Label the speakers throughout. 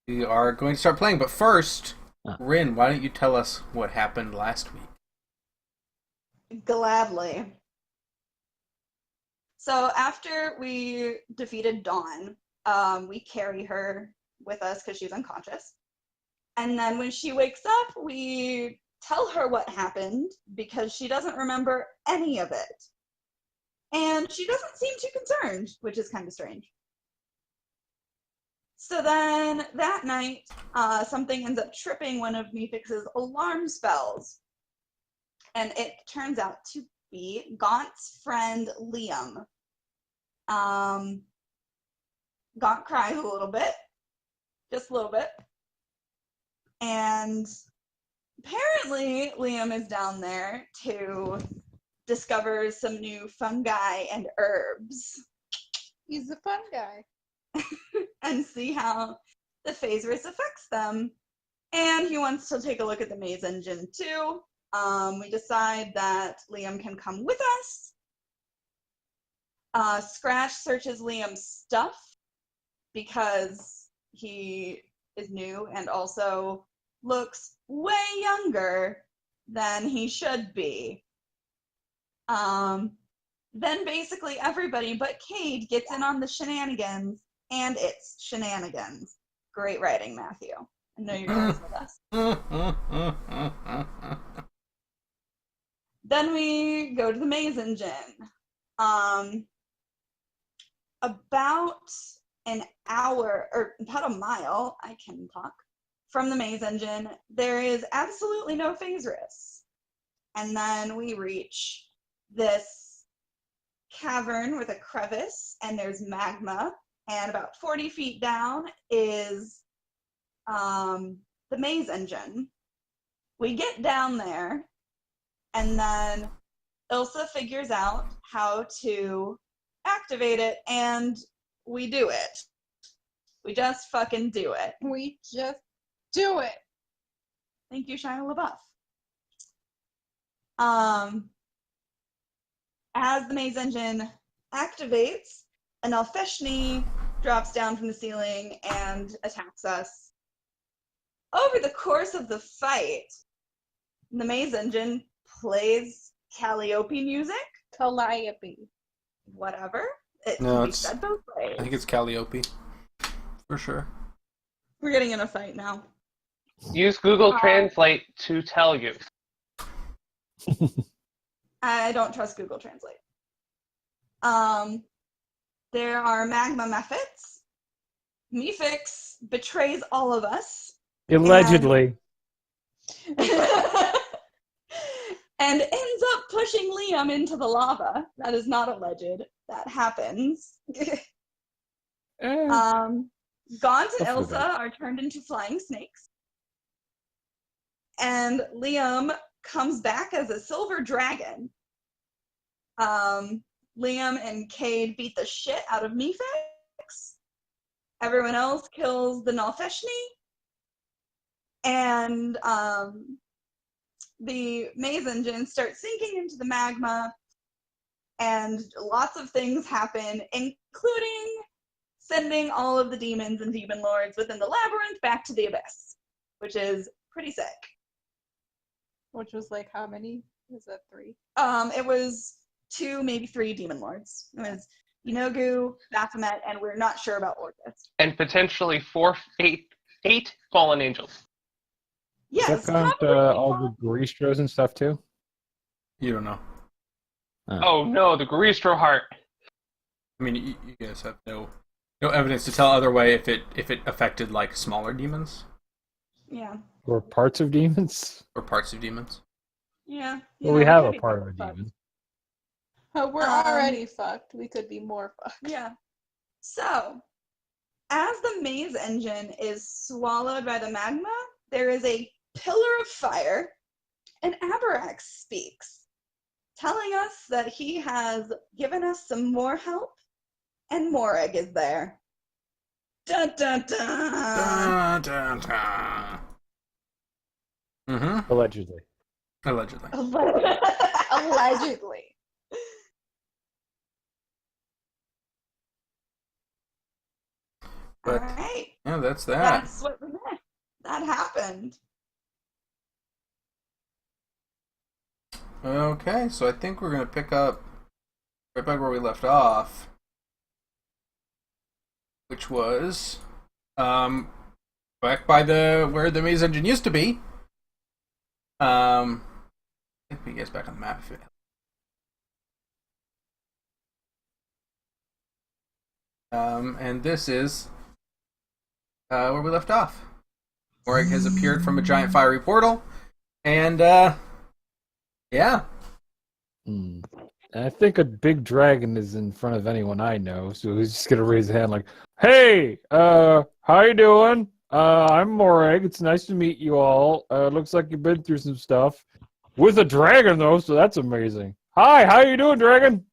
Speaker 1: We are going to start playing, but first,
Speaker 2: Huh.
Speaker 1: Rin, why don't you tell us what happened last week?
Speaker 3: Gladly. So after we defeated Dawn, we carry her with us because she's unconscious. And then when she wakes up, we tell her what happened because she doesn't remember any of it. And she doesn't seem too concerned, which is kind of strange. So then that night, something ends up tripping one of Mephix's alarm spells. And it turns out to be Gaunt's friend Liam. Gaunt cries a little bit, just a little bit. And apparently Liam is down there to discover some new fungi and herbs.
Speaker 4: He's a fun guy.
Speaker 3: And see how the Phasris affects them. And he wants to take a look at the maze engine too. We decide that Liam can come with us. Scratch searches Liam's stuff because he is new and also looks way younger than he should be. Then basically everybody but Cade gets in on the shenanigans, and it's shenanigans. Great writing, Matthew. I know you're always with us. Then we go to the maze engine. About an hour, or about a mile, I can talk, from the maze engine, there is absolutely no Phasris. And then we reach this cavern with a crevice, and there's magma, and about 40 feet down is the maze engine. We get down there, and then Ilsa figures out how to activate it, and we do it. We just fucking do it.
Speaker 4: We just do it.
Speaker 3: Thank you, Shia LaBeouf. As the maze engine activates, an Alfeshni drops down from the ceiling and attacks us. Over the course of the fight, the maze engine plays Calliope music.
Speaker 4: Calliope.
Speaker 3: Whatever. It
Speaker 1: No,
Speaker 3: can be
Speaker 1: it's-
Speaker 3: said both ways.
Speaker 1: I think it's Calliope. For sure.
Speaker 3: We're getting in a fight now.
Speaker 5: Use Google Translate to tell you.
Speaker 3: I don't trust Google Translate. There are magma mephits. Mephix betrays all of us.
Speaker 2: Allegedly.
Speaker 3: And ends up pushing Liam into the lava. That is not alleged. That happens. Gaunt and
Speaker 2: Hopefully
Speaker 3: Ilsa
Speaker 2: not.
Speaker 3: are turned into flying snakes. And Liam comes back as a silver dragon. Liam and Cade beat the shit out of Mephix. Everyone else kills the Nalfeshni. And the maze engine starts sinking into the magma. And lots of things happen, including sending all of the demons and demon lords within the labyrinth back to the abyss, which is pretty sick.
Speaker 4: Which was like how many? Was that 3?
Speaker 3: It was 2, maybe 3 demon lords. It was Inogu, Baphomet, and we're not sure about Orcus.
Speaker 5: And potentially eight fallen angels.
Speaker 3: Yes,
Speaker 2: Does that count
Speaker 3: probably
Speaker 2: all the Goristros and stuff too?
Speaker 1: You don't know.
Speaker 5: Oh no, the Garistro heart.
Speaker 1: I mean, you guys have no evidence to tell other way if it affected like smaller demons
Speaker 3: Yeah,
Speaker 2: Or parts of demons?
Speaker 1: or parts of demons.
Speaker 3: yeah.
Speaker 2: Well, we have
Speaker 3: could
Speaker 2: a
Speaker 3: be
Speaker 2: part of a
Speaker 3: fucked.
Speaker 2: demon.
Speaker 4: Oh, we're already fucked. We could be more fucked.
Speaker 3: Yeah. So, as the maze engine is swallowed by the magma, there is a pillar of fire, and Abarax speaks, telling us that he has given us some more help, and Morag is there. Dun dun dun!
Speaker 1: Dun, dun, dun. Mm-hmm.
Speaker 2: Allegedly.
Speaker 1: Allegedly.
Speaker 4: Allegedly.
Speaker 1: But
Speaker 3: All right.
Speaker 1: yeah, that's that.
Speaker 3: That's what we did. That happened.
Speaker 1: Okay, so I think we're gonna pick up right back where we left off, which was back by the where the maze engine used to be. I think we get back on the map. And this is where we left off. Morag has appeared from a giant fiery portal, and yeah.
Speaker 2: Hmm. And I think a big dragon is in front of anyone I know, so he's just gonna raise a hand like, "Hey, how you doing? I'm Morag. It's nice to meet you all. Looks like you've been through some stuff with a dragon, though, so that's amazing. Hi, how you doing, dragon?"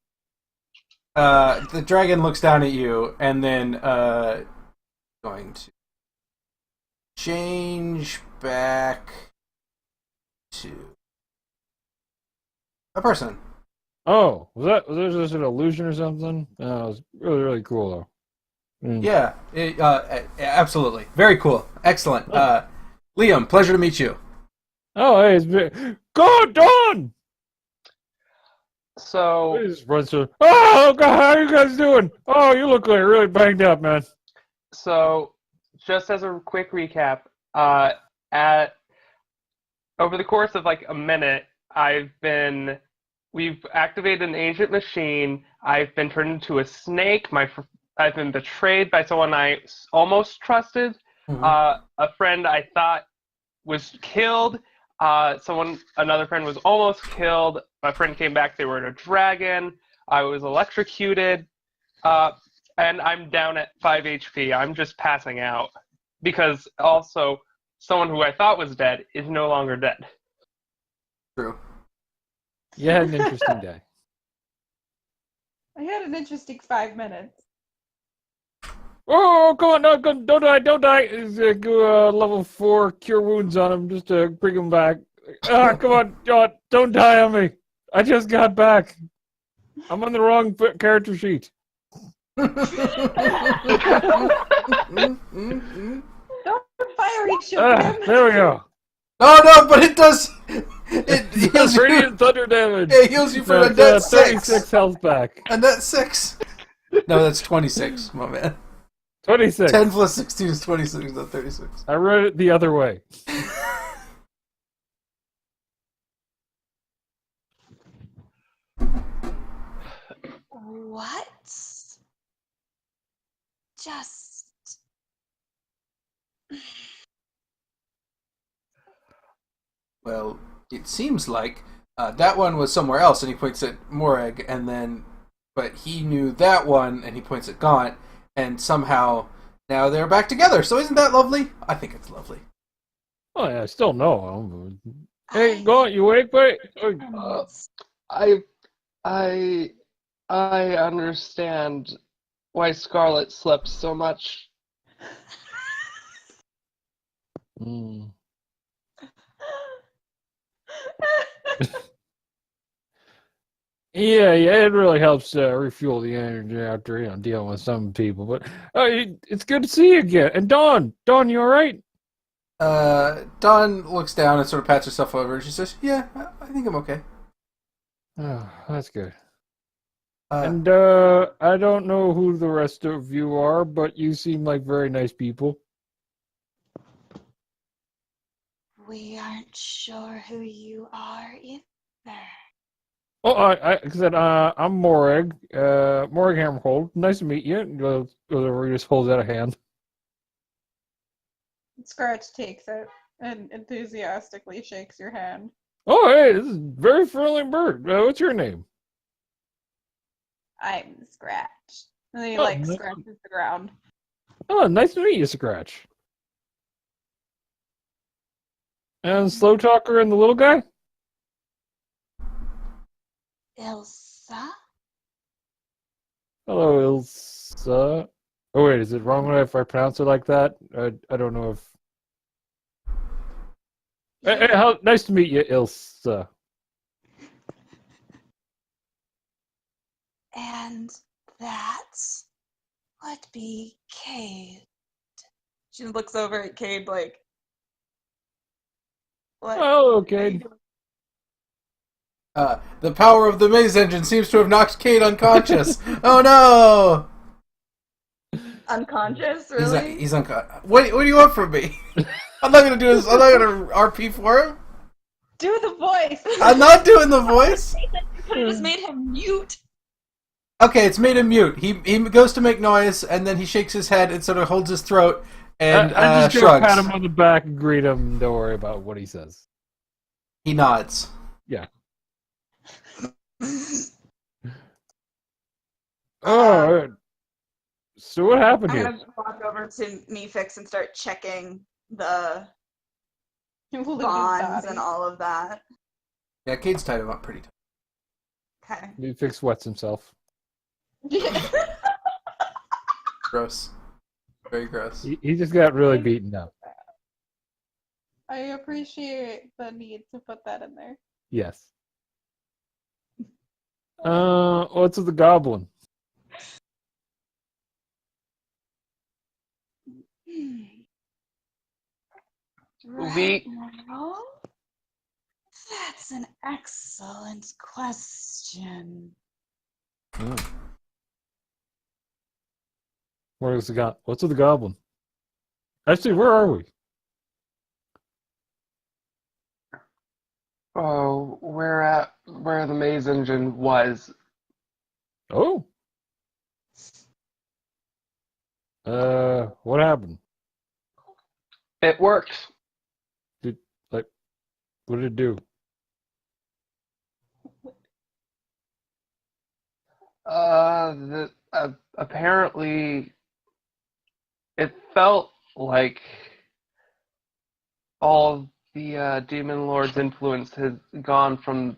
Speaker 1: The dragon looks down at you, and then going to change back to a person.
Speaker 2: Oh, was that just an illusion or something? Oh, it was really, really cool, though. Mm.
Speaker 1: Yeah, absolutely. Very cool. Excellent. Liam, pleasure to meet you.
Speaker 2: Oh, hey, go Dawn!
Speaker 5: So,
Speaker 2: He just runs through. Oh, God, how you guys doing? Oh, you look like you're really banged up, man.
Speaker 5: just as a quick recap, at over the course of like a minute, we've activated an ancient machine. I've been turned into a snake. I've been betrayed by someone I almost trusted. A friend I thought was killed. Another friend was almost killed. My friend came back. They were in a dragon. I was electrocuted. And I'm down at 5 HP. I'm just passing out. Because also, someone who I thought was dead is no longer dead.
Speaker 1: True.
Speaker 2: You had an interesting day.
Speaker 4: I had an interesting 5 minutes.
Speaker 2: Oh, come on, no, don't die, don't die. Go level 4, cure wounds on him just to bring him back. Ah, come on, John, don't die on me. I just got back. I'm on the wrong character sheet.
Speaker 4: Don't fire each other.
Speaker 2: There we go.
Speaker 1: Oh no, but it does. It heals
Speaker 2: That's
Speaker 1: you.
Speaker 2: radiant thunder damage.
Speaker 1: It heals you for a net
Speaker 2: 36
Speaker 1: 6.
Speaker 2: health back.
Speaker 1: A net 6. No, that's 26, my man.
Speaker 2: 26.
Speaker 1: 10 plus 16 is 26, not 36.
Speaker 2: I read it the other way.
Speaker 3: What? Just.
Speaker 1: Well, it seems like that one was somewhere else, and he points at Morag, and then, but he knew that one, and he points at Gaunt, and somehow now they're back together. So isn't that lovely? I think it's lovely.
Speaker 2: Oh, yeah, I still know him. Hey, go on, you awake, wait.
Speaker 5: I understand why Scarlet slept so much.
Speaker 2: Mm. Yeah, it really helps refuel the energy after dealing with some people. But it's good to see you again. And Dawn, you all right?
Speaker 1: Dawn looks down and sort of pats herself over, and she says, "Yeah, I think I'm okay."
Speaker 2: Oh, that's good.
Speaker 1: Uh,
Speaker 2: And I don't know who the rest of you are, but you seem like very nice people.
Speaker 3: We aren't sure who you are either.
Speaker 2: Oh, I said I'm Morag, Morag Hammerhold. Nice to meet you. And goes over, he just holds out a hand.
Speaker 4: Scratch takes it and enthusiastically shakes your hand.
Speaker 2: Oh, hey, this is a very friendly bird. What's your name?
Speaker 4: I'm Scratch. And he
Speaker 2: Oh,
Speaker 4: like
Speaker 2: no.
Speaker 4: scratches the ground.
Speaker 2: Oh, nice to meet you, Scratch. And Slow Talker and the little guy?
Speaker 3: Ilsa?
Speaker 2: Hello, Ilsa. Oh, wait, is it wrong if I pronounce it like that? I don't know if... Hey, nice to meet you, Ilsa.
Speaker 3: And that would be Cade. She looks over at Cade like, what?
Speaker 2: Oh,
Speaker 3: What are you
Speaker 2: okay.
Speaker 3: doing?
Speaker 1: The power of the maze engine seems to have knocked Kate unconscious. Oh no!
Speaker 3: Unconscious, really?
Speaker 1: He's unconscious. What do you want from me? I'm not gonna do this. I'm not gonna RP for him.
Speaker 3: Do the voice.
Speaker 1: I'm not doing the voice.
Speaker 3: You could have just made him mute.
Speaker 1: Okay, it's made him mute. He goes to make noise, and then he shakes his head and sort of holds his throat and
Speaker 2: I just
Speaker 1: shrugs.
Speaker 2: pat him on the back and greet him. Don't worry about what he says.
Speaker 1: He nods.
Speaker 2: Yeah. All right. So what happened
Speaker 3: I'm
Speaker 2: here?
Speaker 3: gonna walk over to Meefix and start checking the
Speaker 4: Luna's
Speaker 3: bonds
Speaker 4: body.
Speaker 3: and all of that.
Speaker 1: Yeah, Kate's tied him up pretty tight.
Speaker 3: Okay.
Speaker 2: He fix wets himself.
Speaker 1: Gross. Very gross.
Speaker 2: He just got really beaten up.
Speaker 4: I appreciate the need to put that in there.
Speaker 2: Yes. What's with the goblin?
Speaker 5: We-
Speaker 3: Well, that's an excellent question.
Speaker 2: What's with the goblin? Actually, where are we?
Speaker 5: Oh, we're at where the maze engine was.
Speaker 2: Oh. What happened?
Speaker 5: It worked.
Speaker 2: What did it do?
Speaker 5: Apparently, it felt like all the Demon Lord's influence had gone from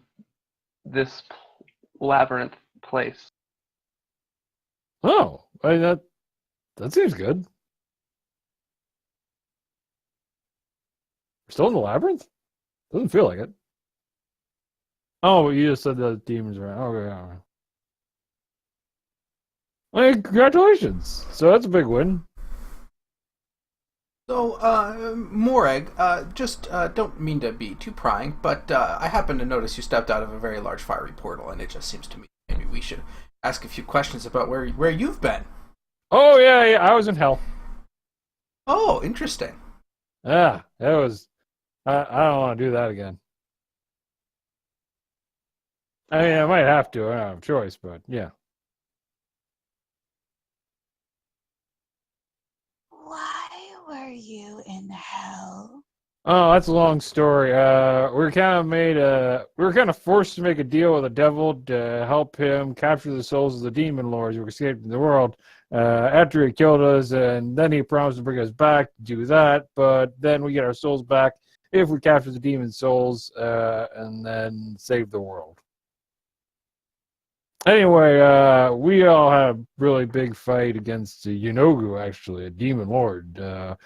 Speaker 5: this labyrinth place.
Speaker 2: Oh, that seems good. We're still in the labyrinth? Doesn't feel like it. Oh, but you just said the demons are okay. All right. Well, congratulations! So that's a big win.
Speaker 1: So, Morag, just don't mean to be too prying, but I happen to notice you stepped out of a very large fiery portal, and it just seems to me maybe we should ask a few questions about where you've been.
Speaker 2: Oh yeah, I was in hell.
Speaker 1: Oh, interesting.
Speaker 2: Yeah, that was. I don't want to do that again. I mean, I might have to. I don't have a choice, but yeah.
Speaker 3: Why were you in hell?
Speaker 2: Oh, that's a long story. We were kind of forced to make a deal with the devil to help him capture the souls of the demon lords who escaped from the world. After he killed us, and then he promised to bring us back to do that. But then we get our souls back if we capture the demon souls, and then save the world. Anyway, we all had a really big fight against Yunogu, actually, a demon lord. A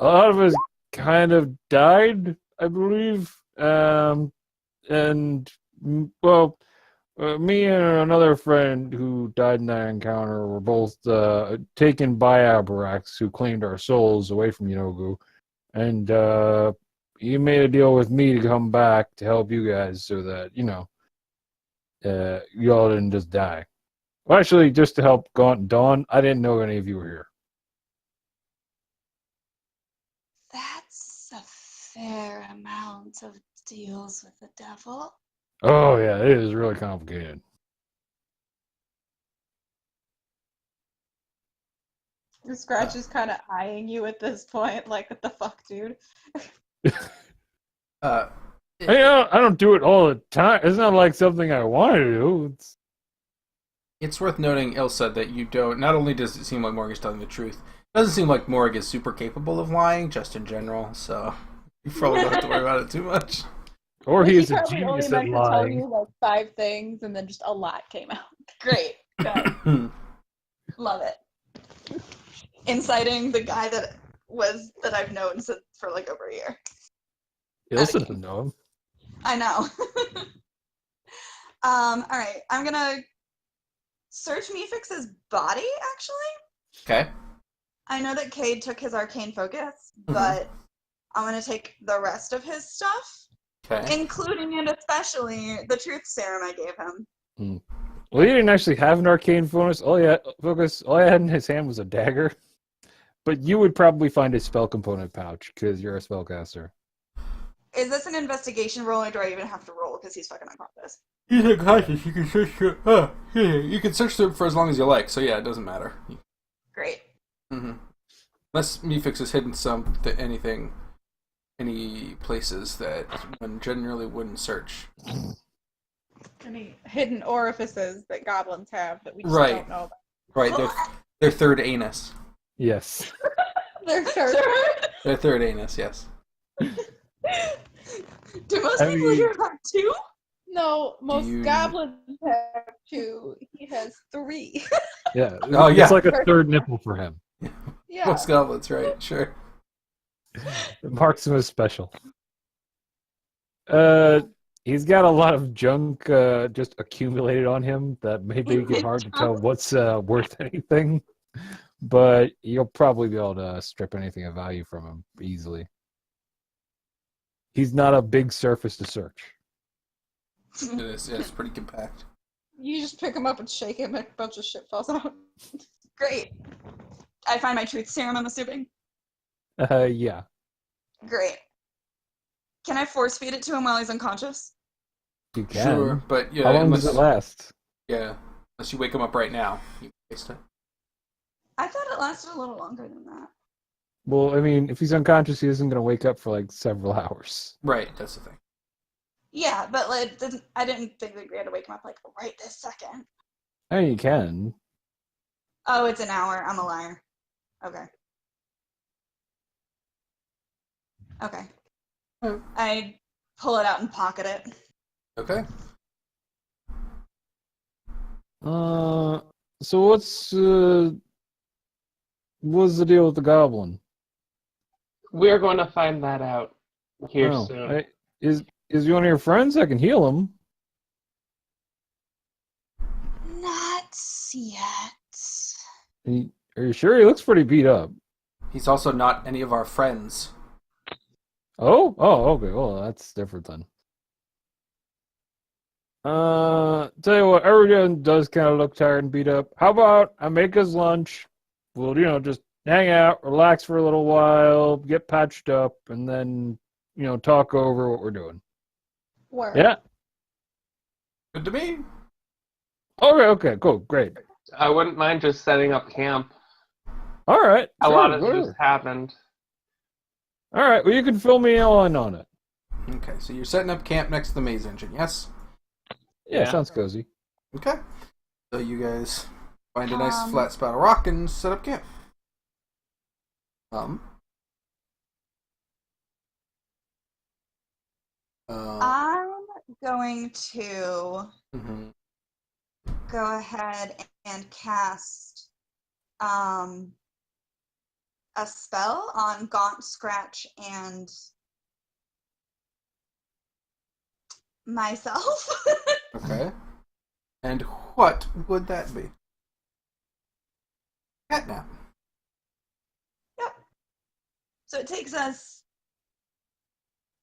Speaker 2: lot of us kind of died, I believe. Me and another friend who died in that encounter were both taken by Abarax, who claimed our souls away from Yunogu. And he made a deal with me to come back to help you guys so that, you all didn't just die. Well, actually, just to help Gaunt and Dawn. I didn't know any of you were here.
Speaker 3: That's a fair amount of deals with the devil.
Speaker 2: Oh, yeah, it is really complicated.
Speaker 4: Scratch is kind of eyeing you at this point, like, what the fuck, dude?
Speaker 1: Uh,
Speaker 2: I don't do it all the time. It's not like something I want to do.
Speaker 1: It's worth noting, Ilsa, that you don't. Not only does it seem like Morg is telling the truth, it doesn't seem like Morg is super capable of lying, just in general. So you probably don't have to worry about it too much.
Speaker 2: Or
Speaker 4: Like,
Speaker 2: he is a
Speaker 4: probably
Speaker 2: genius
Speaker 4: only
Speaker 2: at
Speaker 4: meant to tell
Speaker 2: lying.
Speaker 4: you like 5 things, and then just a lot came out.
Speaker 3: Great. Good. Love it. Inciting the guy that I've known for like over a year.
Speaker 2: Ilsa doesn't know him.
Speaker 3: I know. All right. I'm gonna search Meefix's body, actually.
Speaker 1: Okay.
Speaker 3: I know that Cade took his arcane focus,
Speaker 1: Mhm.
Speaker 3: but I'm gonna take the rest of his stuff,
Speaker 1: Okay.
Speaker 3: including and especially the truth serum I gave him.
Speaker 2: Well, he didn't actually have an arcane focus. All he had in his hand was a dagger. But you would probably find a spell component pouch because you're a spellcaster.
Speaker 3: Is this an investigation roll, or do I even have to roll because he's fucking unconscious?
Speaker 1: He's unconscious. You can search for. You can search through it for as long as you like. So yeah, it doesn't matter.
Speaker 3: Great.
Speaker 1: Mm-hmm. Unless Meefix has hidden any places that one generally wouldn't search.
Speaker 4: Any hidden orifices that goblins have that we just
Speaker 1: Right.
Speaker 4: don't know about.
Speaker 1: Right, their third anus.
Speaker 2: Yes.
Speaker 4: They're
Speaker 1: Their third anus, yes.
Speaker 3: Do most
Speaker 2: I
Speaker 3: people
Speaker 2: mean-
Speaker 3: here have two?
Speaker 4: No, most
Speaker 1: you-
Speaker 4: goblins have 2. He has 3.
Speaker 2: Yeah.
Speaker 1: Oh, yeah.
Speaker 2: It's like a third nipple for him.
Speaker 4: Yeah.
Speaker 1: Most goblins, right? Sure.
Speaker 2: It marks him as special. He's got a lot of junk just accumulated on him that may make it hard to tell what's worth anything. But you'll probably be able to strip anything of value from him easily. He's not a big surface to search.
Speaker 1: It is. Yeah, it's pretty compact.
Speaker 4: You just pick him up and shake him, and a bunch of shit falls out.
Speaker 3: Great. I find my truth serum, I'm assuming.
Speaker 2: Yeah.
Speaker 3: Great. Can I force feed it to him while he's unconscious?
Speaker 2: You can.
Speaker 1: Sure, but yeah,
Speaker 2: How long
Speaker 1: unless,
Speaker 2: does it last?
Speaker 1: Yeah, unless you wake him up right now, you waste it.
Speaker 3: I thought it lasted a little longer than that.
Speaker 2: Well, I mean, if he's unconscious, he isn't going to wake up for like several hours.
Speaker 1: Right, that's the thing.
Speaker 3: Yeah, but like, I didn't think that we had to wake him up like right this second.
Speaker 2: I mean, you can.
Speaker 3: Oh, it's an hour. I'm a liar. Okay. Okay.
Speaker 1: Oh.
Speaker 3: I pull it out and pocket it.
Speaker 1: Okay.
Speaker 2: So what's the deal with the goblin?
Speaker 5: We're going to find that out here
Speaker 2: Oh,
Speaker 5: soon.
Speaker 2: Is he one of your friends? I can heal him.
Speaker 3: Not yet.
Speaker 2: Are you sure? He looks pretty beat up.
Speaker 1: He's also not any of our friends.
Speaker 2: Oh, okay. Well, that's different then. Tell you what, everyone does kind of look tired and beat up. How about I make us lunch? We'll, just hang out, relax for a little while, get patched up, and then, talk over what we're doing.
Speaker 4: Word.
Speaker 2: Yeah?
Speaker 1: Good to me.
Speaker 2: Okay, cool, great.
Speaker 5: I wouldn't mind just setting up camp.
Speaker 2: All right.
Speaker 5: A
Speaker 2: sure,
Speaker 5: lot has
Speaker 2: whatever.
Speaker 5: just happened.
Speaker 2: All right, well, you can fill me in on it.
Speaker 1: Okay, so you're setting up camp next to the maze engine, yes?
Speaker 2: Yeah,
Speaker 5: Yeah.
Speaker 2: sounds cozy.
Speaker 1: Okay. So you guys find a nice
Speaker 3: Um,
Speaker 1: flat spot of rock and set up camp.
Speaker 3: I'm going to
Speaker 1: mhm.
Speaker 3: go ahead and cast a spell on Gaunt, Scratch, and myself.
Speaker 1: Okay. And what would that be? Catnap.
Speaker 3: So it takes us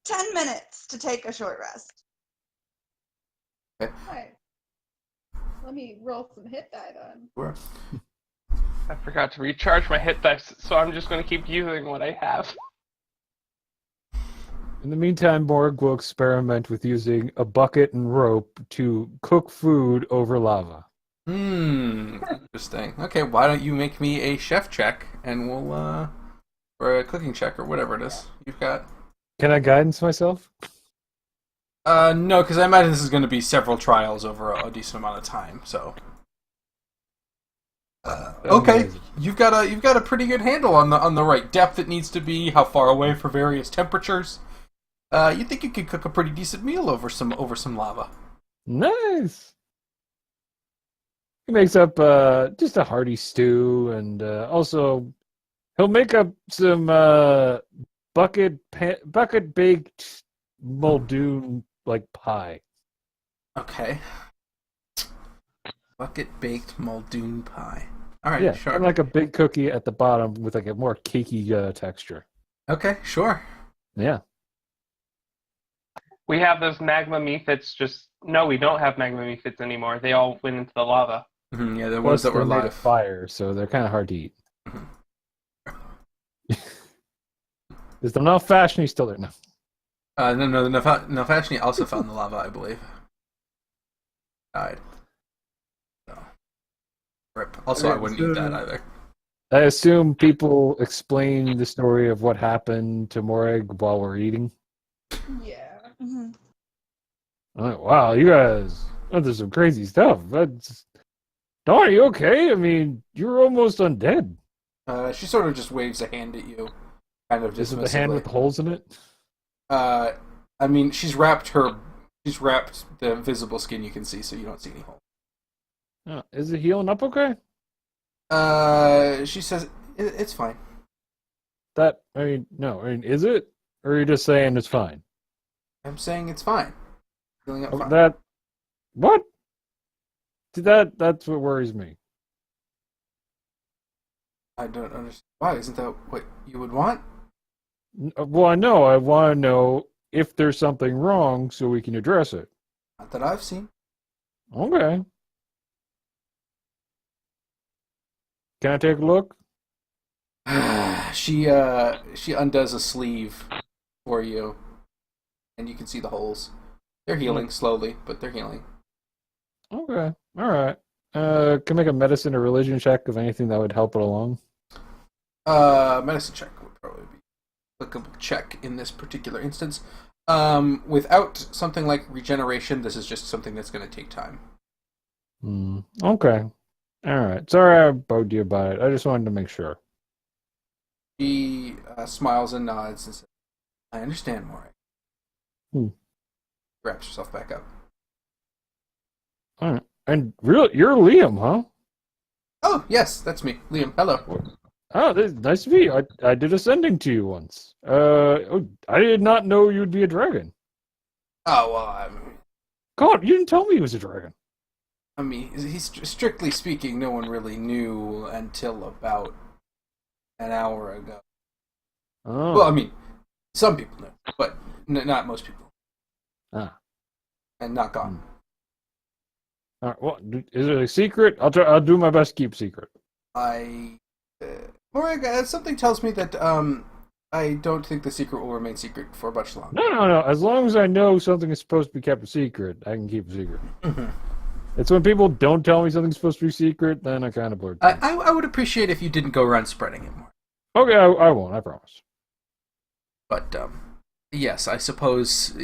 Speaker 3: 10 minutes to take a short rest.
Speaker 4: Alright. Let me roll some hit die then.
Speaker 1: Sure.
Speaker 5: I forgot to recharge my hit dice, so I'm just going to keep using what I have.
Speaker 2: In the meantime, Morg will experiment with using a bucket and rope to cook food over lava.
Speaker 1: Interesting. Okay, why don't you make me a chef check, and we'll, or a cooking check, or whatever it is you've got.
Speaker 2: Can I guidance myself?
Speaker 1: No, because I imagine this is going to be several trials over a decent amount of time, so. Okay,
Speaker 2: Amazing.
Speaker 1: you've got a pretty good handle on the right depth it needs to be, how far away for various temperatures. You think you could cook a pretty decent meal over some lava?
Speaker 2: Nice. He makes up just a hearty stew, and also he'll make up some bucket baked Muldoon like pie.
Speaker 1: Okay. Bucket baked Muldoon pie. All right,
Speaker 2: Yeah,
Speaker 1: sure.
Speaker 2: and like a big cookie at the bottom with like a more cakey texture.
Speaker 1: Okay, sure.
Speaker 2: Yeah.
Speaker 5: We have those magma mephits. No, we don't have magma mephits anymore. They all went into the lava.
Speaker 1: Yeah, the ones
Speaker 2: Plus,
Speaker 1: that were
Speaker 2: they're made
Speaker 1: alive.
Speaker 2: of fire, so they're kind of hard to eat.
Speaker 1: Mhm.
Speaker 2: Is the not fashion still there? No.
Speaker 1: No, the Nefashni also found the lava, I believe. Died. So. Rip. Also, I wouldn't eat that either.
Speaker 2: I assume people explain the story of what happened to Morag while we're eating.
Speaker 4: Yeah.
Speaker 3: Mhm.
Speaker 2: I'm like, wow, you guys went through some crazy stuff. That's... Dawn, are you okay? I mean, you're almost undead.
Speaker 1: She sort of just waves a hand at you, kind of
Speaker 2: Is it the hand
Speaker 1: dismissively.
Speaker 2: with the holes in it?
Speaker 1: I mean, she's wrapped the visible skin you can see, so you don't see any holes.
Speaker 2: Oh, is it healing up okay?
Speaker 1: She says it's fine.
Speaker 2: Is it? Or are you just saying it's fine?
Speaker 1: I'm saying it's fine. Healing up fine.
Speaker 2: What? That's what worries me.
Speaker 1: I don't understand why. Isn't that what you would want?
Speaker 2: Well, I know. I want to know if there's something wrong so we can address it.
Speaker 1: Not that I've seen.
Speaker 2: Okay. Can I take a look?
Speaker 1: She undoes a sleeve for you, and you can see the holes. They're healing slowly, but they're healing.
Speaker 2: Okay. All right. Can I make a medicine or religion check of anything that would help it along?
Speaker 1: Medicine check would probably be a applicable check in this particular instance. Without something like regeneration, this is just something that's going to take time.
Speaker 2: Okay. All right. Sorry I bugged you about it. I just wanted to make sure.
Speaker 1: She smiles and nods and says, I understand, Mori. Wraps herself back up.
Speaker 2: All right. And you're Liam, huh?
Speaker 1: Oh, yes, that's me. Liam, hello.
Speaker 2: Oh, nice to meet you. I did ascending to you once. I did not know you'd be a dragon.
Speaker 1: Oh, well,
Speaker 2: God, you didn't tell me he was a dragon.
Speaker 1: I mean, he's strictly speaking, no one really knew until about an hour ago.
Speaker 2: Oh.
Speaker 1: Well, I mean, some people know, but not most people.
Speaker 2: Ah.
Speaker 1: And not gone.
Speaker 2: All right, well, is it a secret? I'll do my best to keep secret.
Speaker 1: Morag, something tells me that I don't think the secret will remain secret for much longer.
Speaker 2: No. As long as I know something is supposed to be kept a secret, I can keep a secret.
Speaker 1: Mm-hmm.
Speaker 2: It's when people don't tell me something's supposed to be secret, then I kind of blurt.
Speaker 1: I would appreciate if you didn't go around spreading it more.
Speaker 2: Okay, I won't. I promise.
Speaker 1: But yes, I suppose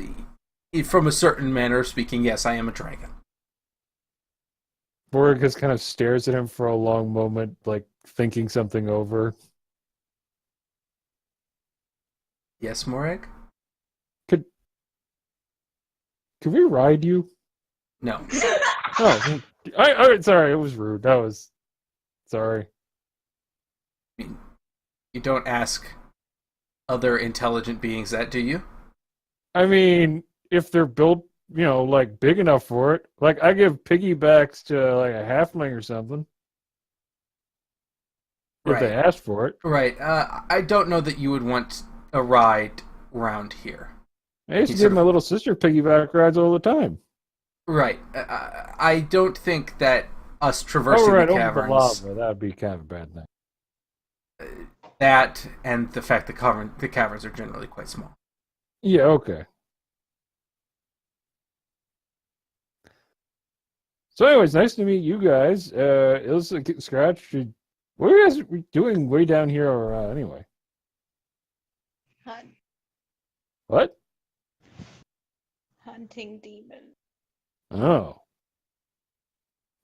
Speaker 1: from a certain manner of speaking, yes, I am a dragon.
Speaker 2: Morag just kind of stares at him for a long moment, like thinking something over.
Speaker 1: Yes, Morag?
Speaker 2: Could we ride you?
Speaker 1: No.
Speaker 2: Oh, I sorry, it was rude. That was sorry.
Speaker 1: I mean, you don't ask other intelligent beings that, do you?
Speaker 2: I mean, if they're built, like big enough for it, like I give piggybacks to like a halfling or something. If they ask for it.
Speaker 1: Right. I don't know that you would want a ride around here.
Speaker 2: I used to give my little sister piggyback rides all the time.
Speaker 1: Right. I don't think that us traversing the caverns...
Speaker 2: over the lava, that would be kind of a bad thing.
Speaker 1: That, and the fact that the caverns are generally quite small.
Speaker 2: Yeah, okay. So anyways, nice to meet you guys. Ilsa, Scratch, what are you guys doing way down here anyway?
Speaker 4: Hunt.
Speaker 2: What?
Speaker 4: Hunting demons.
Speaker 2: Oh.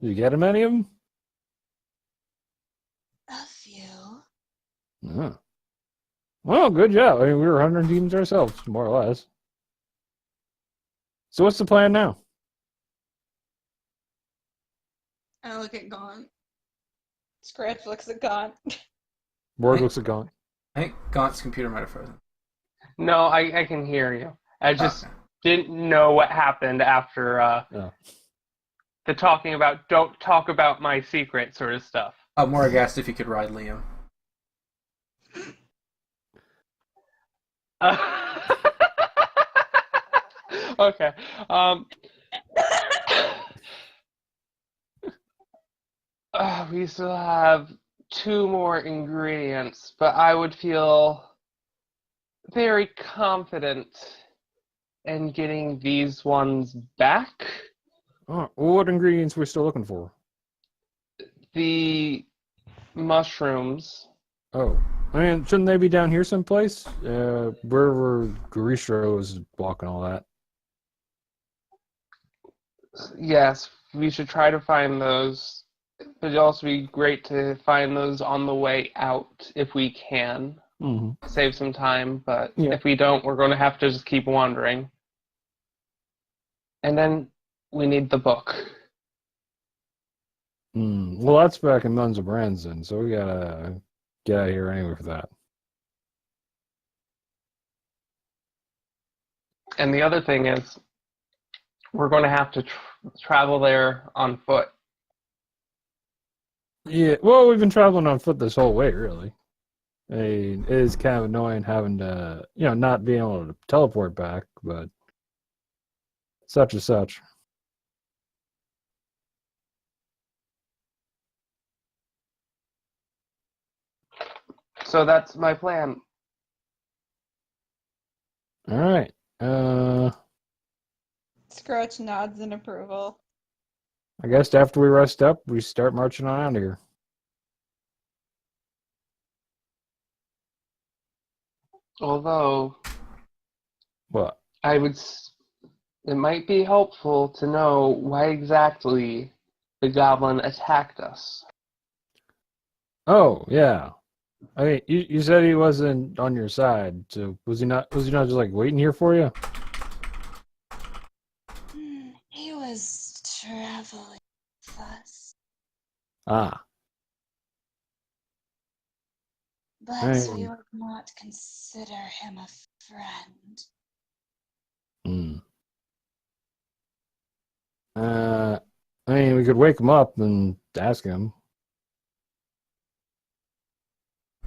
Speaker 2: Did you get him any of them?
Speaker 4: A few.
Speaker 2: Oh. Well, good job. I mean, we were hunting demons ourselves, more or less. So what's the plan now?
Speaker 3: I look at Gaunt.
Speaker 4: Scratch looks at Gaunt.
Speaker 2: Morg looks at Gaunt.
Speaker 1: I think Gaunt's computer might have frozen.
Speaker 5: No, I can hear you. I just didn't know what happened after the talking about don't talk about my secret sort of stuff.
Speaker 1: Morag asked if you could ride Liam.
Speaker 5: Okay. We still have 2 more ingredients, but I would feel very confident in getting these ones back.
Speaker 2: Oh, what ingredients we're still looking for?
Speaker 5: The mushrooms.
Speaker 2: Oh, I mean, shouldn't they be down here someplace? Wherever Garishro was walking all that.
Speaker 5: Yes, we should try to find those. It'd also be great to find those on the way out if we can.
Speaker 2: Mm-hmm.
Speaker 5: Save some time, but
Speaker 2: Yeah.
Speaker 5: if we don't, we're going to have to just keep wandering. And then we need the book.
Speaker 2: Well, that's back in Munza Branson, so we gotta get out of here anyway for that.
Speaker 5: And the other thing is, we're going to have to travel there on foot.
Speaker 2: Yeah, well, we've been traveling on foot this whole way, really. I mean, it is kind of annoying having to, not being able to teleport back, but such as such.
Speaker 5: So that's my plan.
Speaker 2: All right.
Speaker 4: Scratch nods in approval.
Speaker 2: I guess after we rest up, we start marching on out of here.
Speaker 5: Although,
Speaker 2: What?
Speaker 5: it might be helpful to know why exactly the goblin attacked us.
Speaker 2: Oh, yeah. I mean, you said he wasn't on your side, so was he not just like waiting here for you?
Speaker 3: He was traveling with us,
Speaker 2: Ah.
Speaker 3: but
Speaker 2: Hey.
Speaker 3: we would not consider him a friend.
Speaker 2: I mean, we could wake him up and ask him.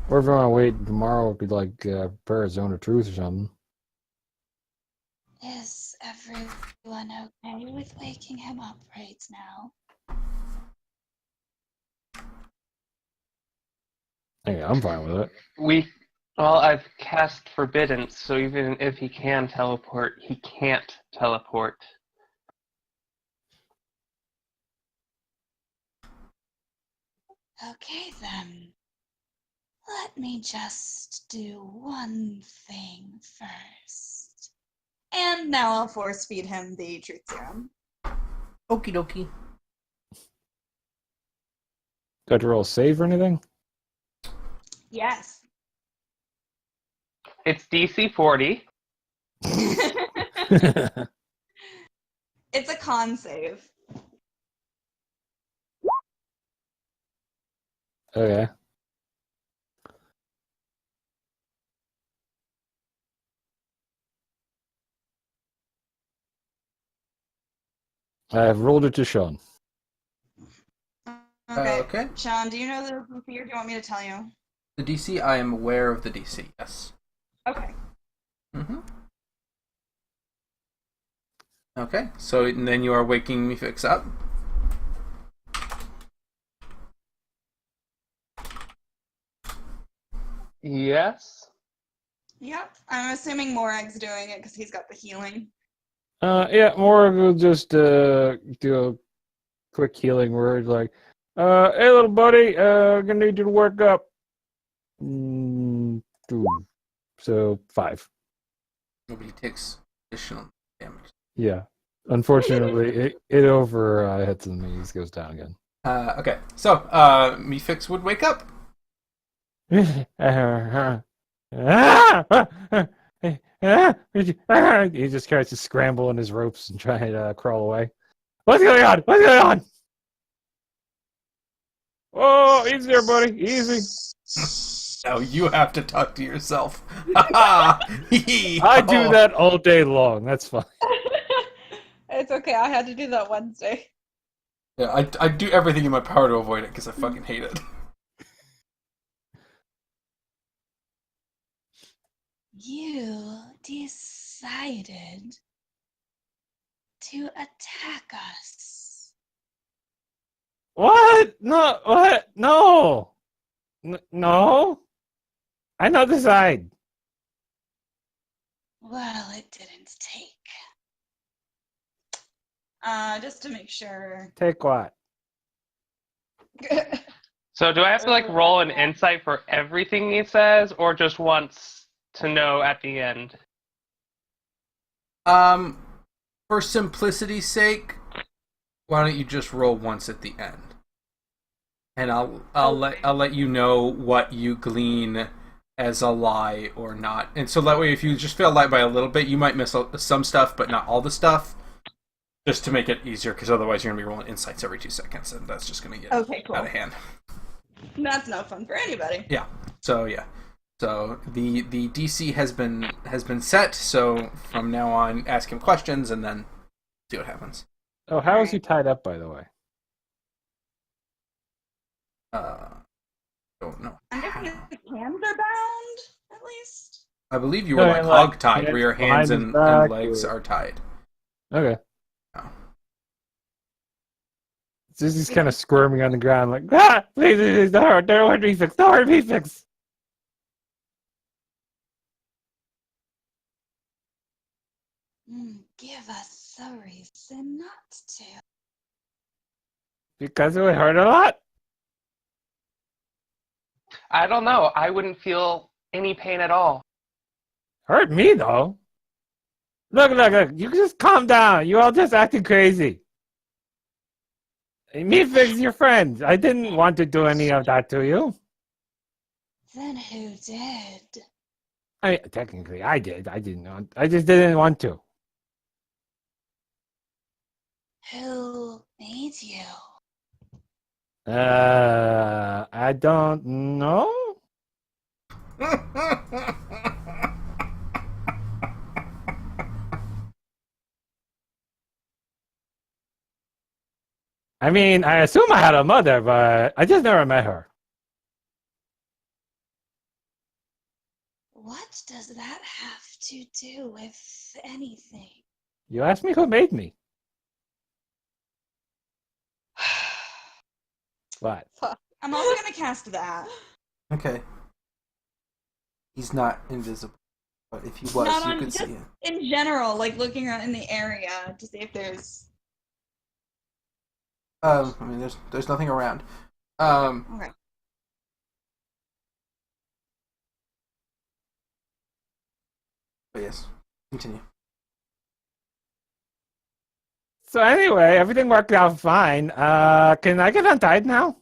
Speaker 2: Or if you want to wait tomorrow, we could prepare a zone of truth or something.
Speaker 3: Is everyone okay with waking him up right now?
Speaker 2: Hey, I'm fine with it.
Speaker 5: I've cast Forbidden, so even if he can teleport, he can't teleport.
Speaker 3: Okay then. Let me just do one thing first. And now I'll force feed him the truth serum.
Speaker 1: Okie dokie.
Speaker 2: Do I have to roll a save or anything?
Speaker 3: Yes.
Speaker 5: It's DC 40.
Speaker 3: It's a con save.
Speaker 2: Okay. I've rolled it to Sean.
Speaker 3: Okay.
Speaker 1: Okay.
Speaker 3: Sean, do you know the DC or do you want me to tell you?
Speaker 1: The DC, I am aware of the DC, yes.
Speaker 3: Okay.
Speaker 1: Mm-hmm. Okay, so and then you are waking Mefix up.
Speaker 5: Yes.
Speaker 3: Yep. I'm assuming Morag's doing it because he's got the healing.
Speaker 2: Yeah, Morag will just do a quick healing word like, hey little buddy, gonna need you to work up. 2. So 5.
Speaker 1: Nobody takes additional damage.
Speaker 2: Yeah. Unfortunately, it over hits him and he goes down again.
Speaker 1: Okay, so Mefix would wake up.
Speaker 2: He just tries to scramble in his ropes and try and crawl away. What's going on? What's going on? Oh, easy there, buddy. Easy.
Speaker 1: Now you have to talk to yourself. I
Speaker 2: I do that all day long. That's fine.
Speaker 4: It's okay. I had to do that Wednesday.
Speaker 1: Yeah, I do everything in my power to avoid it because I fucking hate it.
Speaker 3: You decided to attack us.
Speaker 2: What? No, what? No. No. I know the side.
Speaker 3: Well, it didn't take. Just to make sure.
Speaker 2: Take what?
Speaker 5: So do I have to like roll an insight for everything he says, or just once to know at the end?
Speaker 1: For simplicity's sake, why don't you just roll once at the end, and I'll let you know what you glean as a lie or not. And so that way, if you just fail lie by a little bit, you might miss some stuff, but not all the stuff. Just to make it easier, because otherwise you're gonna be rolling insights every 2 seconds, and that's just gonna get out of hand.
Speaker 3: That's no fun for anybody.
Speaker 1: Yeah. So the DC has been set. So from now on, ask him questions and then see what happens.
Speaker 2: Oh, how is he tied up, by the way?
Speaker 1: Don't know.
Speaker 3: I'm guessing his hands are bound, at least.
Speaker 1: I believe you were
Speaker 2: No,
Speaker 1: like
Speaker 2: like,
Speaker 1: hog tied, where your hands and legs are tied.
Speaker 2: Okay.
Speaker 1: Oh.
Speaker 2: He's kind of squirming on the ground, like, please, don't hurt me, fix, don't hurt me, fix.
Speaker 3: Give us a reason not to.
Speaker 2: Because it would hurt a lot.
Speaker 5: I don't know. I wouldn't feel any pain at all.
Speaker 2: Hurt me, though. Look, you just calm down. You all just acting crazy. Me fix your friend. I didn't want to do any of that to you.
Speaker 3: Then who did?
Speaker 2: I mean, technically, I did. I just didn't want to.
Speaker 3: Who made you?
Speaker 2: I don't know. I mean, I assume I had a mother, but I just never met her.
Speaker 3: What does that have to do with anything?
Speaker 2: You asked me who made me. What?
Speaker 3: I'm also gonna cast that.
Speaker 1: Okay. He's not invisible, but if he was,
Speaker 3: Not
Speaker 1: you
Speaker 3: on-
Speaker 1: could see
Speaker 3: just
Speaker 1: him.
Speaker 3: In general, like looking around in the area to see if there's.
Speaker 1: I mean, there's nothing around.
Speaker 3: Okay.
Speaker 1: But yes, continue.
Speaker 2: So anyway, everything worked out fine. Can I get untied now?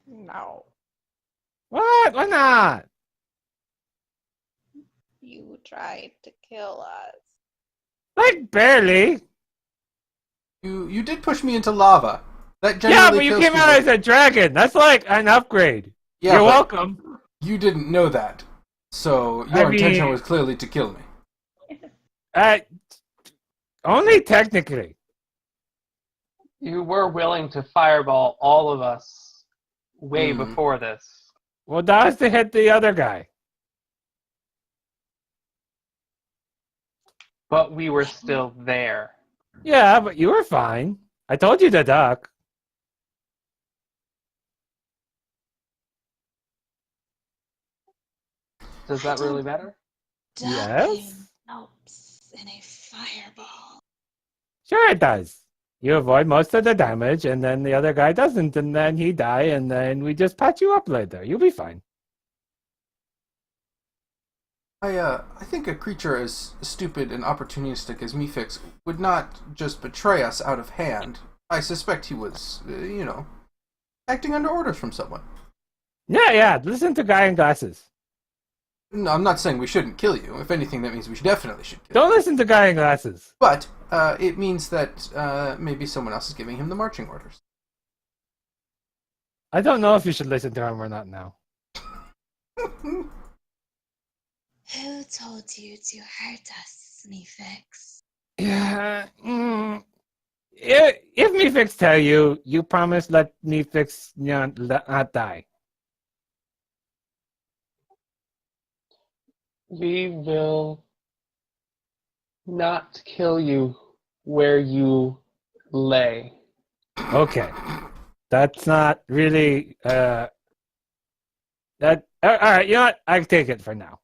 Speaker 4: No.
Speaker 2: What? Why not?
Speaker 4: You tried to kill us.
Speaker 2: Like barely.
Speaker 1: You did push me into lava. That
Speaker 2: Yeah,
Speaker 1: generally
Speaker 2: but you
Speaker 1: kills
Speaker 2: came out
Speaker 1: people.
Speaker 2: as a dragon. That's like an upgrade.
Speaker 1: Yeah,
Speaker 2: You're
Speaker 1: but
Speaker 2: welcome.
Speaker 1: You didn't know that, so your intention
Speaker 2: mean-
Speaker 1: was clearly to kill me.
Speaker 2: Only technically.
Speaker 5: You were willing to fireball all of us way before this.
Speaker 2: Well, that was to hit the other guy.
Speaker 5: But we were still there.
Speaker 2: Yeah, but you were fine. I told you to duck.
Speaker 5: Does that really matter?
Speaker 2: Yes.
Speaker 3: Helps in a fireball.
Speaker 2: Sure it does. You avoid most of the damage, and then the other guy doesn't, and then he die, and then we just patch you up later. You'll be fine.
Speaker 1: I think a creature as stupid and opportunistic as Mefix would not just betray us out of hand. I suspect he was, acting under orders from someone.
Speaker 2: Yeah. Listen to guy in glasses.
Speaker 1: No, I'm not saying we shouldn't kill you. If anything, that means we definitely should kill
Speaker 2: Don't
Speaker 1: you.
Speaker 2: listen to guy in glasses.
Speaker 1: But it means that maybe someone else is giving him the marching orders.
Speaker 2: I don't know if you should listen to him or not now.
Speaker 3: Who told you to hurt us, Mefix?
Speaker 2: Yeah. If Mefix tell you, you promise let Mefix not die.
Speaker 5: We will not kill you where you lay.
Speaker 2: Okay. That's not really that all right, you know what? I take it for now.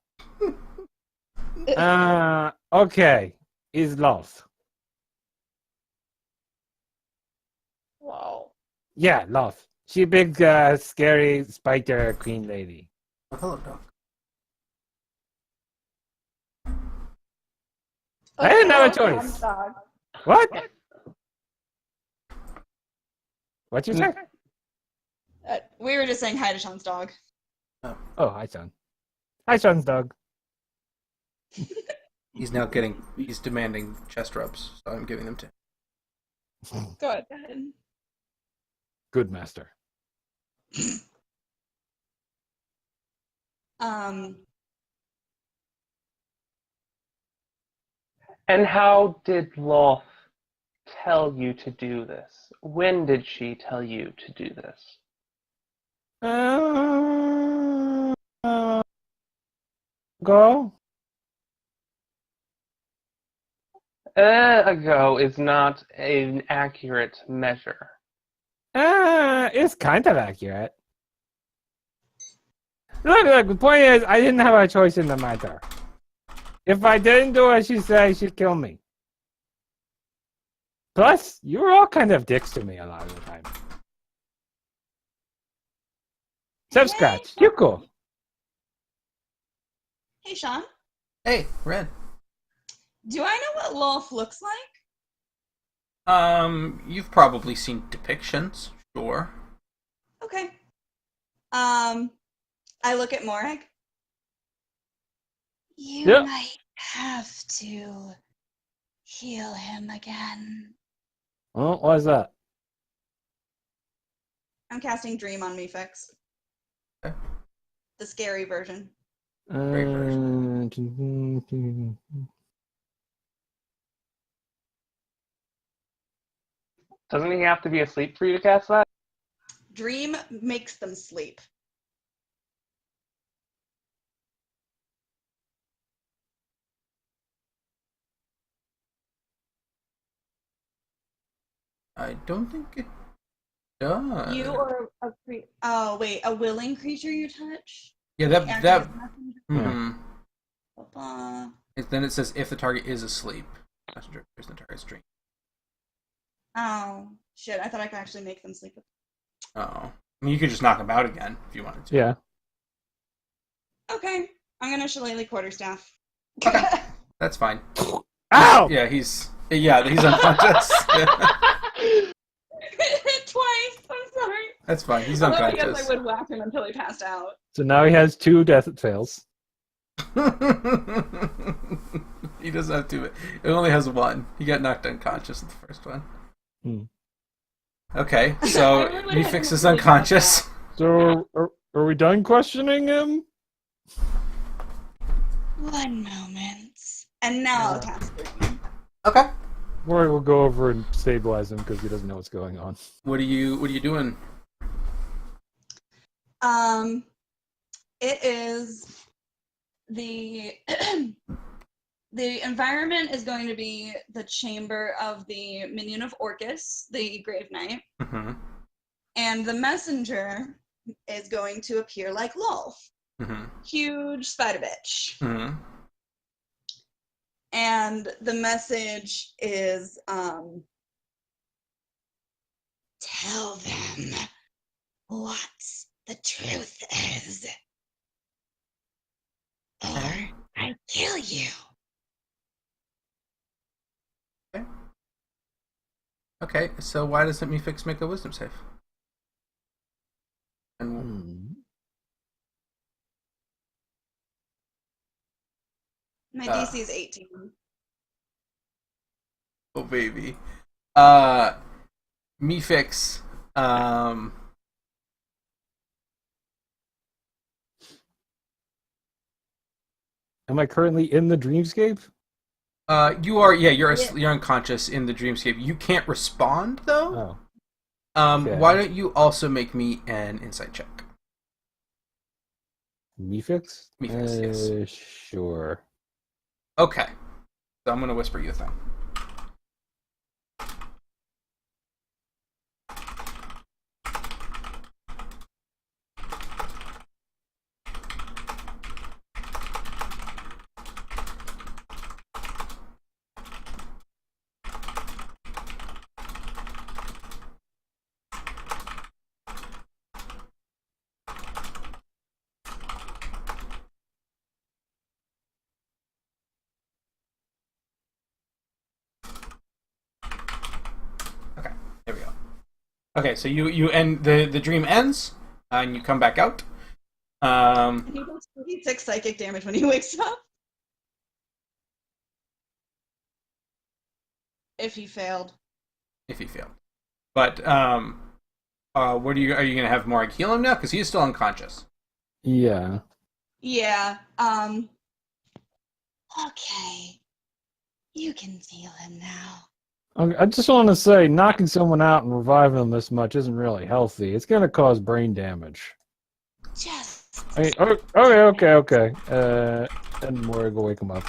Speaker 2: Okay. Is lost.
Speaker 4: Wow.
Speaker 2: Yeah, lost. She big scary spider queen lady.
Speaker 1: Oh, hello, dog.
Speaker 2: I didn't have a
Speaker 4: Hello,
Speaker 2: choice.
Speaker 4: dog.
Speaker 2: What? What you say?
Speaker 3: We were just saying hi to Sean's dog.
Speaker 2: Oh, hi son. Hi son's dog.
Speaker 1: He's demanding chest rubs, so I'm giving them to him.
Speaker 4: Good.
Speaker 2: Good master.
Speaker 3: Um,
Speaker 5: And how did Loth tell you to do this? When did she tell you to do this?
Speaker 2: Go.
Speaker 5: Ago is not an accurate measure.
Speaker 2: It's kind of accurate. Look, the point is, I didn't have a choice in the matter. If I didn't do what she said, she'd kill me. Plus, you were all kind of dicks to me a lot of the time. Except Scratch. You're cool.
Speaker 3: hey, Sean.
Speaker 1: Hey, Red.
Speaker 3: Do I know what Lolf looks like?
Speaker 1: You've probably seen depictions, sure.
Speaker 3: Okay. I look at Morag. You
Speaker 2: Yep.
Speaker 3: might have to heal him again.
Speaker 2: Oh, what's that?
Speaker 3: I'm casting Dream on Mefix.
Speaker 1: Okay.
Speaker 3: The scary version.
Speaker 1: Great
Speaker 5: Doesn't he have to be asleep for you to cast that?
Speaker 3: Dream makes them sleep.
Speaker 1: I don't think it does.
Speaker 3: You or a willing creature you touch?
Speaker 1: Yeah,
Speaker 3: Acts
Speaker 1: that.
Speaker 3: as messenger?
Speaker 1: Mhm.
Speaker 3: Ba-ba.
Speaker 1: Then it says if the target is asleep. Messenger appears in the target's dream.
Speaker 3: Oh, shit. I thought I could actually make them sleep.
Speaker 1: Oh. I mean, you could just knock him out again if you wanted to.
Speaker 2: Yeah.
Speaker 3: Okay. I'm going to Shillelagh Quarterstaff.
Speaker 1: Okay. That's fine.
Speaker 2: Ow!
Speaker 1: Yeah, he's unconscious.
Speaker 3: Twice. I'm sorry.
Speaker 1: That's fine. He's
Speaker 3: Although I
Speaker 1: unconscious.
Speaker 3: guess I would whack him until he passed out.
Speaker 2: So now he has 2 death fails.
Speaker 1: He doesn't have to. It only has 1. He got knocked unconscious in the first one.
Speaker 2: Hmm.
Speaker 1: Okay, so
Speaker 3: I really
Speaker 1: Mefix
Speaker 3: hadn't
Speaker 1: is
Speaker 3: really thought
Speaker 1: unconscious.
Speaker 2: So, are we done questioning him?
Speaker 3: One moment. And now I'll cast Dream.
Speaker 1: Okay.
Speaker 2: Or we'll go over and stabilize him because he doesn't know what's going on.
Speaker 1: What are you doing?
Speaker 3: It is the the environment is going to be the chamber of the minion of Orcus, the Grave Knight,
Speaker 1: Mm-hmm.
Speaker 3: and the messenger is going to appear like Lolf,
Speaker 1: Mm-hmm.
Speaker 3: huge spider bitch.
Speaker 1: Mm-hmm.
Speaker 3: And the message is tell them what the truth is, or I kill you.
Speaker 1: Okay, so why doesn't Mefix make a wisdom save? And
Speaker 3: My DC is 18.
Speaker 1: oh baby. Mefix,
Speaker 2: Am I currently in the dreamscape?
Speaker 1: you are, yeah, you're unconscious in the dreamscape. You can't respond though.
Speaker 2: Oh. Okay.
Speaker 1: Why don't you also make me an insight check?
Speaker 2: Mephix?
Speaker 1: Mephix, yes.
Speaker 2: Sure.
Speaker 1: Okay. So I'm going to whisper you a thing. Okay, there we go. Okay, so you end the dream ends, and you come back out.
Speaker 3: He does 36 psychic damage when he wakes up. If he failed.
Speaker 1: If he failed, but what are you gonna have Morag heal him now? Because he is still unconscious.
Speaker 2: Yeah.
Speaker 3: Yeah. Okay. You can feel him now.
Speaker 2: I just want to say, knocking someone out and reviving them this much isn't really healthy. It's going to cause brain damage.
Speaker 3: Just.
Speaker 2: I mean, okay. And Morag will wake him up.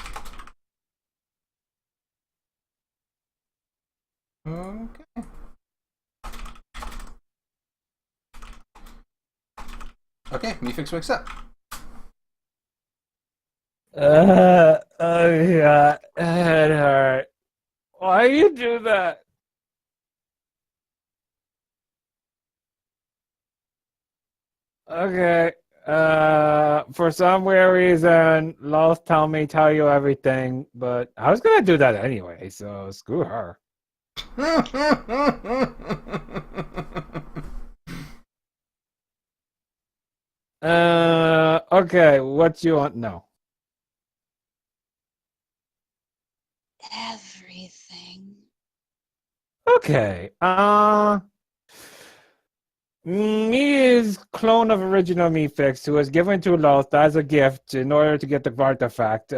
Speaker 1: Okay. Okay, Mephix wakes up.
Speaker 2: Yeah, head hurt. Why you do that? Okay. For some weird reason, Loth tell you everything, but I was gonna do that anyway, so screw her. Okay, what you want now?
Speaker 3: Everything.
Speaker 2: Okay, me is clone of original Mephix, who was given to Loth as a gift in order to get the artifact.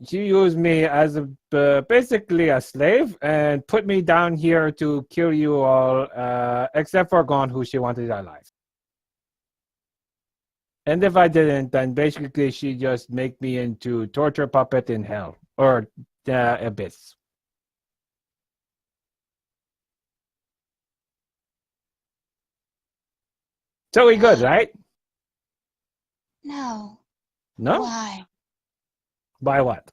Speaker 2: She used me as basically a slave and put me down here to kill you all, except for Gon, who she wanted alive. And if I didn't, then basically she just make me into torture puppet in hell or abyss. So we good, right?
Speaker 3: No.
Speaker 2: No?
Speaker 3: Why?
Speaker 2: By what?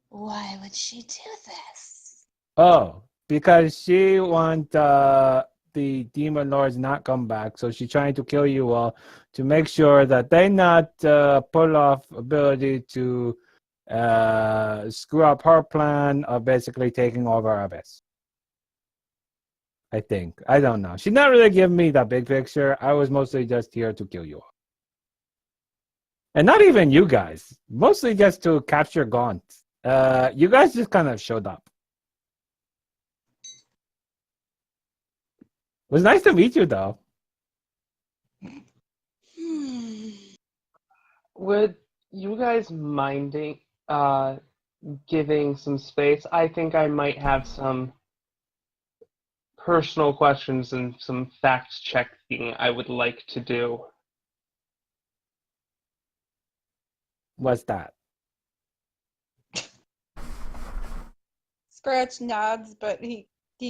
Speaker 3: Why would she do this?
Speaker 2: Oh, because she want the demon lords not come back, so she's trying to kill you all to make sure that they not pull off ability to screw up her plan of basically taking over Abyss. I think. I don't know. She not really giving me the big picture. I was mostly just here to kill you all. And not even you guys. Mostly just to capture Gaunt. You guys just kind of showed up. It was nice to meet you, though.
Speaker 5: Would you guys minding giving some space? I think I might have some personal questions and some fact checking I would like to do.
Speaker 2: What's that?
Speaker 4: Scratch nods, but he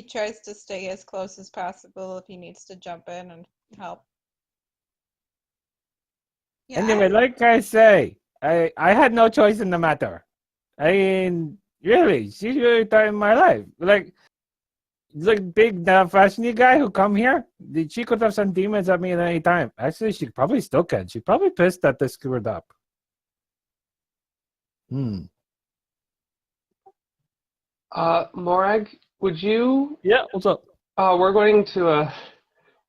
Speaker 4: tries to stay as close as possible if he needs to jump in and help.
Speaker 3: Yeah,
Speaker 2: Anyway, like I say, I had no choice in the matter. I mean, really, she's really in my life. Like big fashiony guy who come here, she could have sent demons at me at any time. Actually, she probably still can. She's probably pissed that they screwed up.
Speaker 5: Morag, would you?
Speaker 2: Yeah, what's up?
Speaker 5: We're going to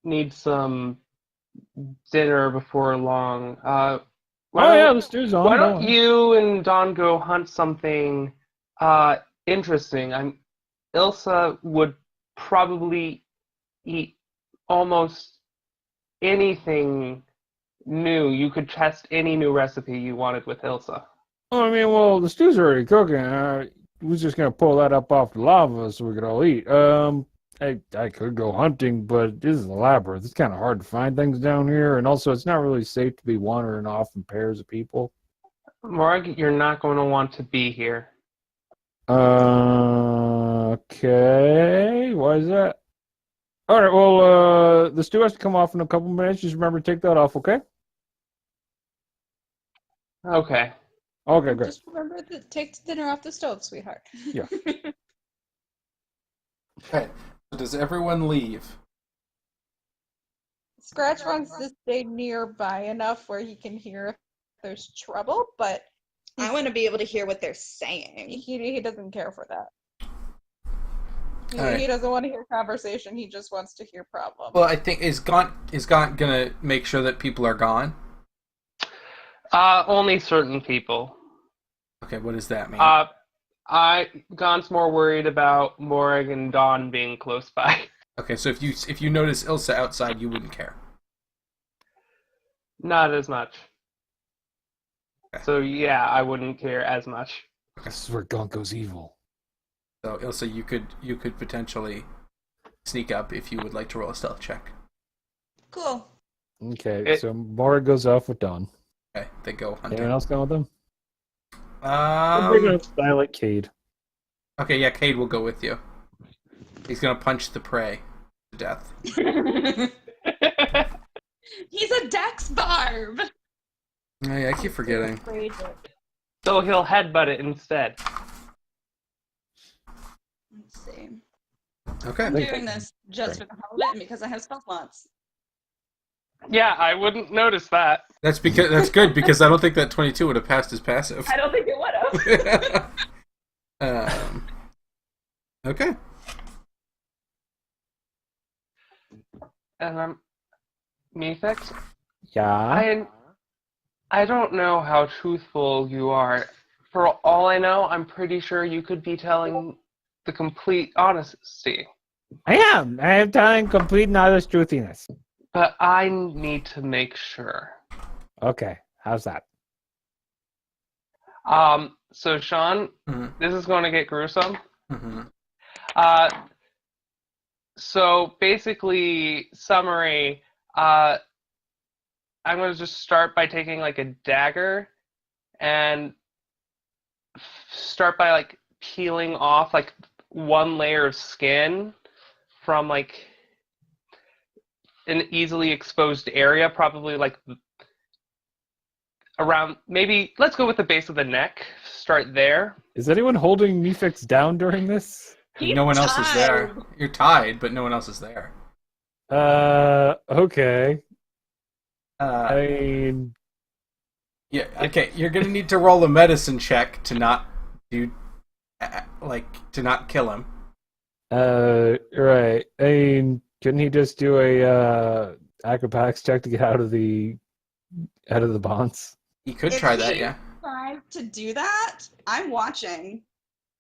Speaker 5: need some dinner before long.
Speaker 2: The stew's on.
Speaker 5: Why don't you and Don go hunt something interesting? Ilsa would probably eat almost anything new. You could test any new recipe you wanted with Ilsa.
Speaker 2: I mean, well, the stew's already cooking. We're just gonna pull that up off the lava so we could all eat. I could go hunting, but this is a labyrinth. It's kind of hard to find things down here, and also it's not really safe to be wandering off in pairs of people.
Speaker 5: Morag, you're not going to want to be here.
Speaker 2: Okay. Why is that? All right. Well, the stew has to come off in a couple minutes. Just remember to take that off, okay?
Speaker 5: Okay.
Speaker 2: Okay, great.
Speaker 4: Just remember to take the dinner off the stove, sweetheart.
Speaker 2: Yeah.
Speaker 1: Okay. So does everyone leave?
Speaker 4: Scratch wants to stay nearby enough where he can hear if there's trouble, but
Speaker 3: I want to be able to hear what they're saying.
Speaker 4: he doesn't care for that.
Speaker 1: Alright.
Speaker 4: He doesn't want to hear conversation. He just wants to hear problems.
Speaker 1: Well, I think is Gaunt gonna make sure that people are gone?
Speaker 5: Only certain people.
Speaker 1: Okay, what does that mean?
Speaker 5: Gon's more worried about Morag and Dawn being close by.
Speaker 1: Okay, so if you notice Ilsa outside, you wouldn't care.
Speaker 5: Not as much.
Speaker 1: Okay.
Speaker 5: So yeah, I wouldn't care as much.
Speaker 2: This is where Gaunt goes evil.
Speaker 1: So Ilsa, you could potentially sneak up if you would like to roll a stealth check.
Speaker 3: Cool.
Speaker 2: Okay, so Mara goes off with Dawn.
Speaker 1: Okay, they go hunting.
Speaker 2: Anyone else going with them? We're gonna style it Cade.
Speaker 1: Okay, yeah, Cade will go with you. He's gonna punch the prey to death.
Speaker 3: He's a Dex Barb.
Speaker 1: Oh, yeah, I keep forgetting.
Speaker 5: So he'll headbutt it instead.
Speaker 3: Let's see.
Speaker 1: Okay.
Speaker 3: I'm doing this just for the hell of it because I have spell slots.
Speaker 5: Yeah, I wouldn't notice that.
Speaker 1: That's good because I don't think that 22 would have passed his passive.
Speaker 3: I don't think it would have.
Speaker 1: Okay.
Speaker 5: Mefix,
Speaker 2: Yeah.
Speaker 5: I don't know how truthful you are. For all I know, I'm pretty sure you could be telling the complete honesty.
Speaker 2: I am. I am telling complete and honest truthiness.
Speaker 5: But I need to make sure.
Speaker 2: Okay, how's that?
Speaker 5: So Sean,
Speaker 1: Mhm.
Speaker 5: this is going to get gruesome.
Speaker 1: Mm-hmm.
Speaker 5: So basically, summary, I'm going to just start by taking like a dagger and start by like peeling off like one layer of skin from like an easily exposed area, probably like around, maybe let's go with the base of the neck. Start there.
Speaker 2: Is anyone holding Mefix down during this?
Speaker 1: No one else is there. You're tied, but no one else is there.
Speaker 2: Okay. I
Speaker 1: Uh,
Speaker 2: mean,
Speaker 1: yeah. Okay, you're gonna need to roll a medicine check to not do, to not kill him.
Speaker 2: right. I mean, couldn't he just do a acrobatics check to get out of the bonds?
Speaker 1: He could
Speaker 3: If
Speaker 1: try that,
Speaker 3: he
Speaker 1: yeah.
Speaker 3: tried to do that, I'm watching.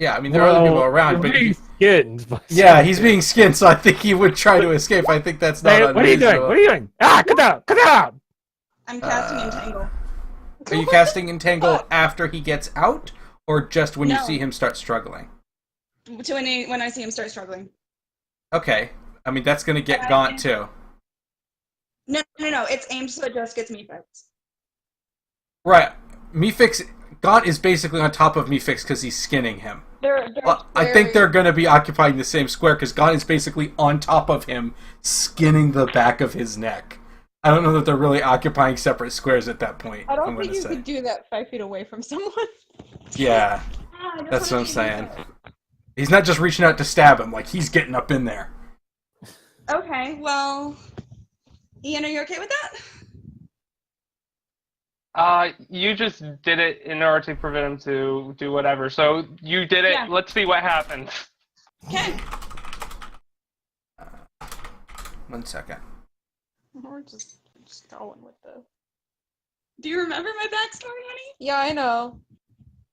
Speaker 1: Yeah, I mean there are other people around,
Speaker 2: you're
Speaker 1: but
Speaker 2: being skinned. by
Speaker 1: yeah,
Speaker 2: something.
Speaker 1: he's being skinned, so I think he would try to escape. I think that's not
Speaker 2: Hey, what are you doing?
Speaker 1: unreasonable.
Speaker 2: What are you doing? Ah, get down! Get down!
Speaker 3: I'm casting Entangle.
Speaker 1: Are you casting Entangle after he gets out, or just when you
Speaker 3: No.
Speaker 1: see him start struggling?
Speaker 3: When I see him start struggling.
Speaker 1: Okay. I mean, that's going to get
Speaker 3: I
Speaker 1: Gaunt,
Speaker 3: think-
Speaker 1: too.
Speaker 3: No. It's aimed so it just gets me fixed.
Speaker 1: Right. Gaunt is basically on top of Mefix because he's skinning him. I think they're going to be occupying the same square because Gaunt is basically on top of him, skinning the back of his neck. I don't know that they're really occupying separate squares at that point.
Speaker 4: I don't
Speaker 1: I'm
Speaker 4: think
Speaker 1: gonna
Speaker 4: you
Speaker 1: say.
Speaker 4: could do that 5 feet away from someone.
Speaker 1: Yeah, that's what I'm saying. He's not just reaching out to stab him; like he's getting up in there.
Speaker 3: Okay, well, Ian, are you okay with that?
Speaker 5: You just did it in order to prevent him to do whatever. So you did it.
Speaker 3: Yeah.
Speaker 5: Let's see what happens.
Speaker 3: Okay.
Speaker 1: 1 second.
Speaker 4: We're just going with the.
Speaker 3: Do you remember my backstory, honey?
Speaker 4: Yeah, I know.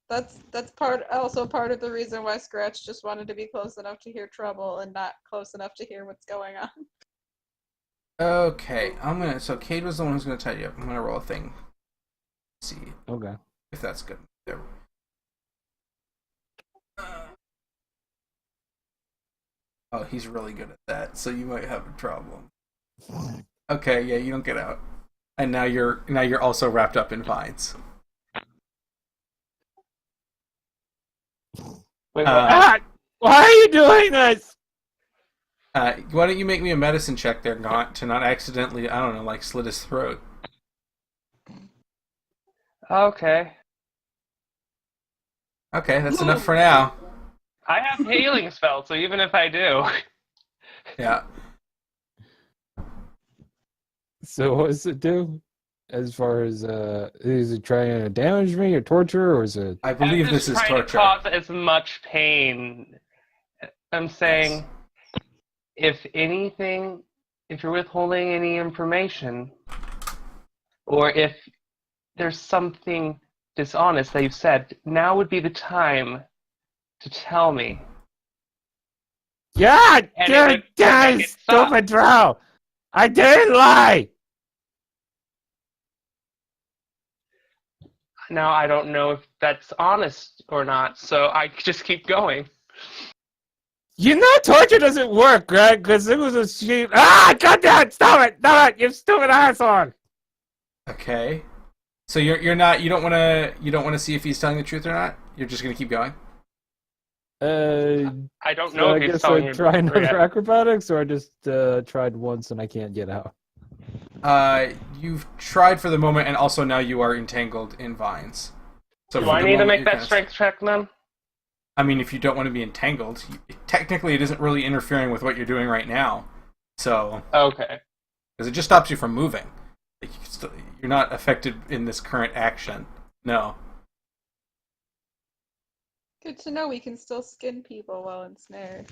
Speaker 4: That's also part of the reason why Scratch just wanted to be close enough to hear trouble and not close enough to hear what's going on.
Speaker 1: Okay, so Cade was the one who's gonna tie you up. I'm gonna roll a thing. See
Speaker 2: Okay.
Speaker 1: if that's good. There. Oh, he's really good at that, so you might have a problem. Okay, yeah, you don't get out. And now you're also wrapped up in vines.
Speaker 5: Wait,
Speaker 2: Why are you doing this?
Speaker 1: Why don't you make me a medicine check there, Gaunt, to not accidentally, I don't know, like slit his throat.
Speaker 5: okay.
Speaker 1: Okay, that's enough for now.
Speaker 5: I have healing spell, so even if I do,
Speaker 1: Yeah.
Speaker 2: So what does it do? As far as is it trying to damage me or torture, or is it?
Speaker 1: I believe
Speaker 5: I'm
Speaker 1: this
Speaker 5: just
Speaker 1: is
Speaker 5: trying
Speaker 1: torture.
Speaker 5: to cause as much pain. I'm saying, if anything, if you're withholding any information, or if there's something dishonest that you've said, now would be the time to tell me.
Speaker 2: Yeah,
Speaker 5: And
Speaker 2: dude,
Speaker 5: it would make it stop.
Speaker 2: stupid drow. I didn't lie.
Speaker 5: Now I don't know if that's honest or not, so I just keep going.
Speaker 2: You know torture doesn't work, Greg, because it was a sheep. Ah, goddamn! Stop it, you stupid asshole!
Speaker 1: Okay. So you don't want to see if he's telling the truth or not? You're just going to keep going?
Speaker 5: I don't
Speaker 2: So
Speaker 5: know
Speaker 2: I
Speaker 5: if he's
Speaker 2: guess
Speaker 5: telling
Speaker 2: I
Speaker 5: you
Speaker 2: try
Speaker 5: the
Speaker 2: another
Speaker 5: truth.
Speaker 2: acrobatics, or I just tried once and I can't get out.
Speaker 1: You've tried for the moment, and also now you are entangled in vines. So
Speaker 5: Do
Speaker 1: for
Speaker 5: I
Speaker 1: the
Speaker 5: need to
Speaker 1: moment,
Speaker 5: make
Speaker 1: you're
Speaker 5: that
Speaker 1: kinda-
Speaker 5: strength check then?
Speaker 1: I mean, if you don't want to be entangled, technically it isn't really interfering with what you're doing right now. So,
Speaker 5: Okay.
Speaker 1: because it just stops you from moving. Like you're not affected in this current action. No.
Speaker 4: Good to know we can still skin people while ensnared.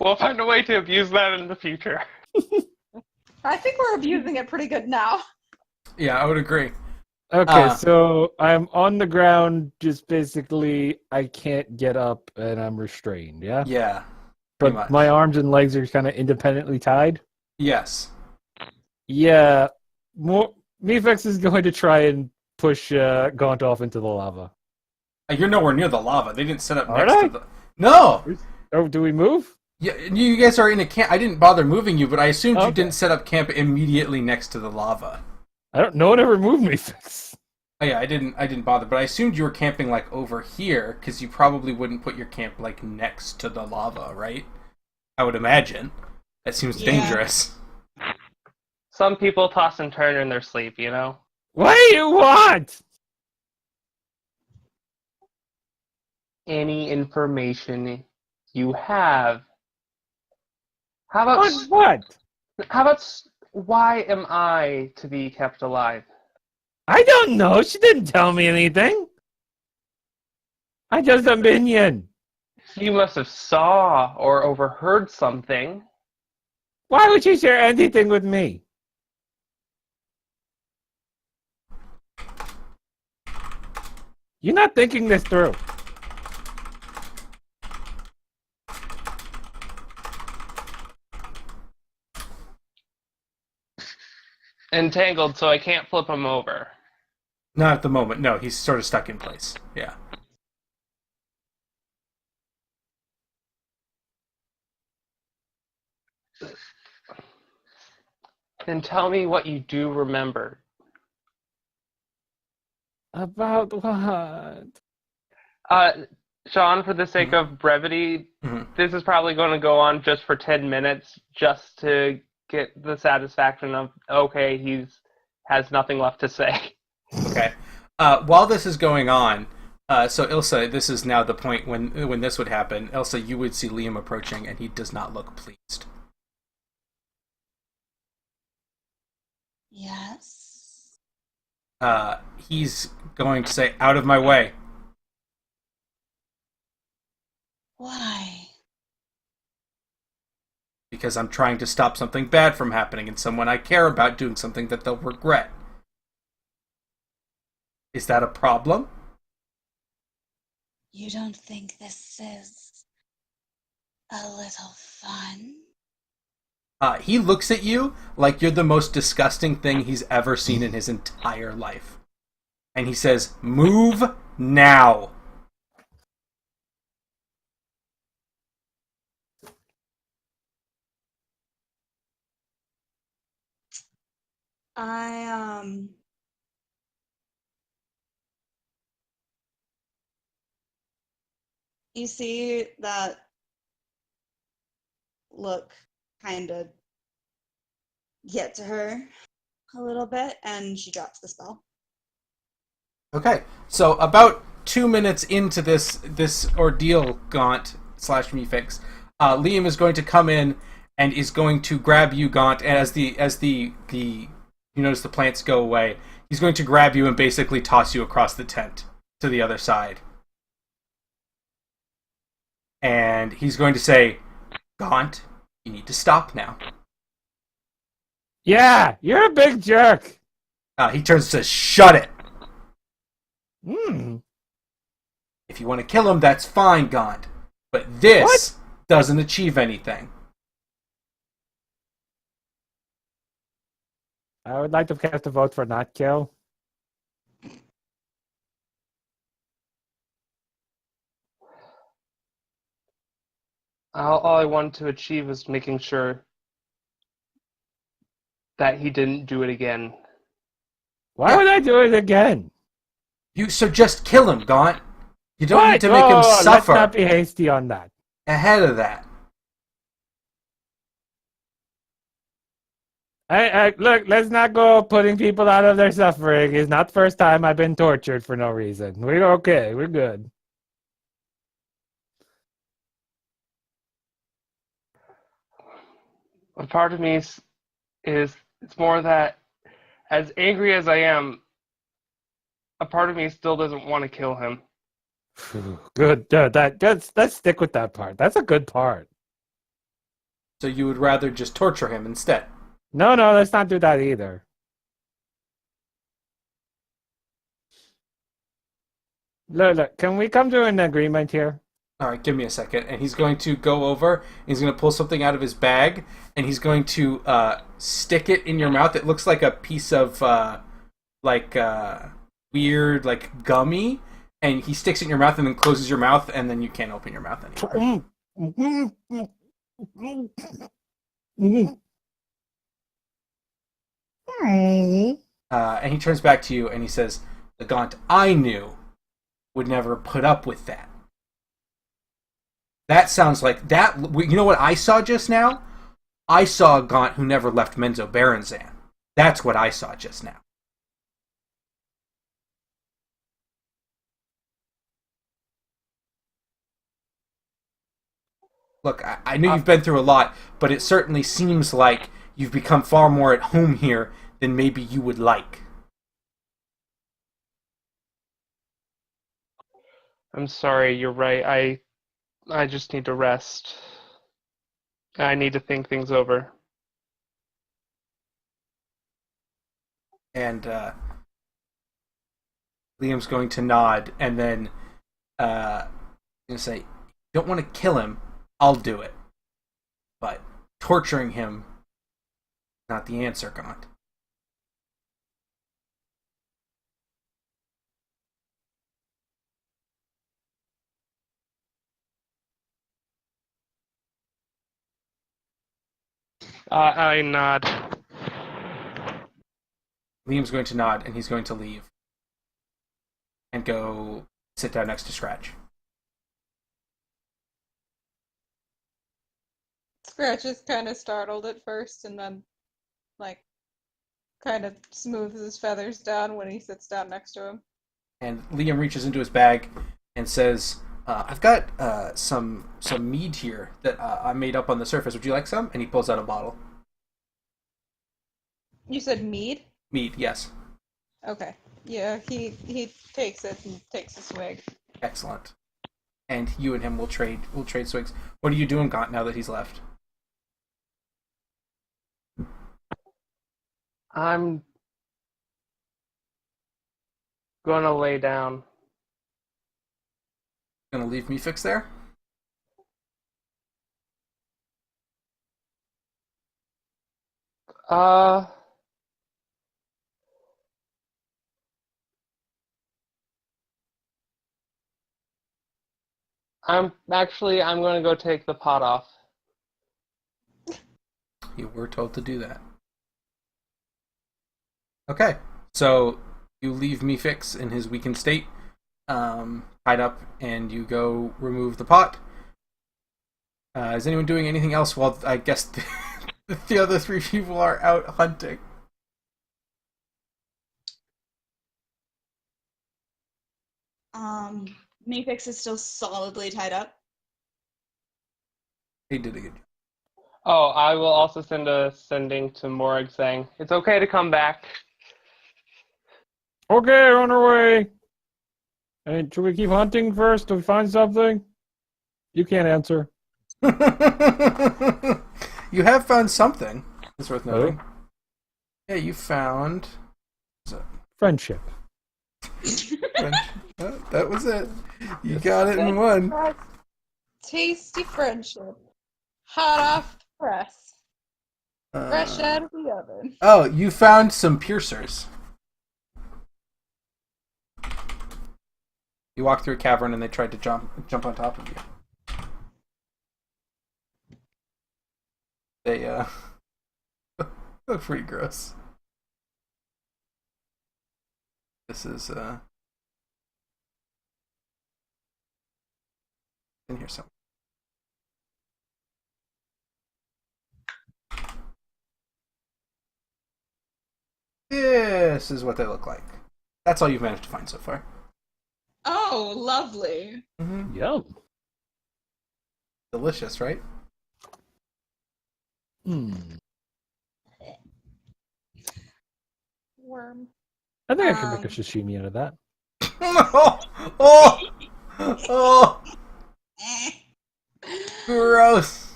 Speaker 5: We'll find a way to abuse that in the future.
Speaker 4: I think we're abusing it pretty good now.
Speaker 1: Yeah, I would agree.
Speaker 2: Okay, so I'm on the ground, just basically I can't get up and I'm restrained, yeah?
Speaker 1: Yeah. pretty
Speaker 2: But
Speaker 1: much.
Speaker 2: my arms and legs are kind of independently tied?
Speaker 1: Yes.
Speaker 2: Yeah. Mefex is going to try and push Gaunt off into the lava.
Speaker 1: You're nowhere near the lava. They didn't set up
Speaker 2: Are
Speaker 1: next
Speaker 2: they?
Speaker 1: to the. No.
Speaker 2: Oh, do we move?
Speaker 1: Yeah, you guys are in a camp. I didn't bother moving you, but I assumed you
Speaker 2: Okay.
Speaker 1: didn't set up camp immediately next to the lava.
Speaker 2: No one ever moved Mefex.
Speaker 1: Oh yeah, I didn't bother, but I assumed you were camping like over here because you probably wouldn't put your camp like next to the lava, right? I would imagine. That seems
Speaker 3: Yeah.
Speaker 1: dangerous.
Speaker 5: Some people toss and turn in their sleep, you know?
Speaker 2: What do you want?
Speaker 5: Any information you have. How about
Speaker 2: On what?
Speaker 5: why am I to be kept alive?
Speaker 2: I don't know. She didn't tell me anything. I just a minion.
Speaker 5: You must have saw or overheard something.
Speaker 2: Why would she share anything with me? You're not thinking this through.
Speaker 5: Entangled, so I can't flip him over.
Speaker 1: Not at the moment. No, he's sort of stuck in place. Yeah.
Speaker 5: Then tell me what you do remember.
Speaker 2: About what?
Speaker 5: Sean, for the sake of brevity,
Speaker 1: Mhm.
Speaker 5: this is probably going to go on just for 10 minutes, just to get the satisfaction of, okay, has nothing left to say.
Speaker 1: Okay. While this is going on, so Ilsa, this is now the point when this would happen. Ilsa, you would see Liam approaching, and he does not look pleased.
Speaker 3: Yes.
Speaker 1: He's going to say, "Out of my way."
Speaker 3: Why?
Speaker 1: Because I'm trying to stop something bad from happening and someone I care about doing something that they'll regret. Is that a problem?
Speaker 3: You don't think this is a little fun?
Speaker 1: He looks at you like you're the most disgusting thing he's ever seen in his entire life. And he says, "Move now."
Speaker 3: I you see that look kind of get to her a little bit, and she drops the spell.
Speaker 1: Okay, so about 2 minutes into this ordeal, Gaunt slash Mefix, Liam is going to come in and is going to grab you, Gaunt, and as the you notice the plants go away, he's going to grab you and basically toss you across the tent to the other side. And he's going to say, Gaunt, you need to stop now.
Speaker 2: Yeah, you're a big jerk.
Speaker 1: He turns to shut it.
Speaker 2: Hmm.
Speaker 1: If you want to kill him, that's fine, Gaunt. But this doesn't achieve anything.
Speaker 2: I would like to cast a vote for not kill.
Speaker 5: All I wanted to achieve was making sure that he didn't do it again.
Speaker 2: Why would I do it again?
Speaker 1: So just kill him, Gaunt. You don't need to make him
Speaker 2: Let's
Speaker 1: suffer.
Speaker 2: not be hasty on that.
Speaker 1: Ahead of that.
Speaker 2: Look, let's not go putting people out of their suffering. It's not the first time I've been tortured for no reason. We're okay. We're good.
Speaker 5: A part of me is it's more that, as angry as I am, a part of me still doesn't want to kill him.
Speaker 2: Good. Let's stick with that part. That's a good part.
Speaker 1: So you would rather just torture him instead.
Speaker 2: No, let's not do that either. Look, can we come to an agreement here?
Speaker 1: All right, give me a second. And he's going to go over, and he's going to pull something out of his bag, and he's going to stick it in your mouth. It looks like a piece of, weird, gummy, and he sticks it in your mouth and then closes your mouth, and then you can't open your mouth anymore. And he turns back to you, and he says, the Gaunt I knew would never put up with that. That sounds like that. You know what I saw just now? I saw a Gaunt who never left Menzoberranzan. That's what I saw just now. Look, I know you've been through a lot, but it certainly seems like you've become far more at home here than maybe you would like.
Speaker 5: I'm sorry, you're right. I just need to rest. I need to think things over.
Speaker 1: And Liam's going to nod, and then he's going to say, you don't want to kill him, I'll do it. But torturing him is not the answer, Gaunt.
Speaker 5: I nod.
Speaker 1: Liam's going to nod, and he's going to leave. And go sit down next to Scratch.
Speaker 4: Scratch is kind of startled at first and then, kind of smooths his feathers down when he sits down next to him.
Speaker 1: And Liam reaches into his bag and says, I've got some mead here that I made up on the surface. Would you like some? And he pulls out a bottle.
Speaker 4: You said mead?
Speaker 1: Mead, yes.
Speaker 4: Okay. Yeah, he takes it and takes a swig.
Speaker 1: Excellent. And you and him will trade swigs. What are you doing, Gaunt, now that he's left?
Speaker 5: I'm gonna lay down.
Speaker 1: Gonna leave me fix there?
Speaker 5: I'm gonna go take the pot off.
Speaker 1: You were told to do that. Okay, so you leave Meefix in his weakened state, tied up, and you go remove the pot. Is anyone doing anything else while I guess the other three people are out hunting?
Speaker 3: Meefix is still solidly tied up.
Speaker 1: He did a good job.
Speaker 5: Oh, I will also send a sending to Morag saying it's okay to come back.
Speaker 2: Okay, on our way. And should we keep hunting first till we find something? You can't answer.
Speaker 1: You have found something. It's worth noting.
Speaker 2: Oh?
Speaker 1: Yeah, you found.
Speaker 2: Friendship.
Speaker 1: That was it. You got it in one.
Speaker 4: Tasty friendship. Hot off the press. Fresh out of the oven.
Speaker 1: Oh, you found some piercers. You walked through a cavern and they tried to jump on top of you. They look pretty gross. This is in here somewhere. This is what they look like. That's all you've managed to find so far.
Speaker 3: Oh, lovely.
Speaker 1: Mm-hmm.
Speaker 2: Yum.
Speaker 1: Delicious, right?
Speaker 4: Worm.
Speaker 2: I think I can make a sashimi out of that.
Speaker 1: Oh, gross.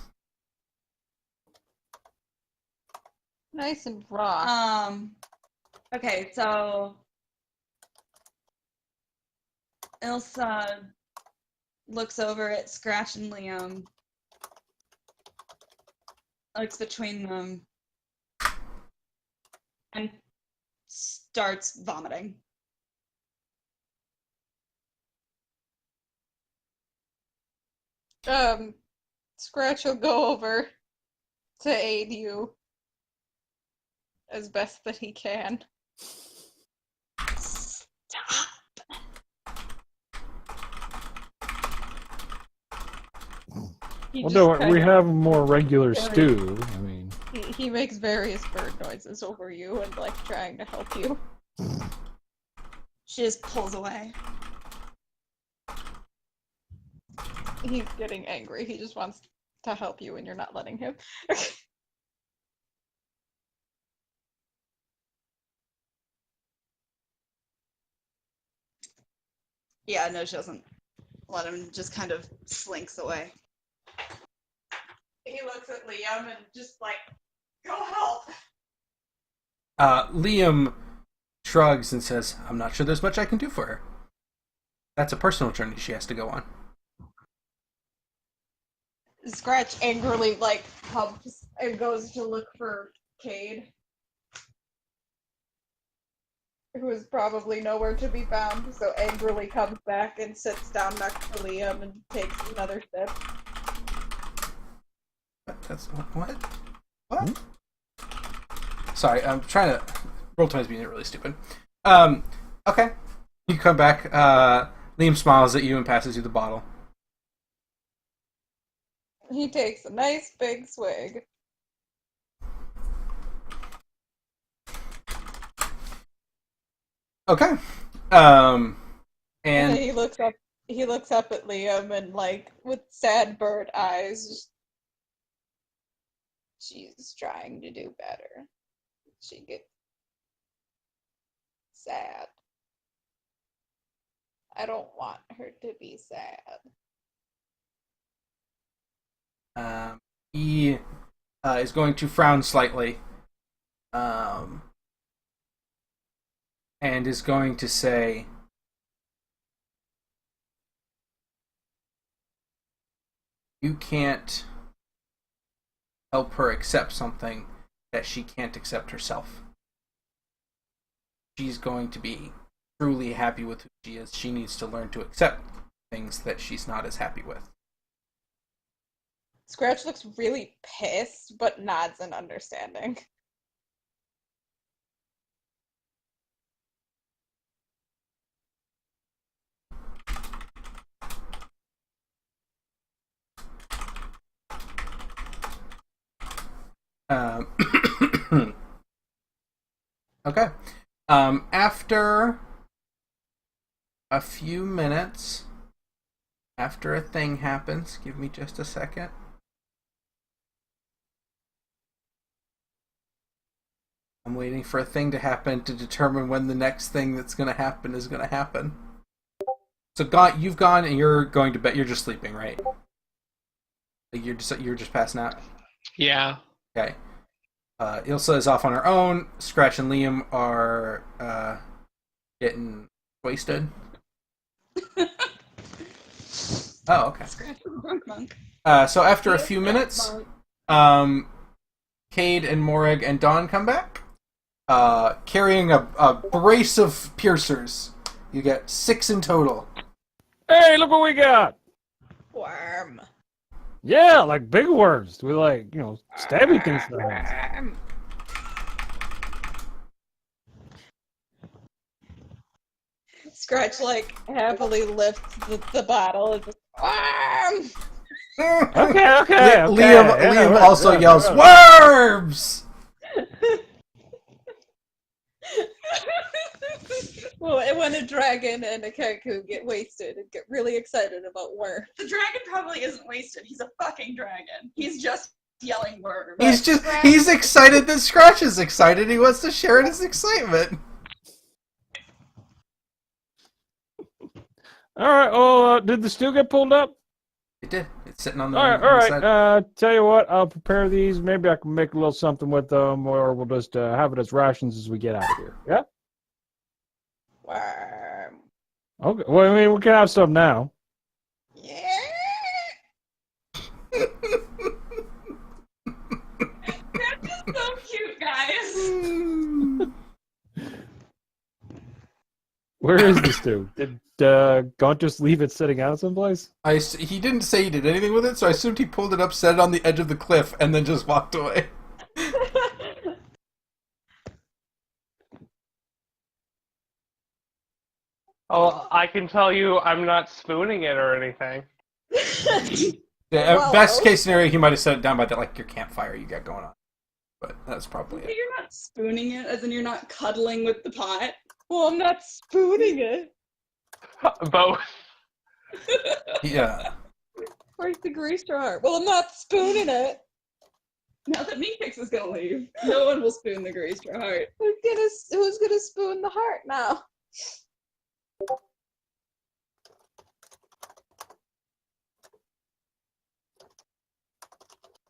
Speaker 4: Nice and raw.
Speaker 3: Okay, so Ilsa looks over at Scratch and Liam, looks between them, and starts vomiting.
Speaker 4: Scratch will go over to aid you as best that he can.
Speaker 3: Stop.
Speaker 2: Well, no, we have a more regular stew. I mean,
Speaker 4: he makes various bird noises over you and like trying to help you.
Speaker 3: She just pulls away.
Speaker 4: He's getting angry. He just wants to help you and you're not letting him.
Speaker 3: Yeah, no, she doesn't let him, just kind of slinks away. He looks at Liam and just like, go help.
Speaker 1: Liam shrugs and says, I'm not sure there's much I can do for her. That's a personal journey she has to go on.
Speaker 4: Scratch angrily like humps and goes to look for Cade, who is probably nowhere to be found, so angrily comes back and sits down next to Liam and takes another sip.
Speaker 1: That's what? What? Sorry, I'm trying to. Roll20's being really stupid. Okay. You come back. Liam smiles at you and passes you the bottle.
Speaker 4: He takes a nice big swig.
Speaker 1: Okay. And
Speaker 4: he looks up at Liam and like with sad bird eyes. She's trying to do better. She gets sad. I don't want her to be sad.
Speaker 1: He is going to frown slightly. And is going to say, you can't help her accept something that she can't accept herself. She's going to be truly happy with who she is. She needs to learn to accept things that she's not as happy with.
Speaker 4: Scratch looks really pissed, but nods in understanding.
Speaker 1: Um, okay. After a few minutes, after a thing happens, give me just a second. I'm waiting for a thing to happen to determine when the next thing that's going to happen is going to happen. So, you've gone and you're going to bed. You're just sleeping, right? Like you're just passing out.
Speaker 5: Yeah.
Speaker 1: Okay. Ilsa is off on her own. Scratch and Liam are getting wasted. Oh, okay.
Speaker 3: Scratch the drunk monk.
Speaker 1: So after a few minutes, Cade and Morag and Dawn come back, carrying a brace of piercers. You get 6 in total.
Speaker 2: Hey, look what we got!
Speaker 4: Worm.
Speaker 2: Yeah, like big worms with like, stabby things. in their hands.
Speaker 4: Worm. Scratch happily lifts the bottle and just worm.
Speaker 2: Okay.
Speaker 1: Liam also
Speaker 2: yeah,
Speaker 1: yells,
Speaker 2: yeah.
Speaker 1: "Worms!"
Speaker 4: Well, when a dragon and a kaku get wasted and get really excited about worms.
Speaker 3: The dragon probably isn't wasted. He's a fucking dragon. He's just yelling worm.
Speaker 1: He's excited that Scratch is excited. He wants to share in his excitement.
Speaker 2: All right. Well, did the stew get pulled up?
Speaker 1: It did. It's sitting on the.
Speaker 2: All
Speaker 1: on the
Speaker 2: right.
Speaker 1: side.
Speaker 2: Tell you what, I'll prepare these. Maybe I can make a little something with them, or we'll just have it as rations as we get out of here. Yeah.
Speaker 4: Worm.
Speaker 2: Okay. Well, I mean, we can have some now.
Speaker 4: Yeah.
Speaker 3: They're just so cute, guys.
Speaker 2: Where is the stew? Did Gaunt just leave it sitting out someplace?
Speaker 1: He didn't say he did anything with it, so I assumed he pulled it up, set it on the edge of the cliff, and then just walked away.
Speaker 5: Oh, I can tell you I'm not spooning it or anything.
Speaker 1: Yeah,
Speaker 4: Well-
Speaker 1: best case scenario, he might have set it down by your campfire you got going on. But that's probably it.
Speaker 3: You're not spooning it, as in you're not cuddling with the pot.
Speaker 4: Well, I'm not spooning it.
Speaker 5: Both.
Speaker 1: Yeah.
Speaker 4: Where's the grease jar? Well, I'm not spooning it.
Speaker 3: Now that Meatpix is gonna leave, no one will spoon the grease for heart.
Speaker 4: Who's gonna spoon the heart now?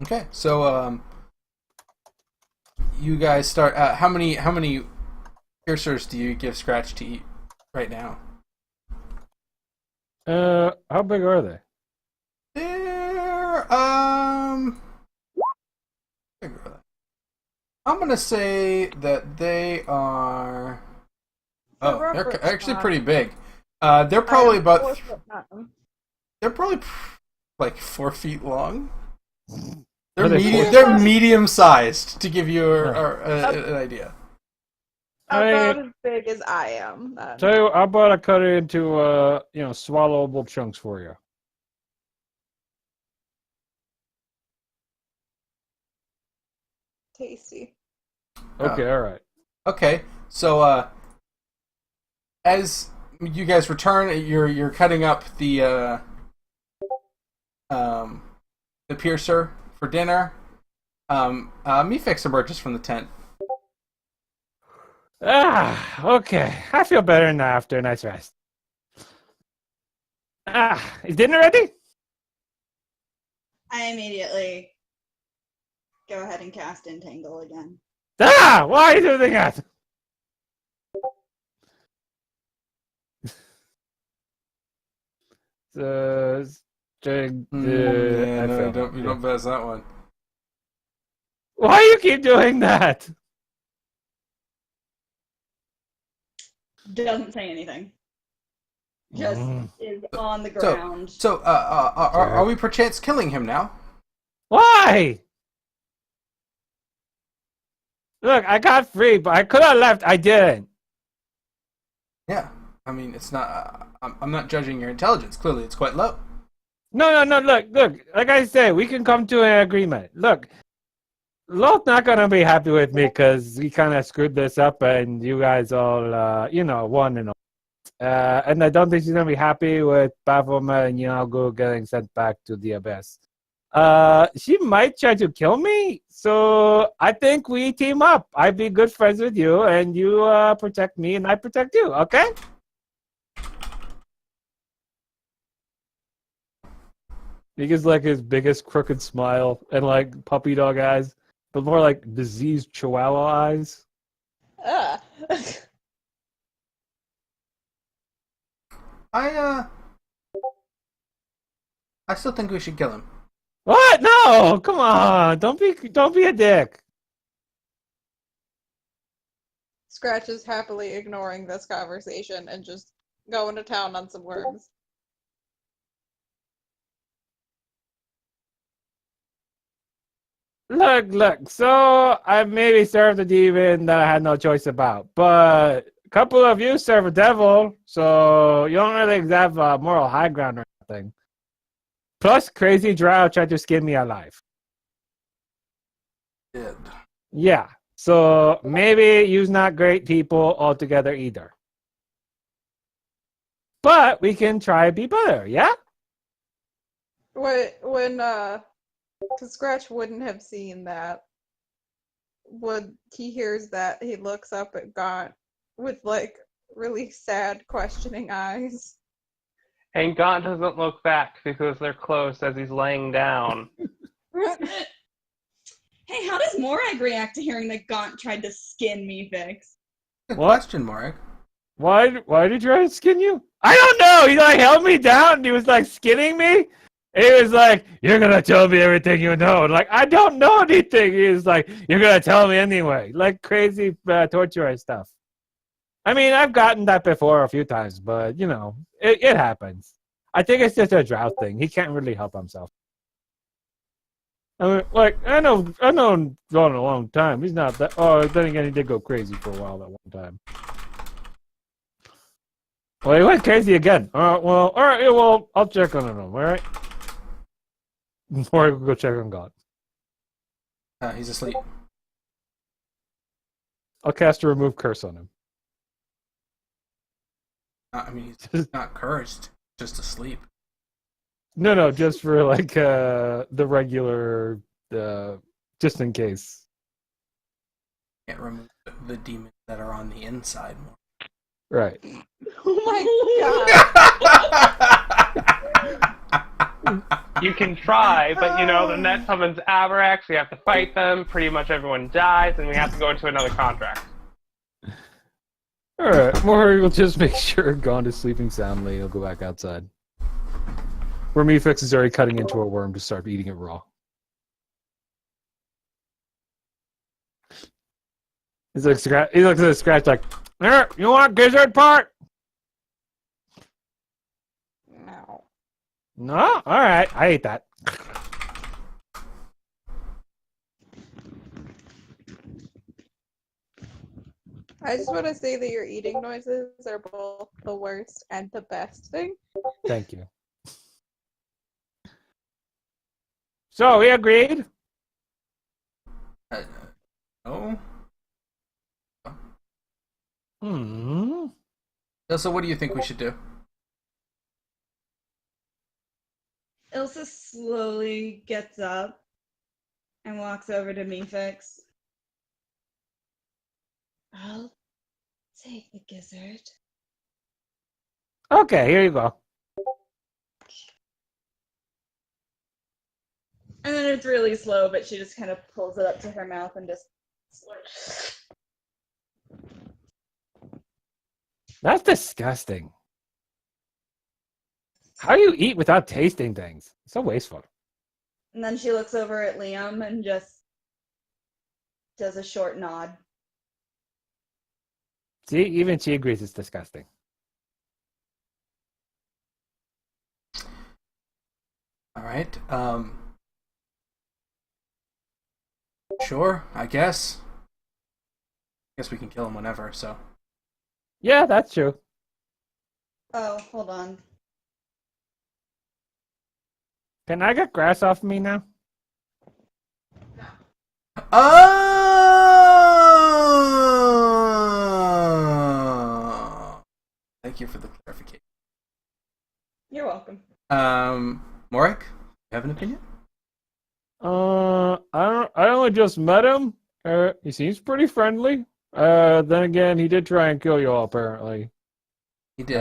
Speaker 1: Okay, so you guys start. How many piercers do you give Scratch to eat right now?
Speaker 2: How big are they?
Speaker 1: They're big are they? I'm gonna say that they are. Oh, they're
Speaker 4: reference
Speaker 1: actually
Speaker 4: time.
Speaker 1: pretty big. They're probably about.
Speaker 4: Nine.
Speaker 1: They're probably like 4 feet long.
Speaker 2: Are they four-
Speaker 1: They're medium sized to give you an idea.
Speaker 4: About as big as I am.
Speaker 2: Tell you, how about I cut it into swallowable chunks for you?
Speaker 4: Tasty.
Speaker 2: Okay, all right.
Speaker 1: Okay, so as you guys return, you're cutting up the piercer for dinner. Meatfix emerges from the tent.
Speaker 2: Okay. I feel better now after a night's rest. Is dinner ready?
Speaker 3: I immediately go ahead and cast Entangle again.
Speaker 2: Why are you doing that?
Speaker 1: You don't pass that one.
Speaker 2: Why do you keep doing that?
Speaker 3: Doesn't say anything. Just is on the
Speaker 1: So-
Speaker 3: ground.
Speaker 1: So, are we perchance killing him now?
Speaker 2: Why? Look, I got free, but I could have left. I didn't.
Speaker 1: Yeah. I mean, it's not. I'm not judging your intelligence. Clearly, it's quite low.
Speaker 2: No. Look. Like I said, we can come to an agreement. Look, Lol's not gonna be happy with me because we kind of screwed this up, and you guys all, won and all. And I don't think she's gonna be happy with Baphomet and Yanago getting sent back to the abyss. She might try to kill me, so I think we team up. I'd be good friends with you, and you protect me, and I protect you. Okay? He gives like his biggest crooked smile and like puppy dog eyes, but more like diseased chihuahua eyes.
Speaker 4: Ugh.
Speaker 1: I still think we should kill him.
Speaker 2: What? No! Come on! Don't be a dick.
Speaker 4: Scratch is happily ignoring this conversation and just going to town on some worms.
Speaker 2: Look. So I maybe served a demon that I had no choice about, but a couple of you serve a devil, so you don't really have a moral high ground or anything. Plus, Crazy Drow tried to skin me alive.
Speaker 1: Did.
Speaker 2: Yeah, so maybe you's not great people altogether either. But we can try to be better, yeah?
Speaker 4: When cause Scratch wouldn't have seen that. When he hears that, he looks up at Gaunt with like really sad, questioning eyes.
Speaker 5: And Gaunt doesn't look back because they're close as he's laying down.
Speaker 3: Hey, how does Morag react to hearing that Gaunt tried to skin me, Vix?
Speaker 1: Good
Speaker 2: What?
Speaker 1: question, Morag.
Speaker 2: Why did he try to skin you? I don't know. He like held me down and he was like skinning me. He was like, "You're gonna tell me everything you know." And, like, I don't know anything. He was like, "You're gonna tell me anyway." Like crazy torture stuff. I mean, I've gotten that before a few times, but it happens. I think it's just a drought thing. He can't really help himself. I mean, like, I know him gone a long time. He's not that. Oh, then again, he did go crazy for a while that one time. Well, he went crazy again. All right. Yeah, well, I'll check on him. All right. Before I go check on God,
Speaker 1: He's asleep.
Speaker 2: I'll cast a remove curse on him.
Speaker 1: I mean, he's not cursed, just asleep.
Speaker 2: No, just for like the regular, just in case.
Speaker 1: Can't remove the demons that are on the inside more.
Speaker 2: Right.
Speaker 4: Oh my god!
Speaker 5: You can try, but the net summons Avarax, we have to fight them, pretty much everyone dies, and we have to go into another contract.
Speaker 2: Alright, Mori will just make sure Gond is sleeping soundly. He'll go back outside. Where Mefix is already cutting into a worm to start eating it raw. He looks at the Scratch like, "There, you want gizzard part?"
Speaker 4: No.
Speaker 2: No? Alright, I ate that.
Speaker 4: I just want to say that your eating noises are both the worst and the best thing.
Speaker 2: Thank you. So, we agreed?
Speaker 1: Oh.
Speaker 2: Hmm.
Speaker 1: So, what do you think we should do?
Speaker 3: Ilsa slowly gets up and walks over to Mefix. I'll take the gizzard.
Speaker 2: Okay, here you go.
Speaker 3: And then it's really slow, but she just kind of pulls it up to her mouth and just.
Speaker 2: That's disgusting. How do you eat without tasting things? It's so wasteful.
Speaker 3: And then she looks over at Liam and just does a short nod.
Speaker 2: See, even she agrees it's disgusting.
Speaker 1: All right. Sure, I guess. Guess we can kill him whenever, so.
Speaker 2: Yeah, that's true.
Speaker 3: Oh, hold on.
Speaker 2: Can I get grass off me now?
Speaker 1: Oh! Thank you for the clarification.
Speaker 3: You're welcome.
Speaker 1: Morik, you have an opinion?
Speaker 2: I only just met him. He seems pretty friendly. Then again, he did try and kill you all, apparently.
Speaker 1: He did.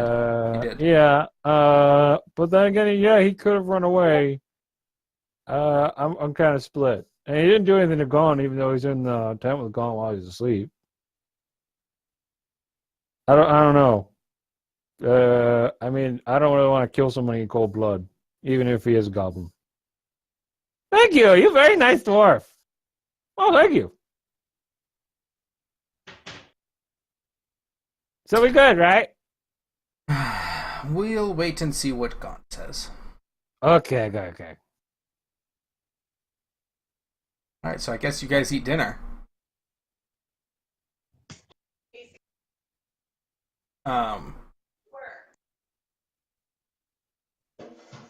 Speaker 1: He did.
Speaker 2: Yeah. But then again, yeah, he could have run away. I'm kind of split. And he didn't do anything to Gon, even though he's in the tent with Gon while he's asleep. I don't know. I mean, I don't really want to kill somebody in cold blood, even if he is a goblin. Thank you. You're a very nice dwarf. Oh, thank you. So we good, right?
Speaker 1: We'll wait and see what Gaunt says.
Speaker 2: Okay.
Speaker 1: Alright, so I guess you guys eat dinner.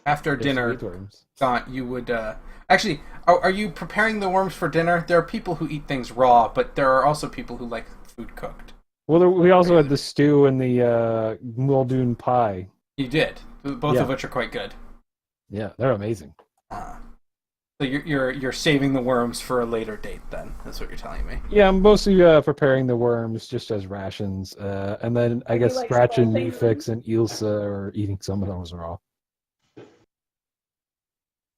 Speaker 1: After dinner, Gaunt, you would actually are you preparing the worms for dinner? There are people who eat things raw, but there are also people who like food cooked.
Speaker 2: Well, we also had the stew and the Muldoon pie.
Speaker 1: You did, both of which are quite good.
Speaker 2: Yeah, they're amazing.
Speaker 1: So you're saving the worms for a later date, then? That's what you're telling me.
Speaker 2: Yeah, I'm mostly preparing the worms just as rations, and then I guess
Speaker 3: like
Speaker 2: Scratch and
Speaker 3: salting
Speaker 2: Nefix and Ilsa are eating some of those raw.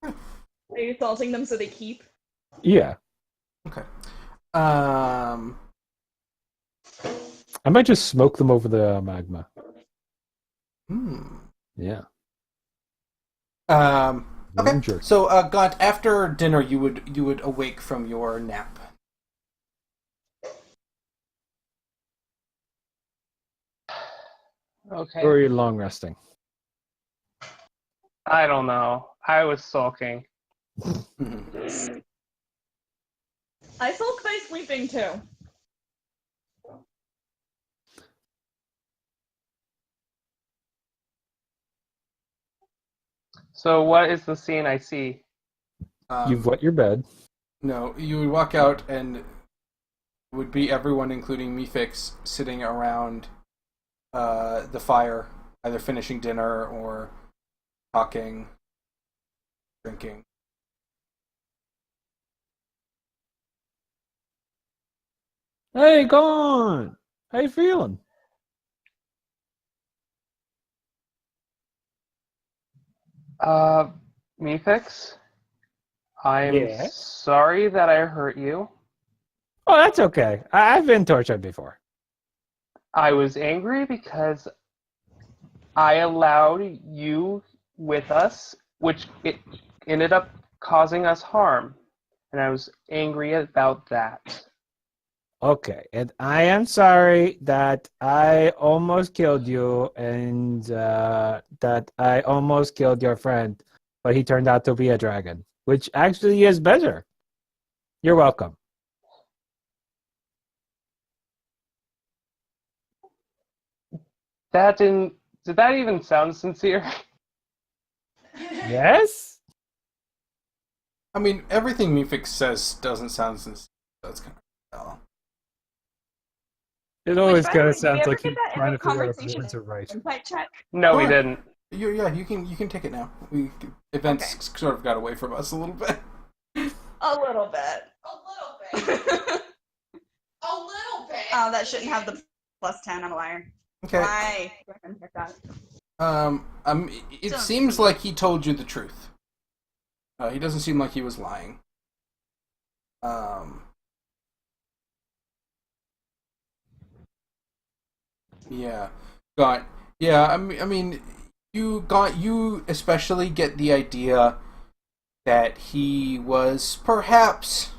Speaker 3: Are you salting them so they keep?
Speaker 2: Yeah,
Speaker 1: Okay.
Speaker 2: I might just smoke them over the magma. Yeah.
Speaker 1: Okay.
Speaker 2: Jerk.
Speaker 1: So, Gaunt, after dinner, you would awake from your nap.
Speaker 5: Okay.
Speaker 2: Or are you long resting?
Speaker 5: I don't know. I was sulking.
Speaker 3: I sulk by sleeping too.
Speaker 5: So what is the scene I see?
Speaker 2: You've wet your bed.
Speaker 1: No, you would walk out and it would be everyone, including Mefix, sitting around the fire, either finishing dinner or talking, drinking.
Speaker 2: Hey, Gon! How you feeling?
Speaker 5: Mefix? I'm
Speaker 2: Yeah?
Speaker 5: sorry that I hurt you.
Speaker 2: Oh, that's okay. I've been tortured before.
Speaker 5: I was angry because I allowed you with us, which it ended up causing us harm. And I was angry about that.
Speaker 2: Okay, and I am sorry that I almost killed you and that I almost killed your friend, but he turned out to be a dragon, which actually is better. You're welcome.
Speaker 5: Did that even sound sincere?
Speaker 2: Yes?
Speaker 1: I mean, everything Mefix says doesn't sound sincere. That's kind of dull.
Speaker 2: It always
Speaker 3: Which, by
Speaker 2: kind
Speaker 3: the
Speaker 2: of
Speaker 3: way,
Speaker 2: sounds
Speaker 3: did we
Speaker 2: like
Speaker 3: ever
Speaker 2: he's
Speaker 3: get that
Speaker 2: trying
Speaker 3: in
Speaker 2: to
Speaker 3: the
Speaker 2: figure out if
Speaker 3: conversation
Speaker 2: words are right.
Speaker 3: Insight check?
Speaker 5: No, we
Speaker 1: Oh.
Speaker 5: didn't.
Speaker 1: Yeah, you can take it now. Events sort of got away from us a little bit.
Speaker 3: A little bit. Oh, that shouldn't have the +10. I'm a liar.
Speaker 1: Okay.
Speaker 3: Why?
Speaker 1: It
Speaker 3: Don't
Speaker 1: seems
Speaker 3: be.
Speaker 1: like he told you the truth. He doesn't seem like he was lying. Yeah. I mean, you especially get the idea that he was perhaps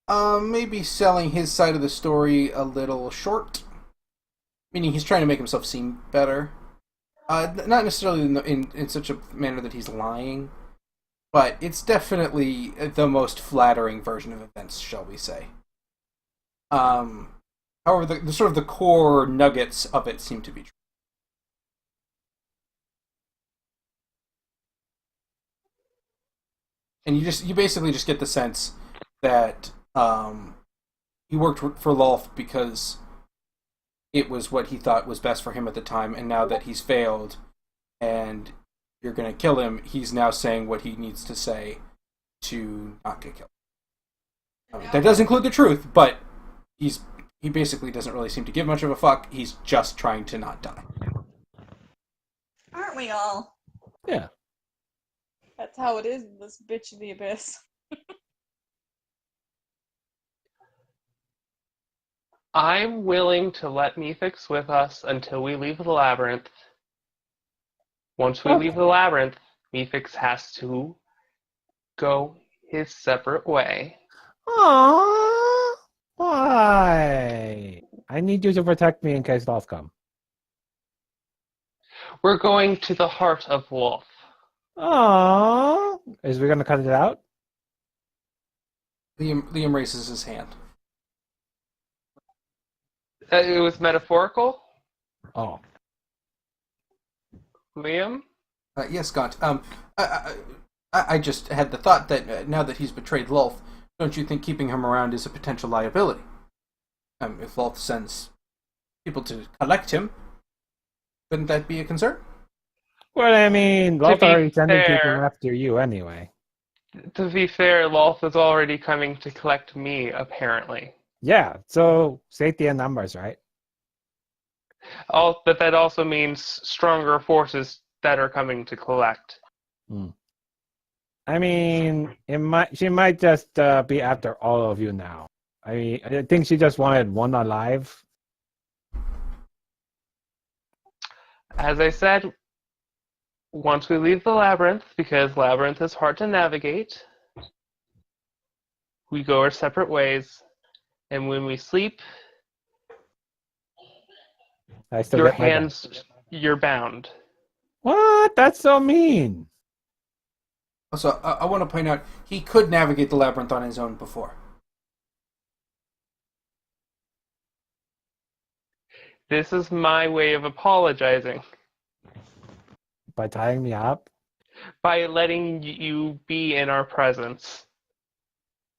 Speaker 1: maybe selling his side of the story a little short. Meaning he's trying to make himself seem better. Not necessarily in such a manner that he's lying, but it's definitely the most flattering version of events, shall we say. However, the sort of the core nuggets of it seem to be true. And you basically just get the sense that he worked for Lolth because it was what he thought was best for him at the time, and now that he's failed and you're going to kill him, he's now saying what he needs to say to not get killed. That does include the truth, but he basically doesn't really seem to give much of a fuck. He's just trying to not die.
Speaker 3: Aren't we all?
Speaker 2: Yeah.
Speaker 4: That's how it is in this bitch of the abyss.
Speaker 5: I'm willing to let Mephix with us until we leave the labyrinth. Once we leave the labyrinth, Mephix has to go his separate way.
Speaker 2: Aww. Why? I need you to protect me in case Loth come.
Speaker 5: We're going to the heart of Wolf.
Speaker 2: Aww. Is we gonna cut it out?
Speaker 1: Liam raises his hand.
Speaker 5: It was metaphorical,
Speaker 2: Oh.
Speaker 5: Liam?
Speaker 1: Yes, Gaunt. I just had the thought that now that he's betrayed Lolth, don't you think keeping him around is a potential liability? If Lolth sends people to collect him, wouldn't that be a concern?
Speaker 2: Well, I mean,
Speaker 5: To
Speaker 2: Loth
Speaker 5: be
Speaker 2: already sending people
Speaker 5: fair-
Speaker 2: after you anyway.
Speaker 5: To be fair, Lolth is already coming to collect me, apparently.
Speaker 2: Yeah, so safety in numbers, right?
Speaker 5: But that also means stronger forces that are coming to collect.
Speaker 2: I mean, she might just be after all of you now. I mean, I think she just wanted one alive.
Speaker 5: As I said, once we leave the labyrinth, because labyrinth is hard to navigate, we go our separate ways, and when we sleep,
Speaker 2: I still
Speaker 5: your
Speaker 2: get my gun.
Speaker 5: hands, you're bound.
Speaker 2: What? That's so mean.
Speaker 1: Also, I want to point out, he could navigate the labyrinth on his own before.
Speaker 5: This is my way of apologizing
Speaker 2: By tying me up?
Speaker 5: by letting you be in our presence.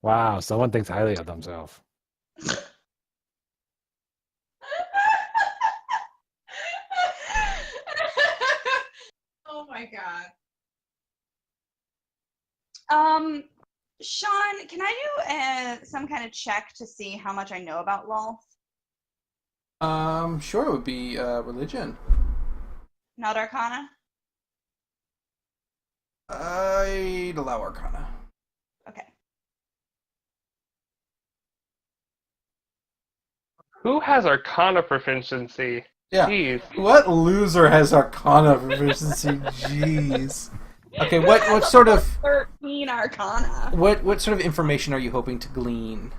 Speaker 2: Wow, someone thinks highly of themselves.
Speaker 4: Oh my god.
Speaker 3: Sean, can I do some kind of check to see how much I know about Lolth?
Speaker 1: Sure, it would be religion.
Speaker 3: Not Arcana?
Speaker 1: I'd allow Arcana.
Speaker 3: Okay.
Speaker 5: Who has Arcana proficiency?
Speaker 1: Yeah.
Speaker 5: Jeez.
Speaker 1: What loser has Arcana proficiency? Jeez. Okay, what sort of
Speaker 3: 13 Arcana.
Speaker 1: what sort of information are you hoping to glean?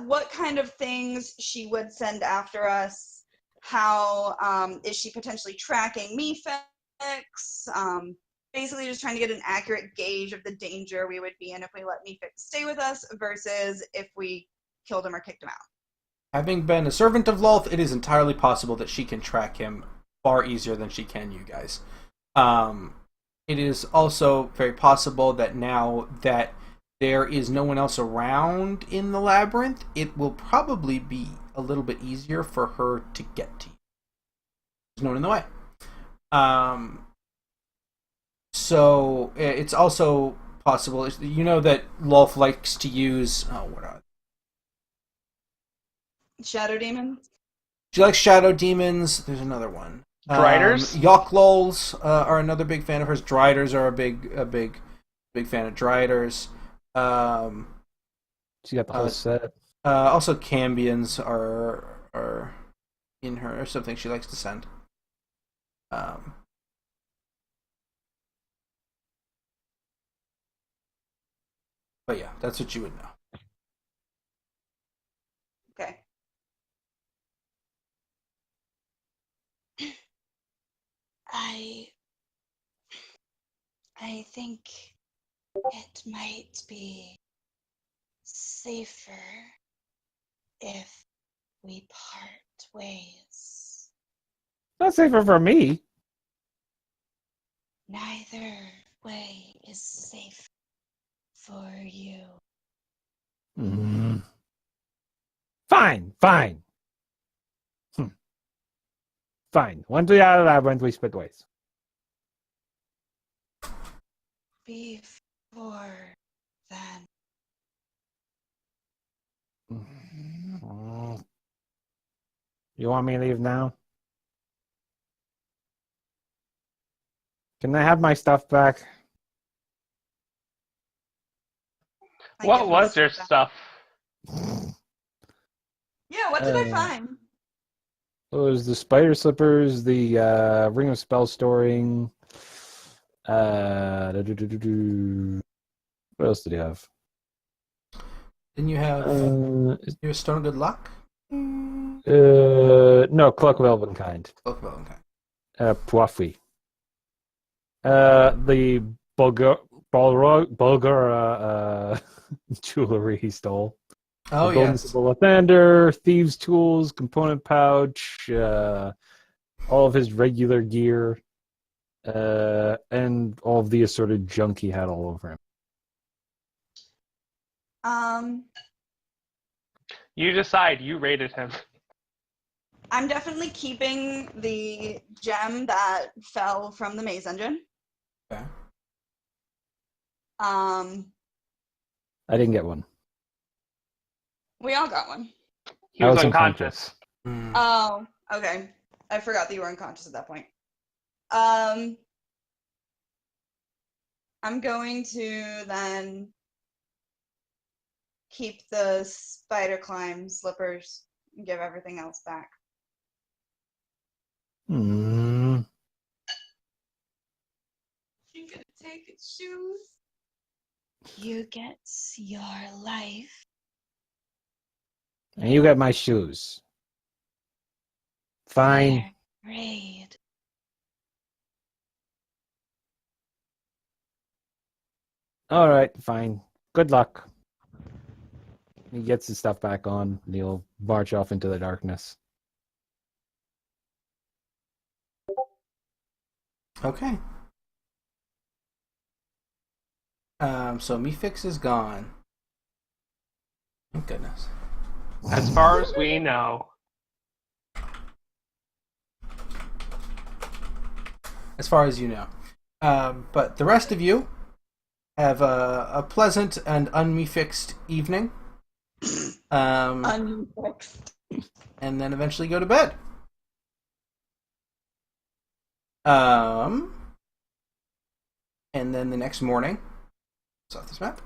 Speaker 3: What kind of things she would send after us? How is she potentially tracking Mephix? Basically just trying to get an accurate gauge of the danger we would be in if we let Mephix stay with us versus if we killed him or kicked him out.
Speaker 1: Having been a servant of Lolth, it is entirely possible that she can track him far easier than she can you guys. It is also very possible that now that there is no one else around in the labyrinth, it will probably be a little bit easier for her to get to you. There's no one in the way. So it's also possible, you know that Lolth likes to use, what are
Speaker 3: Shadow demons?
Speaker 1: she likes shadow demons. There's another one.
Speaker 5: Driders?
Speaker 1: Yoklols are another big fan of hers. Driders are a big fan of Driders.
Speaker 2: She got the whole set.
Speaker 1: Also, Cambions are in her, or something she likes to send. But yeah, that's what you would know.
Speaker 3: Okay. I think it might be safer if we part ways.
Speaker 2: Not safer for me.
Speaker 3: Neither way is safe. for you.
Speaker 2: Mm. Fine. Fine. Fine. Once we out of the labyrinth, we split ways.
Speaker 3: Before then.
Speaker 2: You want me to leave now? Can I have my stuff back?
Speaker 3: I
Speaker 5: What
Speaker 3: give him
Speaker 5: was your
Speaker 3: back.
Speaker 5: stuff?
Speaker 3: Yeah, what did I find?
Speaker 2: It was the spider slippers, the ring of spell storing. What else did he have?
Speaker 1: Didn't you have
Speaker 2: Uh,
Speaker 1: your Stone of Good Luck?
Speaker 2: no, Cloak of Elvenkind.
Speaker 1: Cloak of Elvenkind.
Speaker 2: Puafi. The Bulgar jewelry he stole.
Speaker 1: Oh,
Speaker 2: the Golden
Speaker 1: yes.
Speaker 2: Symbol of Thunder, Thieves' Tools, Component Pouch, all of his regular gear, and all of the assorted junk he had all over him.
Speaker 5: You decide. You rated him.
Speaker 3: I'm definitely keeping the gem that fell from the maze engine.
Speaker 1: Okay.
Speaker 2: I didn't get one.
Speaker 3: We all got one.
Speaker 5: He
Speaker 2: I
Speaker 5: was
Speaker 2: was
Speaker 5: unconscious.
Speaker 1: Mm.
Speaker 3: Oh, okay. I forgot that you were unconscious at that point. I'm going to then keep the spider climb slippers and give everything else back.
Speaker 2: Hmm.
Speaker 3: You gonna take his shoes? You get your life.
Speaker 2: And you got my shoes. Fine.
Speaker 3: Raid.
Speaker 2: All right, fine. Good luck. He gets his stuff back on, and he'll march off into the darkness.
Speaker 1: Okay. So Mephix is gone. Thank goodness.
Speaker 5: As far as we know.
Speaker 1: As far as you know. But the rest of you have a pleasant and unmefixed evening.
Speaker 3: Unfixed.
Speaker 1: And then eventually go to bed. And then the next morning, it's off this map.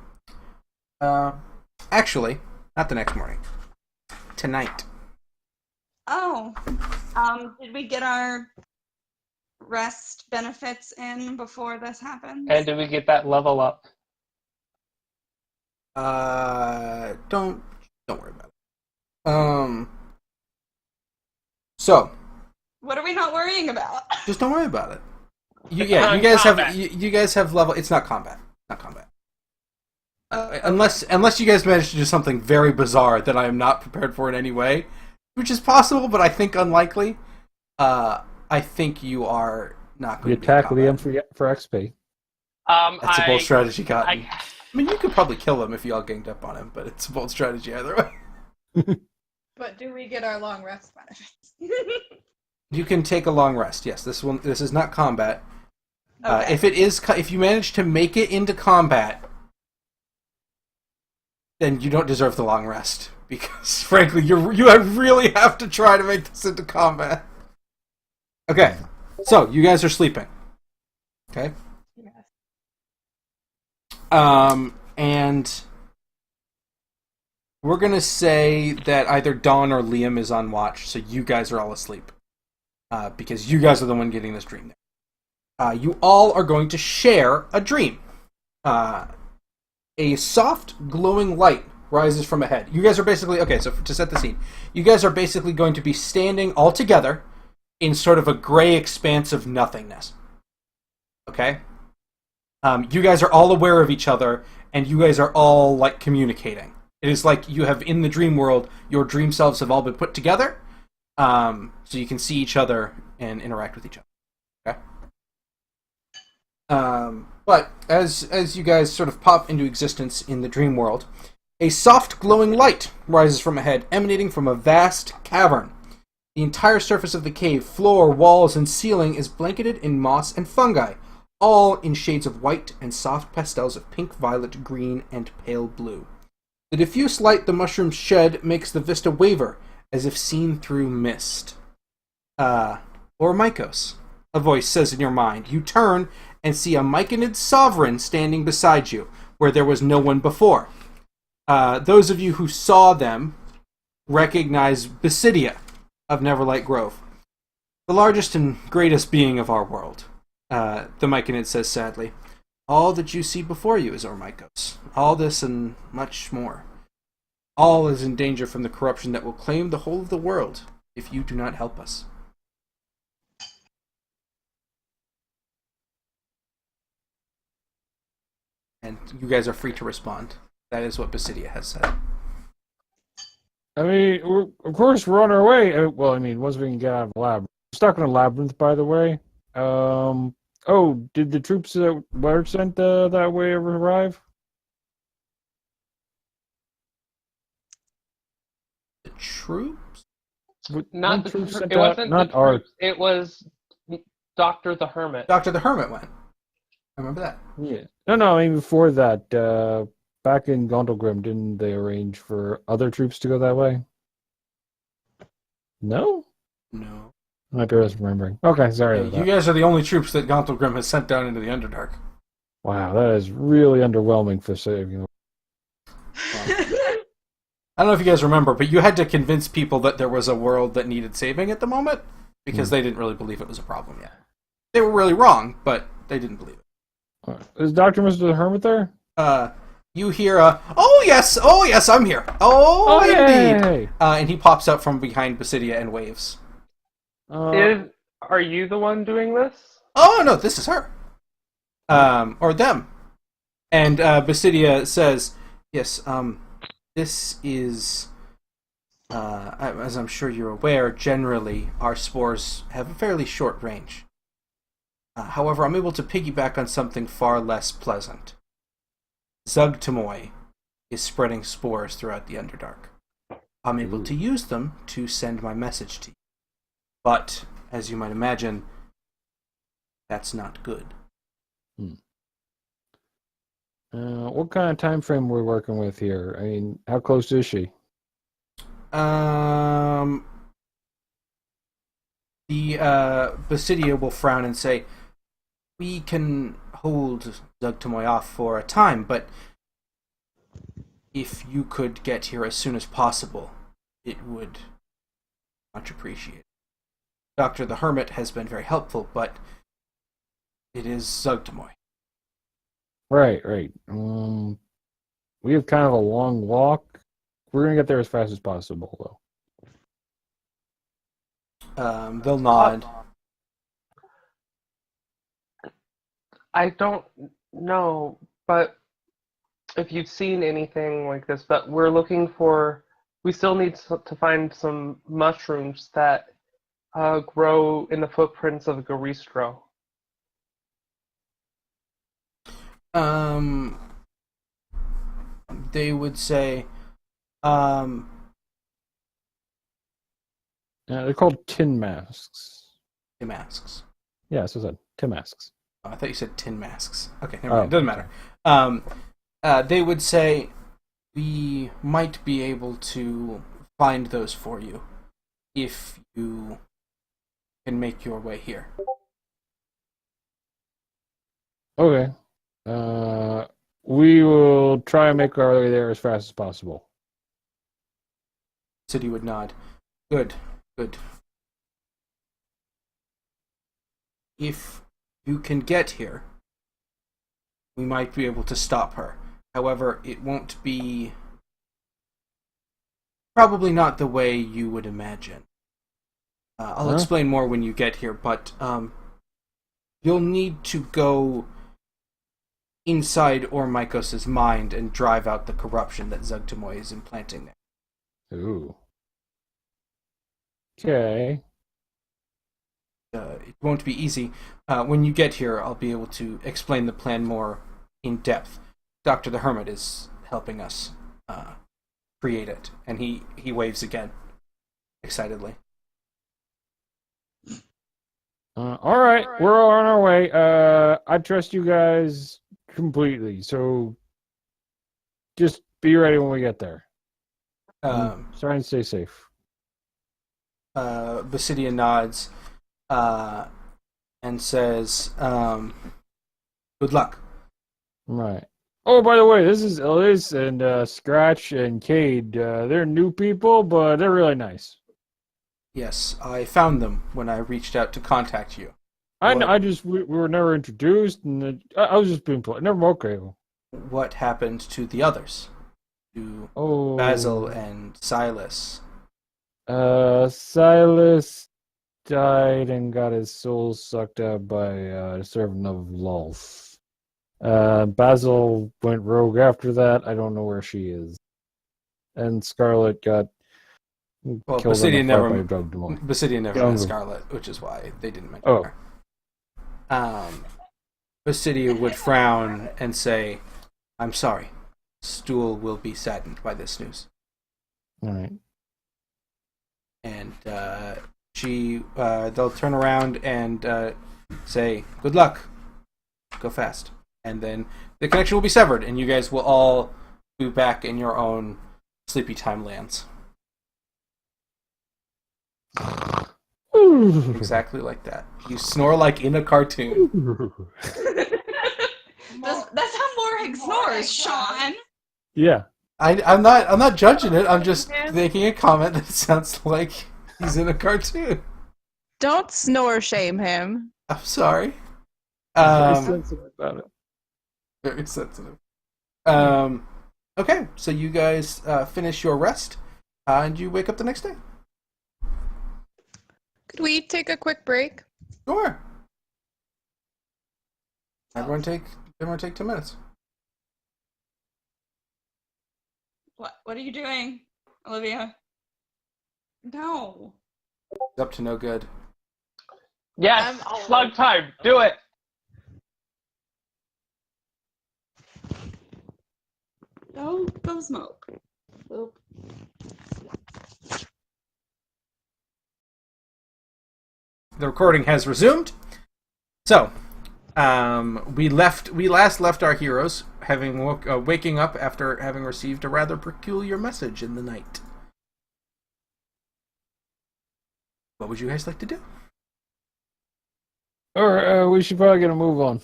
Speaker 1: Actually, not the next morning. Tonight.
Speaker 3: Oh, did we get our rest benefits in before this happens?
Speaker 5: And did we get that level up?
Speaker 1: Don't worry about it. So
Speaker 3: What are we not worrying about?
Speaker 1: just don't worry about it. You
Speaker 5: It's
Speaker 1: guys
Speaker 5: not
Speaker 1: have
Speaker 5: combat.
Speaker 1: you guys have level. It's not combat. Not combat.
Speaker 3: Okay.
Speaker 1: Unless you guys manage to do something very bizarre that I am not prepared for in any way, which is possible, but I think unlikely. I think you are not going
Speaker 2: You
Speaker 1: to be in
Speaker 2: attack Liam
Speaker 1: combat.
Speaker 2: for XP.
Speaker 1: That's a bold strategy, Cotton.
Speaker 5: I,
Speaker 1: I mean, you could probably kill him if you all ganged up on him, but it's a bold strategy either way.
Speaker 4: But do we get our long rest benefits?
Speaker 1: You can take a long rest. Yes, this is not combat.
Speaker 3: Okay.
Speaker 1: If you manage to make it into combat, then you don't deserve the long rest because, frankly, you really have to try to make this into combat. Okay, so you guys are sleeping. Okay. And we're gonna say that either Dawn or Liam is on watch, so you guys are all asleep. Because you guys are the one getting this dream. You all are going to share a dream. A soft, glowing light rises from ahead. You guys are basically... Okay, so to set the scene. You guys are basically going to be standing all together in sort of a gray expanse of nothingness. Okay? You guys are all aware of each other, and you guys are all, like, communicating. It is like you have, in the dream world, your dream selves have all been put together, so you can see each other and interact with each other. Okay? But as you guys sort of pop into existence in the dream world, a soft glowing light rises from ahead, emanating from a vast cavern. The entire surface of the cave, floor, walls, and ceiling is blanketed in moss and fungi, all in shades of white and soft pastels of pink, violet, green, and pale blue. The diffuse light the mushrooms shed makes the vista waver, as if seen through mist. Or Mycos, a voice says in your mind. You turn and see a Myconid sovereign standing beside you, where there was no one before. Those of you who saw them recognize Basidia of Neverlight Grove, the largest and greatest being of our world. The Myconid says sadly, all that you see before you is Ormykos. All this and much more. All is in danger from the corruption that will claim the whole of the world if you do not help us. And you guys are free to respond. That is what Basidia has said.
Speaker 2: I mean, of course, we're on our way. Well, I mean, once we can get out of the lab. We're stuck in a labyrinth, by the way. Did the troops that were sent that way ever arrive?
Speaker 1: The troops?
Speaker 5: Not the
Speaker 2: troops sent
Speaker 5: it
Speaker 2: out?
Speaker 5: wasn't
Speaker 2: Not
Speaker 5: the
Speaker 2: our.
Speaker 5: troops. It was Dr. the Hermit.
Speaker 1: Dr. the Hermit went. I remember that.
Speaker 2: Yeah. No. I mean, before that, back in Gondelgrim, didn't they arrange for other troops to go that way? No.
Speaker 1: No.
Speaker 2: I might be remembering. Okay, sorry.
Speaker 1: Yeah,
Speaker 2: about
Speaker 1: you
Speaker 2: that.
Speaker 1: guys are the only troops that Gauntlgrim has sent down into the Underdark.
Speaker 2: Wow, that is really underwhelming for saving.
Speaker 1: I don't know if you guys remember, but you had to convince people that there was a world that needed saving at the moment because they didn't really believe it was a problem yet. They were really wrong, but they didn't believe it.
Speaker 2: Is Dr. Mr. the Hermit there?
Speaker 1: You hear oh yes, I'm here. Oh, indeed.
Speaker 2: Yay!
Speaker 1: And he pops up from behind Basidia and waves.
Speaker 5: Are you the one doing this?
Speaker 1: Oh no, this is her. Or them. And Basidia says, yes, this is, as I'm sure you're aware, generally our spores have a fairly short range. However, I'm able to piggyback on something far less pleasant. Zugtamoy is spreading spores throughout the Underdark. I'm able to use them to send my message to you. But, as you might imagine, that's not good.
Speaker 2: What kind of time frame are we working with here? I mean, how close is she?
Speaker 1: The Basidia will frown and say, we can hold Zugtamoy off for a time, but if you could get here as soon as possible, it would much appreciated. Dr. the Hermit has been very helpful, but it is Zugtamoy.
Speaker 2: Right. We have kind of a long walk. We're gonna get there as fast as possible,
Speaker 1: though. They'll nod.
Speaker 5: I don't know, but if you've seen anything like this, but we're looking for. We still need to find some mushrooms that grow in the footprints of Garistro.
Speaker 1: They would say,
Speaker 2: they're called tin masks.
Speaker 1: tin masks.
Speaker 2: Yeah, so I said tin masks.
Speaker 1: Oh, I thought you said tin masks. Okay, never mind. It doesn't matter. They would say, we might be able to find those for you if you can make your way here.
Speaker 2: Okay. We will try and make our way there as fast as possible.
Speaker 1: City would nod. Good. If you can get here, we might be able to stop her. However, it won't be... probably not the way you would imagine. I'll explain more when you get here, but you'll need to go inside Ormykos' mind and drive out the corruption that Zugtamoy is implanting there.
Speaker 2: Ooh. Okay.
Speaker 1: It won't be easy. When you get here, I'll be able to explain the plan more in depth. Dr. the Hermit is helping us create it. And he waves again, excitedly.
Speaker 2: All right, we're on our way. I trust you guys completely, so just be ready when we get there. Try and stay safe.
Speaker 1: Basidia nods and says, good luck.
Speaker 2: Right. Oh, by the way, this is Elise and Scratch and Cade. They're new people, but they're really nice.
Speaker 1: Yes, I found them when I reached out to contact you.
Speaker 2: I know. We were never introduced, and I was just being polite. Never okay.
Speaker 1: What happened to the others? To Basil and Silas?
Speaker 2: Silas died and got his soul sucked out by the servant of Lulf. Basil went rogue after that. I don't know where she is. And Scarlet got killed
Speaker 1: Basidia never met
Speaker 2: Oh.
Speaker 1: Scarlet, which is why they didn't mention her. Basidia would frown and say, I'm sorry. Stool will be saddened by this news.
Speaker 2: All right.
Speaker 1: And they'll turn around and say, good luck. Go fast. And then the connection will be severed, and you guys will all be back in your own sleepy time lands. Exactly like that. You snore like in a cartoon.
Speaker 3: That's how Morag snores, Sean.
Speaker 2: Yeah.
Speaker 1: I'm not judging it. I'm just making a comment that sounds like he's in a cartoon.
Speaker 4: Don't snore shame him.
Speaker 1: I'm sorry.
Speaker 2: Very sensitive about it.
Speaker 1: Very sensitive. Okay, so you guys finish your rest, and you wake up the next day.
Speaker 4: Could we take a quick break?
Speaker 1: Sure. Everyone take 2 minutes.
Speaker 3: What are you doing, Olivia? No.
Speaker 1: It's up to no good.
Speaker 5: Yes, slug time. Do it.
Speaker 3: Go smoke. Boop.
Speaker 1: The recording has resumed. So, we last left our heroes waking up after having received a rather peculiar message in the night. What would you guys like to do?
Speaker 2: Or we should probably get a move on.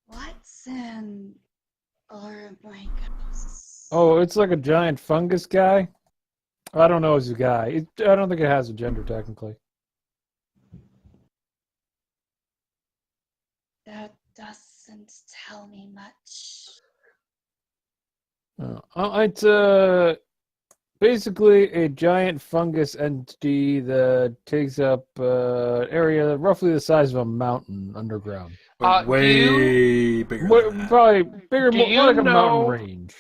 Speaker 3: What's in Oromicos?
Speaker 2: Oh, it's like a giant fungus guy. I don't know, it's a guy. I don't think it has a gender technically.
Speaker 3: That doesn't tell me much.
Speaker 2: It's basically a giant fungus entity that takes up an area roughly the size of a mountain underground.
Speaker 1: Way bigger than that.
Speaker 2: Probably bigger,
Speaker 5: Do
Speaker 2: more
Speaker 5: you
Speaker 2: like a
Speaker 5: know-
Speaker 2: mountain range.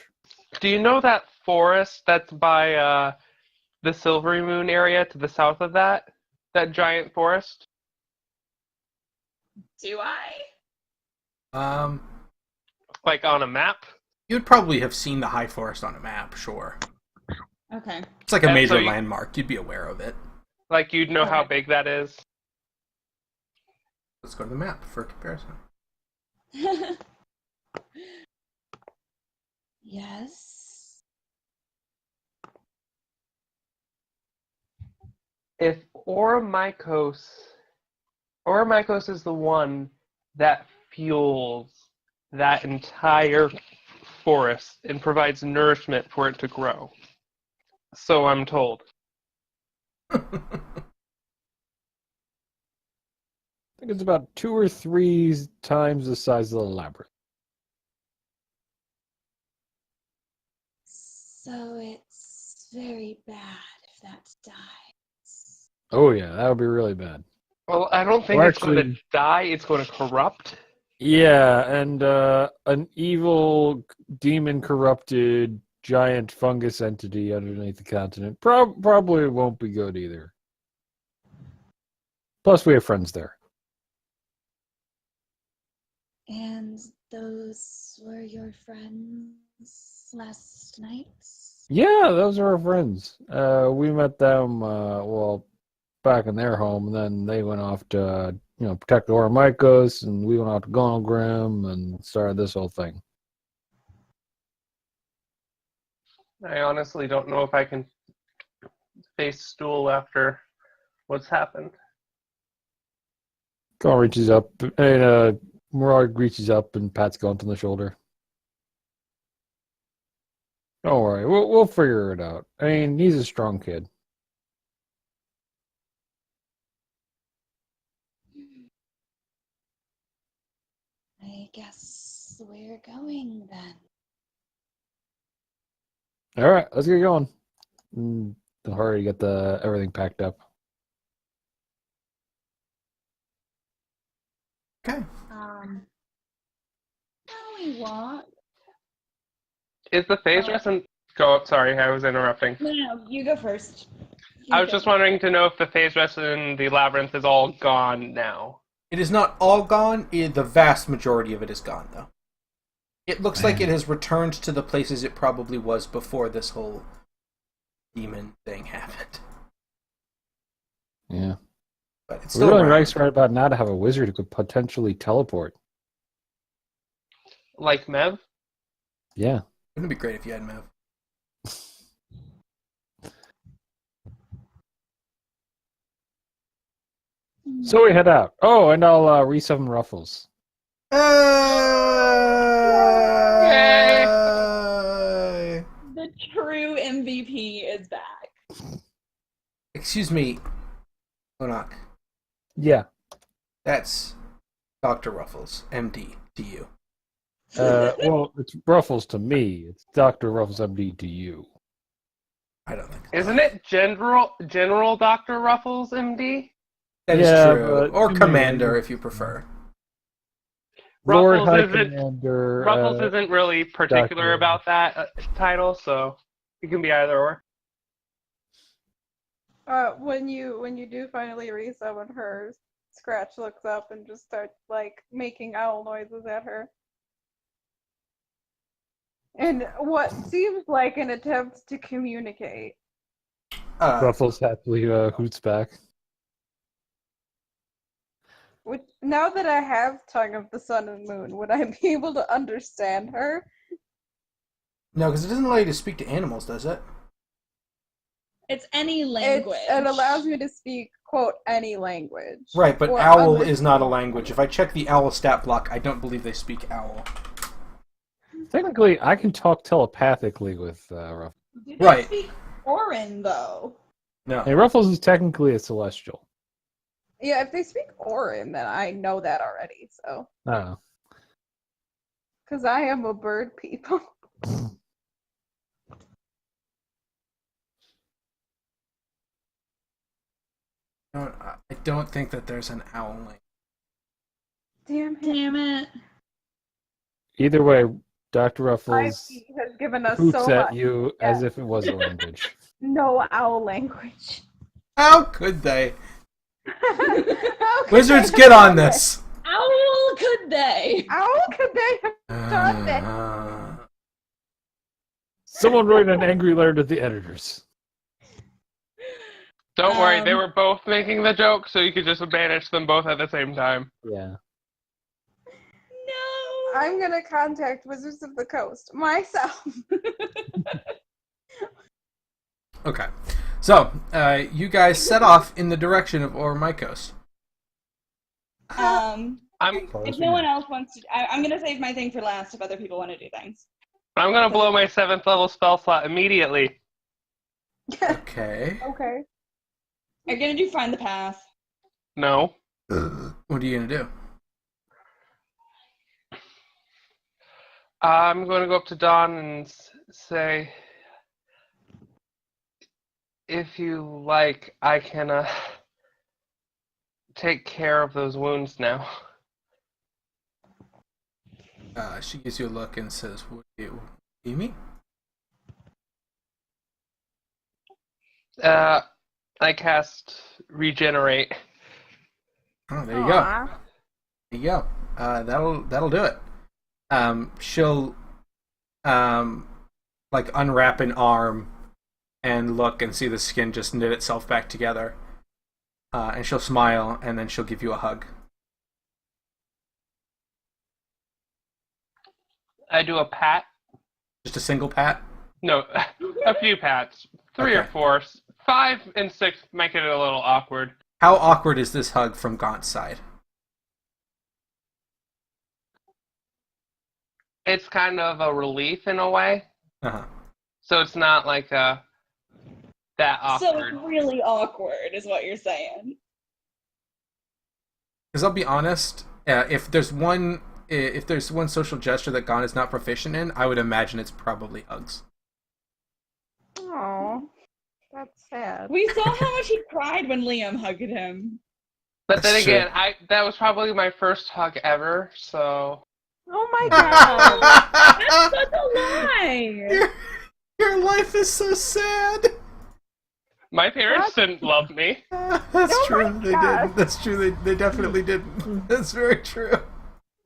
Speaker 5: Do you know that forest that's by the Silvery Moon area to the south of that? That giant forest?
Speaker 3: Do I?
Speaker 5: Like on a map?
Speaker 1: You'd probably have seen the High Forest on a map, sure.
Speaker 3: Okay.
Speaker 1: It's like a
Speaker 5: And
Speaker 1: major
Speaker 5: so you-
Speaker 1: landmark. You'd be aware of it.
Speaker 5: Like you'd know how
Speaker 3: Okay.
Speaker 5: big that is?
Speaker 1: Let's go to the map for comparison.
Speaker 3: Yes.
Speaker 5: If Oromicos is the one that fuels that entire forest and provides nourishment for it to grow. So I'm told.
Speaker 2: I think it's about 2 or 3 times the size of the labyrinth.
Speaker 3: So it's very bad if that dies.
Speaker 2: Oh yeah, that would be really bad.
Speaker 5: Well, I don't think
Speaker 2: Or
Speaker 5: it's going to
Speaker 2: actually-
Speaker 5: die, it's going to corrupt.
Speaker 2: Yeah, and an evil demon corrupted giant fungus entity underneath the continent probably won't be good either. Plus, we have friends there.
Speaker 3: And those were your friends last night?
Speaker 2: Yeah, those are our friends. We met them, back in their home, and then they went off to, protect Oromikos, and we went off to Gonalgrim and started this whole thing.
Speaker 5: I honestly don't know if I can face Stool after what's happened.
Speaker 2: Gon reaches up, and Morag reaches up and pats Gon on the shoulder. Don't worry, we'll figure it out. I mean, he's a strong kid.
Speaker 3: I guess we're going then.
Speaker 2: All right, let's get going. Don't hurry to get everything packed up.
Speaker 1: Okay.
Speaker 3: Now we walk.
Speaker 5: Is the phase dress and go up? Sorry, I was interrupting.
Speaker 3: No, you go first.
Speaker 5: I was just wondering to know if the phase dress in the labyrinth is all gone now.
Speaker 1: It is not all gone. The vast majority of it is gone, though. It looks like it has returned to the places it probably was before this whole demon thing happened.
Speaker 2: Yeah.
Speaker 1: But it's
Speaker 2: It's
Speaker 1: still
Speaker 2: really
Speaker 1: around.
Speaker 2: nice right about now to have a wizard who could potentially teleport.
Speaker 5: Like Mev?
Speaker 2: Yeah.
Speaker 1: Wouldn't it be great if you had Mev?
Speaker 2: So we head out. Oh, and I'll resummon Ruffles.
Speaker 1: Yay!
Speaker 3: The true MVP is back.
Speaker 1: Excuse me, Onak.
Speaker 2: Yeah.
Speaker 1: That's Dr. Ruffles, MD, to you.
Speaker 2: Well, it's Ruffles to me. It's Dr. Ruffles MD to you.
Speaker 1: I don't think so.
Speaker 5: Isn't it General Dr. Ruffles, MD?
Speaker 1: That is
Speaker 2: Yeah,
Speaker 1: true.
Speaker 2: but
Speaker 1: Or
Speaker 2: you
Speaker 1: Commander,
Speaker 2: mean-
Speaker 1: if you prefer.
Speaker 2: Lord
Speaker 5: Ruffles
Speaker 2: High
Speaker 5: isn't-
Speaker 2: Commander.
Speaker 5: Ruffles isn't really particular
Speaker 2: Dr.
Speaker 5: about that title, so it can be either or.
Speaker 4: When you do finally resummon her, Scratch looks up and just starts like making owl noises at her. And what seems like an attempt to communicate.
Speaker 2: Ruffles happily hoots back.
Speaker 4: Which, now that I have Tongue of the Sun and Moon, would I be able to understand her?
Speaker 1: No, because it doesn't allow you to speak to animals, does it?
Speaker 3: It's any language.
Speaker 4: It allows me to speak, quote, any language.
Speaker 1: Right, but
Speaker 4: Or
Speaker 1: owl
Speaker 4: under-
Speaker 1: is not a language. If I check the owl stat block, I don't believe they speak owl.
Speaker 2: Technically, I can talk telepathically with Ruffles.
Speaker 3: Do they
Speaker 1: Right.
Speaker 3: speak Orin, though?
Speaker 1: No.
Speaker 2: Hey, Ruffles is technically a celestial.
Speaker 4: Yeah, if they speak Orin, then I know that already, so.
Speaker 2: I don't know.
Speaker 4: Because I am a bird people.
Speaker 1: I don't think that there's an owl link.
Speaker 4: Damn it.
Speaker 3: Damn it.
Speaker 2: Either way, Dr. Ruffles
Speaker 4: 5P has given us
Speaker 2: hoots
Speaker 4: so
Speaker 2: at
Speaker 4: much.
Speaker 2: you as if it was a language.
Speaker 4: No owl language.
Speaker 1: How could they?
Speaker 4: How could
Speaker 1: Wizards,
Speaker 4: they
Speaker 1: get
Speaker 4: have
Speaker 1: on
Speaker 4: done
Speaker 1: this!
Speaker 3: Owl could they?
Speaker 4: that? Owl could they have done that?
Speaker 2: Someone wrote an angry letter to the editors.
Speaker 5: Don't worry, they were both making the joke, so you could just banish them both at the same time.
Speaker 2: Yeah.
Speaker 3: No.
Speaker 4: I'm gonna contact Wizards of the Coast myself.
Speaker 1: Okay. So, you guys set off in the direction of Oromikos.
Speaker 5: I'm
Speaker 3: If no one else wants to, I'm gonna save my thing for last if other people want to do things.
Speaker 5: gonna blow my 7th level spell slot immediately.
Speaker 1: Okay.
Speaker 4: Okay.
Speaker 3: Are you gonna do find the path?
Speaker 5: No.
Speaker 1: What are you gonna do?
Speaker 5: I'm going to go up to Dawn and say, if you like, I can take care of those wounds now.
Speaker 1: She gives you a look and says, "What do you mean?"
Speaker 5: I cast Regenerate
Speaker 1: Oh, there you go.
Speaker 4: Aw.
Speaker 1: There you go. That'll do it. She'll like unwrap an arm and look and see the skin just knit itself back together. And she'll smile and then she'll give you a hug.
Speaker 5: I do a pat.
Speaker 1: Just a single pat.
Speaker 5: No, a few pats. 3 or
Speaker 1: Okay.
Speaker 5: 4. 5 and 6 make it a little awkward.
Speaker 1: How awkward is this hug from Gaunt's side?
Speaker 5: It's kind of a relief in a way.
Speaker 1: Uh-huh.
Speaker 5: So it's not like that
Speaker 3: So
Speaker 5: awkward.
Speaker 3: it's really awkward, is what you're saying.
Speaker 1: Because I'll be honest, if there's one social gesture that Gaunt is not proficient in, I would imagine it's probably hugs.
Speaker 4: Oh, that's sad.
Speaker 3: We saw how much he cried when Liam hugged him.
Speaker 5: But then
Speaker 1: That's
Speaker 5: again,
Speaker 1: true.
Speaker 5: that was probably my first hug ever, so
Speaker 4: Oh my god.
Speaker 3: That's such a lie!
Speaker 1: Your life is so sad.
Speaker 5: my parents didn't love me.
Speaker 1: That's
Speaker 4: Oh
Speaker 1: true.
Speaker 4: my
Speaker 1: They
Speaker 4: God.
Speaker 1: didn't. That's true. They definitely didn't. That's very true.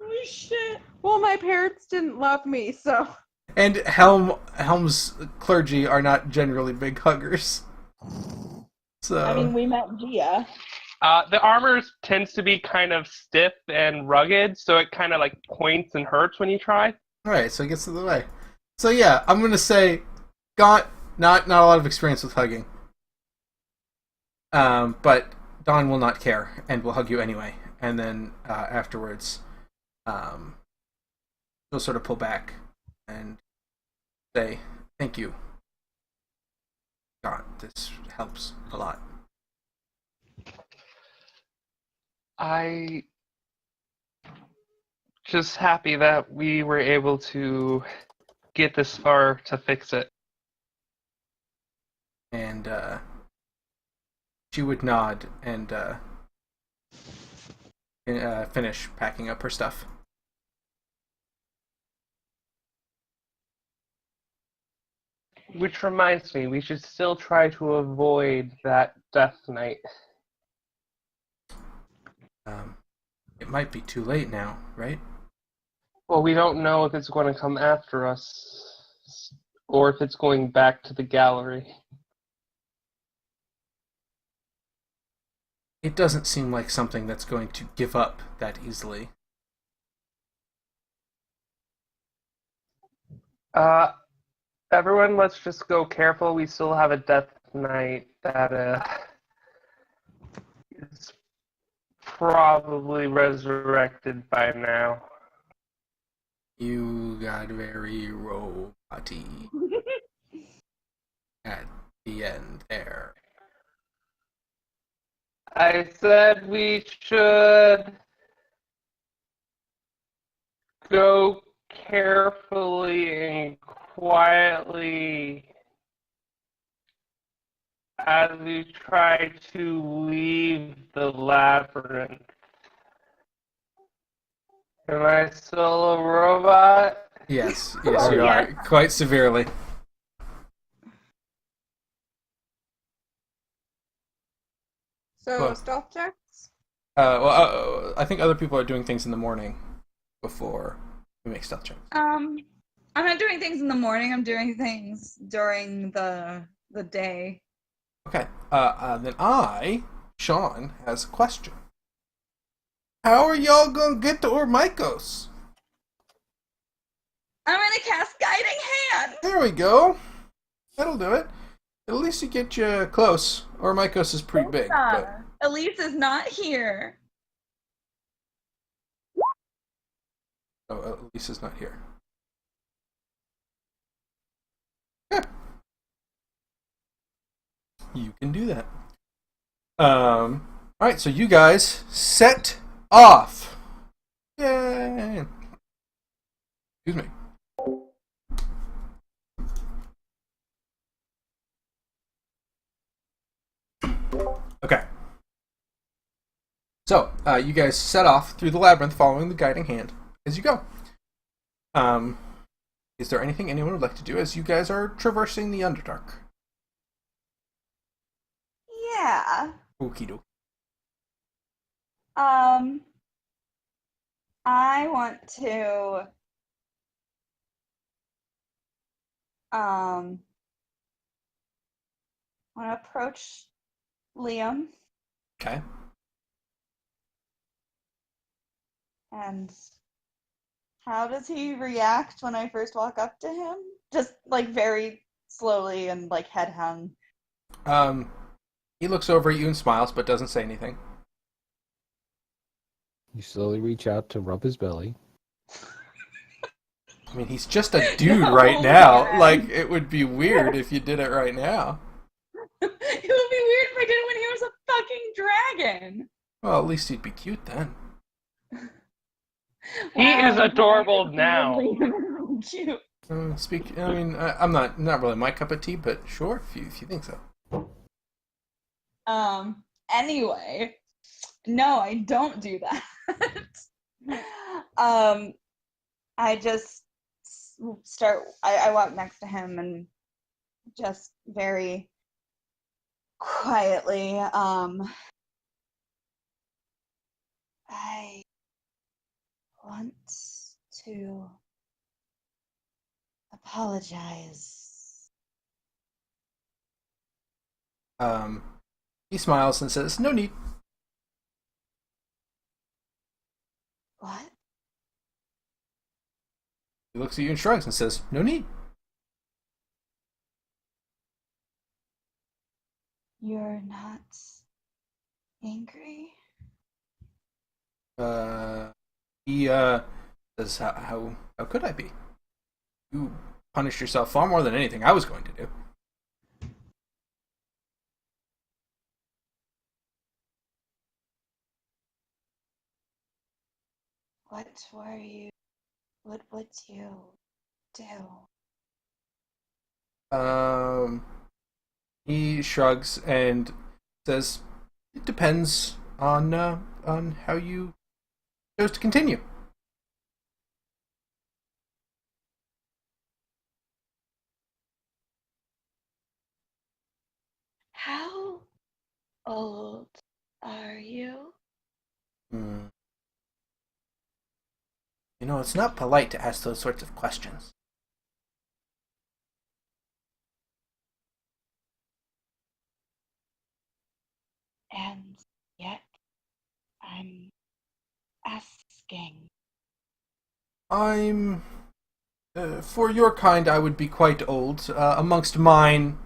Speaker 3: Holy shit.
Speaker 4: Well, my parents didn't love me, so.
Speaker 1: And Helm's clergy are not generally big huggers. So
Speaker 3: I mean, we met Gia.
Speaker 5: The armor tends to be kind of stiff and rugged, so it kind of like points and hurts when you try.
Speaker 1: all right, so it gets to the way. So yeah, I'm gonna say, Gaunt not a lot of experience with hugging. But Dawn will not care and will hug you anyway. And then afterwards, she'll sort of pull back and say, "Thank you, Gaunt. This helps a lot."
Speaker 5: I just happy that we were able to get this far to fix it.
Speaker 1: And she would nod and finish packing up her stuff.
Speaker 5: Which reminds me, we should still try to avoid that death knight.
Speaker 1: It might be too late now, right?
Speaker 5: Well, we don't know if it's going to come after us, or if it's going back to the gallery.
Speaker 1: It doesn't seem like something that's going to give up that easily.
Speaker 5: Everyone, let's just go careful. We still have a death knight that is probably resurrected by now.
Speaker 1: You got very robot-y at the end there.
Speaker 5: I said we should go carefully and quietly as we try to leave the labyrinth. Am I still a robot?
Speaker 1: Yes,
Speaker 3: Oh,
Speaker 1: you
Speaker 3: yeah.
Speaker 1: are. Quite severely.
Speaker 4: So,
Speaker 1: Well-
Speaker 4: stealth checks?
Speaker 1: I think other people are doing things in the morning before we make stealth checks.
Speaker 3: I'm not doing things in the morning. I'm doing things during the day.
Speaker 1: Okay. Then Sean, has a question. How are y'all gonna get to Ormykos?
Speaker 3: I'm gonna cast Guiding Hand.
Speaker 1: There we go. That'll do it. At least you get you close. Ormykos is pretty big. But...
Speaker 3: Elise is not here.
Speaker 1: Oh, Lisa's not here. Yeah. You can do that. Alright, so you guys set off. Yay! Excuse me. Okay. So, you guys set off through the labyrinth following the guiding hand as you go. Is there anything anyone would like to do as you guys are traversing the Underdark?
Speaker 3: Yeah.
Speaker 1: Okie dokie.
Speaker 3: I want to um want to approach Liam
Speaker 1: Okay.
Speaker 3: and how does he react when I first walk up to him? Just like very slowly and like head hung.
Speaker 1: He looks over at you and smiles, but doesn't say anything.
Speaker 2: You slowly reach out to rub his belly.
Speaker 1: I mean, he's just a dude
Speaker 3: No,
Speaker 1: right now.
Speaker 3: man.
Speaker 1: Like, it would be weird if you did it right now.
Speaker 3: It would be weird if I did it when he was a fucking dragon.
Speaker 1: Well, at least he'd be cute then.
Speaker 5: He is
Speaker 3: Wow,
Speaker 5: adorable
Speaker 3: Liam
Speaker 5: now.
Speaker 3: is cute.
Speaker 1: I mean, I'm not really my cup of tea, but sure, if you think so.
Speaker 3: Anyway, no, I don't do that. I just I walk next to him and just very quietly, I want to apologize.
Speaker 1: He smiles and says, "No need."
Speaker 3: What?
Speaker 1: He looks at you and shrugs and says, "No need."
Speaker 3: You're not angry?
Speaker 1: He says, how could I be? You punished yourself far more than anything I was going to do.
Speaker 3: What were you? What would you do?
Speaker 1: He shrugs and says, "It depends on how you chose to continue."
Speaker 3: How old are you?
Speaker 1: Hmm. You know, it's not polite to ask those sorts of questions.
Speaker 3: And yet, I'm asking.
Speaker 1: I'm... for your kind, I would be quite old. Amongst mine,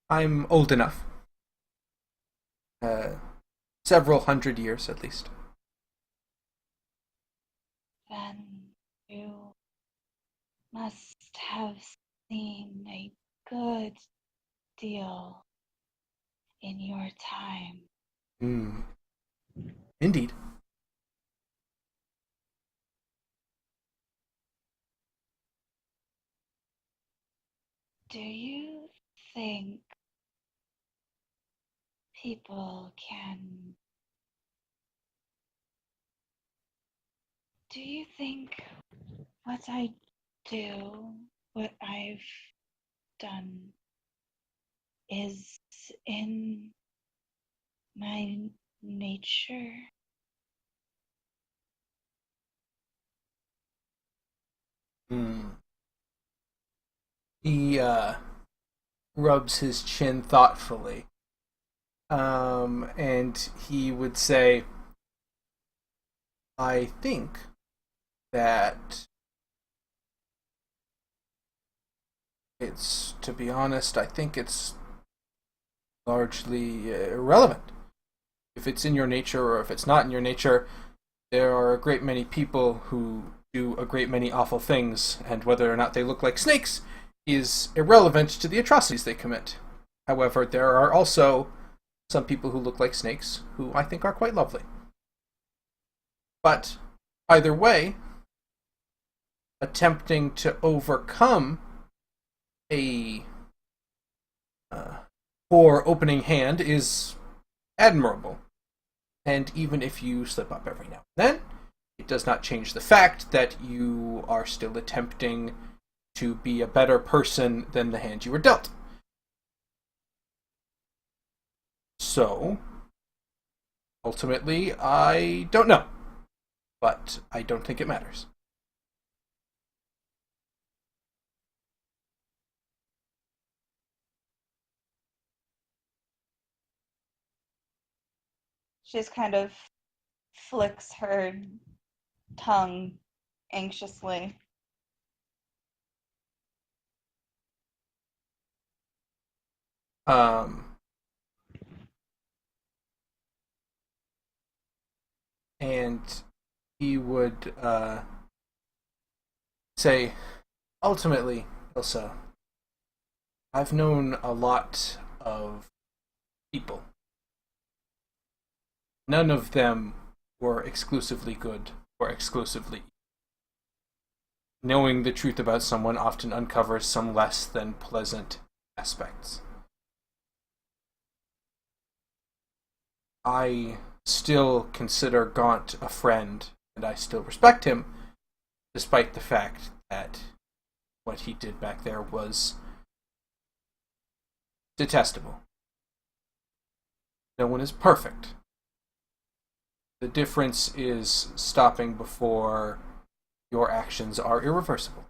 Speaker 1: I'm old enough. Several hundred years, at least.
Speaker 3: Then you must have seen a good deal in your time.
Speaker 1: Hmm. Indeed.
Speaker 3: Do you think people can... Do you think what I do, what I've done, is in my nature?
Speaker 1: Hmm. He rubs his chin thoughtfully. And he would say, "I think that to be honest, I think it's largely irrelevant. If it's in your nature or if it's not in your nature, there are a great many people who do a great many awful things, and whether or not they look like snakes is irrelevant to the atrocities they commit. However, there are also some people who look like snakes who I think are quite lovely. But either way, attempting to overcome a poor opening hand is admirable. And even if you slip up every now and then, it does not change the fact that you are still attempting to be a better person than the hand you were dealt. So, Ultimately, I don't know. But I don't think it matters.
Speaker 3: She just kind of flicks her tongue anxiously.
Speaker 1: And he would say, ultimately, Ilsa, I've known a lot of people. None of them were exclusively good or exclusively evil. Knowing the truth about someone often uncovers some less than pleasant aspects. I still consider Gaunt a friend, and I still respect him, despite the fact that what he did back there was detestable. No one is perfect. The difference is stopping before your actions are irreversible.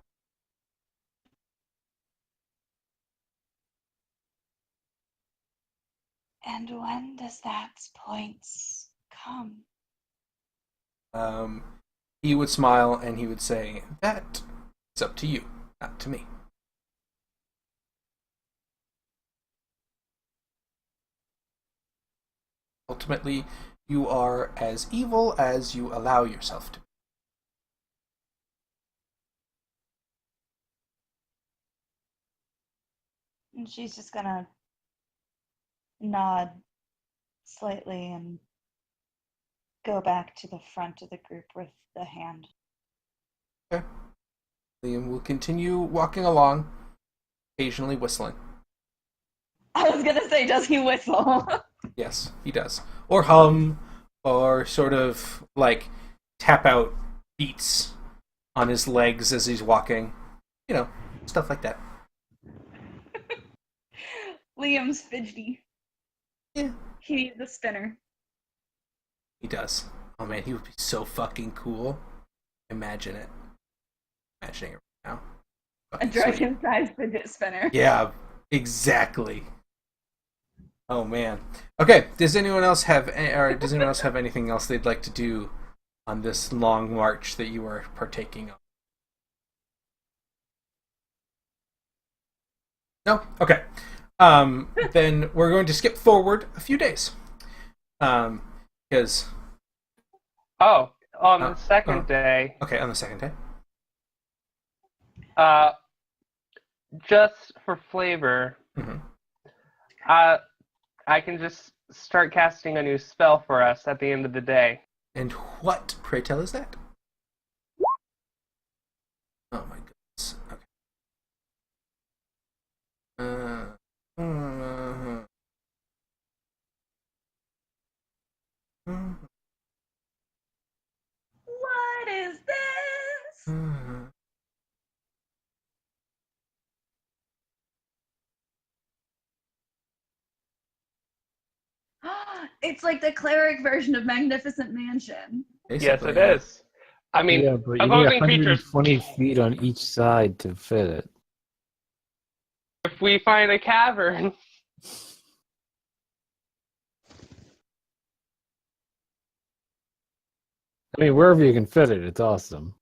Speaker 3: And when does that point come?
Speaker 1: He would smile and he would say, that is up to you, not to me. Ultimately, you are as evil as you allow yourself to be.
Speaker 3: And she's just gonna nod slightly and go back to the front of the group with the hand.
Speaker 1: Okay. Liam will continue walking along, occasionally whistling.
Speaker 3: I was gonna say, does he whistle?
Speaker 1: Yes, he does. Or hum, or sort of like tap out beats on his legs as he's walking. You know, stuff like that.
Speaker 3: Liam's fidgety.
Speaker 1: Yeah.
Speaker 3: He needs a spinner.
Speaker 1: He does. Oh man, he would be so fucking cool. Imagine it. Imagining it right now.
Speaker 3: A
Speaker 1: Fucking sweet.
Speaker 3: dragon-sized fidget spinner.
Speaker 1: Yeah, exactly. Oh man. Okay, does anyone else have anything else they'd like to do on this long march that you are partaking of? No? Okay. Then we're going to skip forward a few days. Because
Speaker 5: Oh, on the second day,
Speaker 1: okay, on the second day.
Speaker 5: just for flavor,
Speaker 1: Mhm.
Speaker 5: I can just start casting a new spell for us at the end of the day.
Speaker 1: And what, pray tell, is that? Oh my goodness. Okay.
Speaker 3: What is this? It's like the cleric version of Magnificent Mansion.
Speaker 5: Yes, it
Speaker 1: yeah.
Speaker 5: is. I mean,
Speaker 2: yeah, but you need
Speaker 5: opposing creatures.
Speaker 2: 120 feet on each side to fit it.
Speaker 5: If we find a cavern,
Speaker 2: I mean, wherever you can fit it, it's awesome.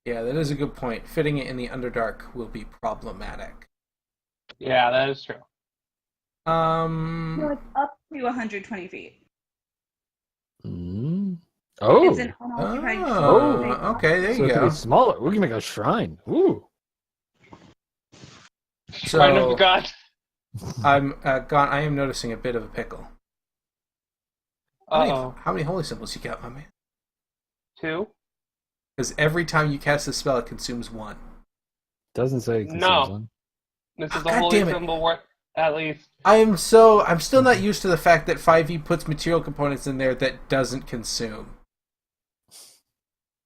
Speaker 1: Yeah, that is a good point. Fitting it in the Underdark will be problematic.
Speaker 5: yeah, that is true.
Speaker 3: No, it's up to 120 feet.
Speaker 2: Mm. Oh,
Speaker 3: It's an unoccupied
Speaker 1: Oh, okay, there
Speaker 2: so
Speaker 1: you
Speaker 2: it can
Speaker 1: go.
Speaker 2: be smaller. We can make a shrine. Ooh.
Speaker 5: Shrine of God.
Speaker 1: I'm gone. I am noticing a bit of a pickle.
Speaker 5: Uh-oh.
Speaker 1: How many holy symbols you got, my man?
Speaker 5: 2?
Speaker 1: Because every time you cast a spell, it consumes one.
Speaker 2: Doesn't say it consumes
Speaker 5: No.
Speaker 2: one.
Speaker 5: This is
Speaker 1: God
Speaker 5: a holy
Speaker 1: damn it.
Speaker 5: symbol worth at least.
Speaker 1: I'm still not used to the fact that 5e puts material components in there that doesn't consume.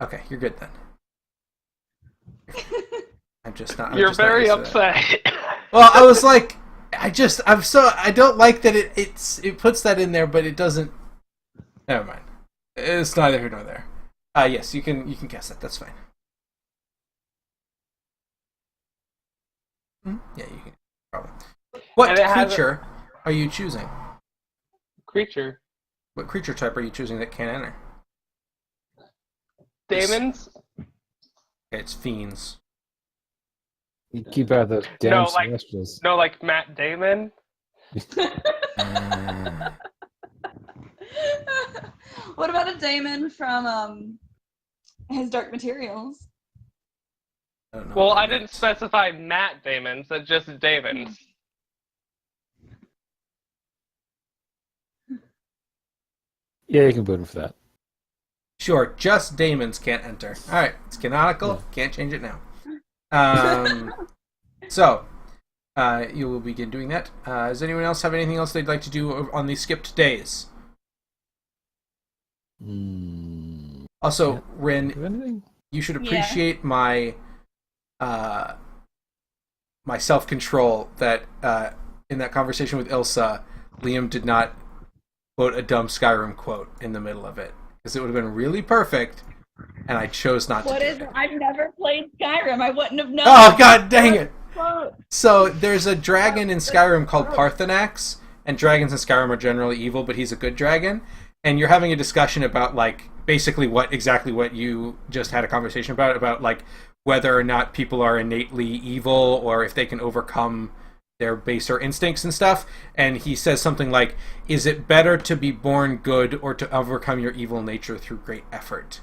Speaker 1: Okay, you're good then. I'm just not.
Speaker 5: You're
Speaker 1: just not
Speaker 5: very
Speaker 1: used to that.
Speaker 5: upset.
Speaker 1: Well, I was like, I don't like that it puts that in there, but it doesn't. Never mind. It's neither here nor there. Yes, you can cast that. That's fine. Yeah, you can. Problem. What
Speaker 5: And it has
Speaker 1: creature are you choosing?
Speaker 5: Creature.
Speaker 1: What creature type are you choosing that can't enter?
Speaker 5: Demons?
Speaker 1: Okay, it's fiends.
Speaker 2: You keep out those damn
Speaker 5: No, like-
Speaker 2: celestials.
Speaker 5: No, like Matt Damon?
Speaker 3: What about a daemon from his Dark Materials?
Speaker 1: I don't know
Speaker 5: Well,
Speaker 1: what
Speaker 5: I
Speaker 1: that
Speaker 5: didn't
Speaker 1: means.
Speaker 5: specify Matt Damon, so just Damons.
Speaker 2: Yeah, you can put him for that.
Speaker 1: Sure, just daemons can't enter. All right, it's canonical. Can't change it now. So, you will begin doing that. Does anyone else have anything else they'd like to do on these skipped days? Also,
Speaker 2: Yeah.
Speaker 1: Rin,
Speaker 2: Do anything?
Speaker 1: you should
Speaker 3: Yeah.
Speaker 1: appreciate my my self-control that in that conversation with Ilsa, Liam did not quote a dumb Skyrim quote in the middle of it, because it would have been really perfect, and I chose not
Speaker 3: What
Speaker 1: to
Speaker 3: is
Speaker 1: do
Speaker 3: it?
Speaker 1: it.
Speaker 3: I've never played Skyrim. I wouldn't have known.
Speaker 1: Oh, god dang it!
Speaker 3: Quote.
Speaker 1: So, there's a dragon in Skyrim called Parthenax, and dragons in Skyrim are generally evil, but he's a good dragon, and you're having a discussion about, like, basically what you just had a conversation about, like, whether or not people are innately evil, or if they can overcome their baser instincts and stuff, and he says something like, is it better to be born good or to overcome your evil nature through great effort?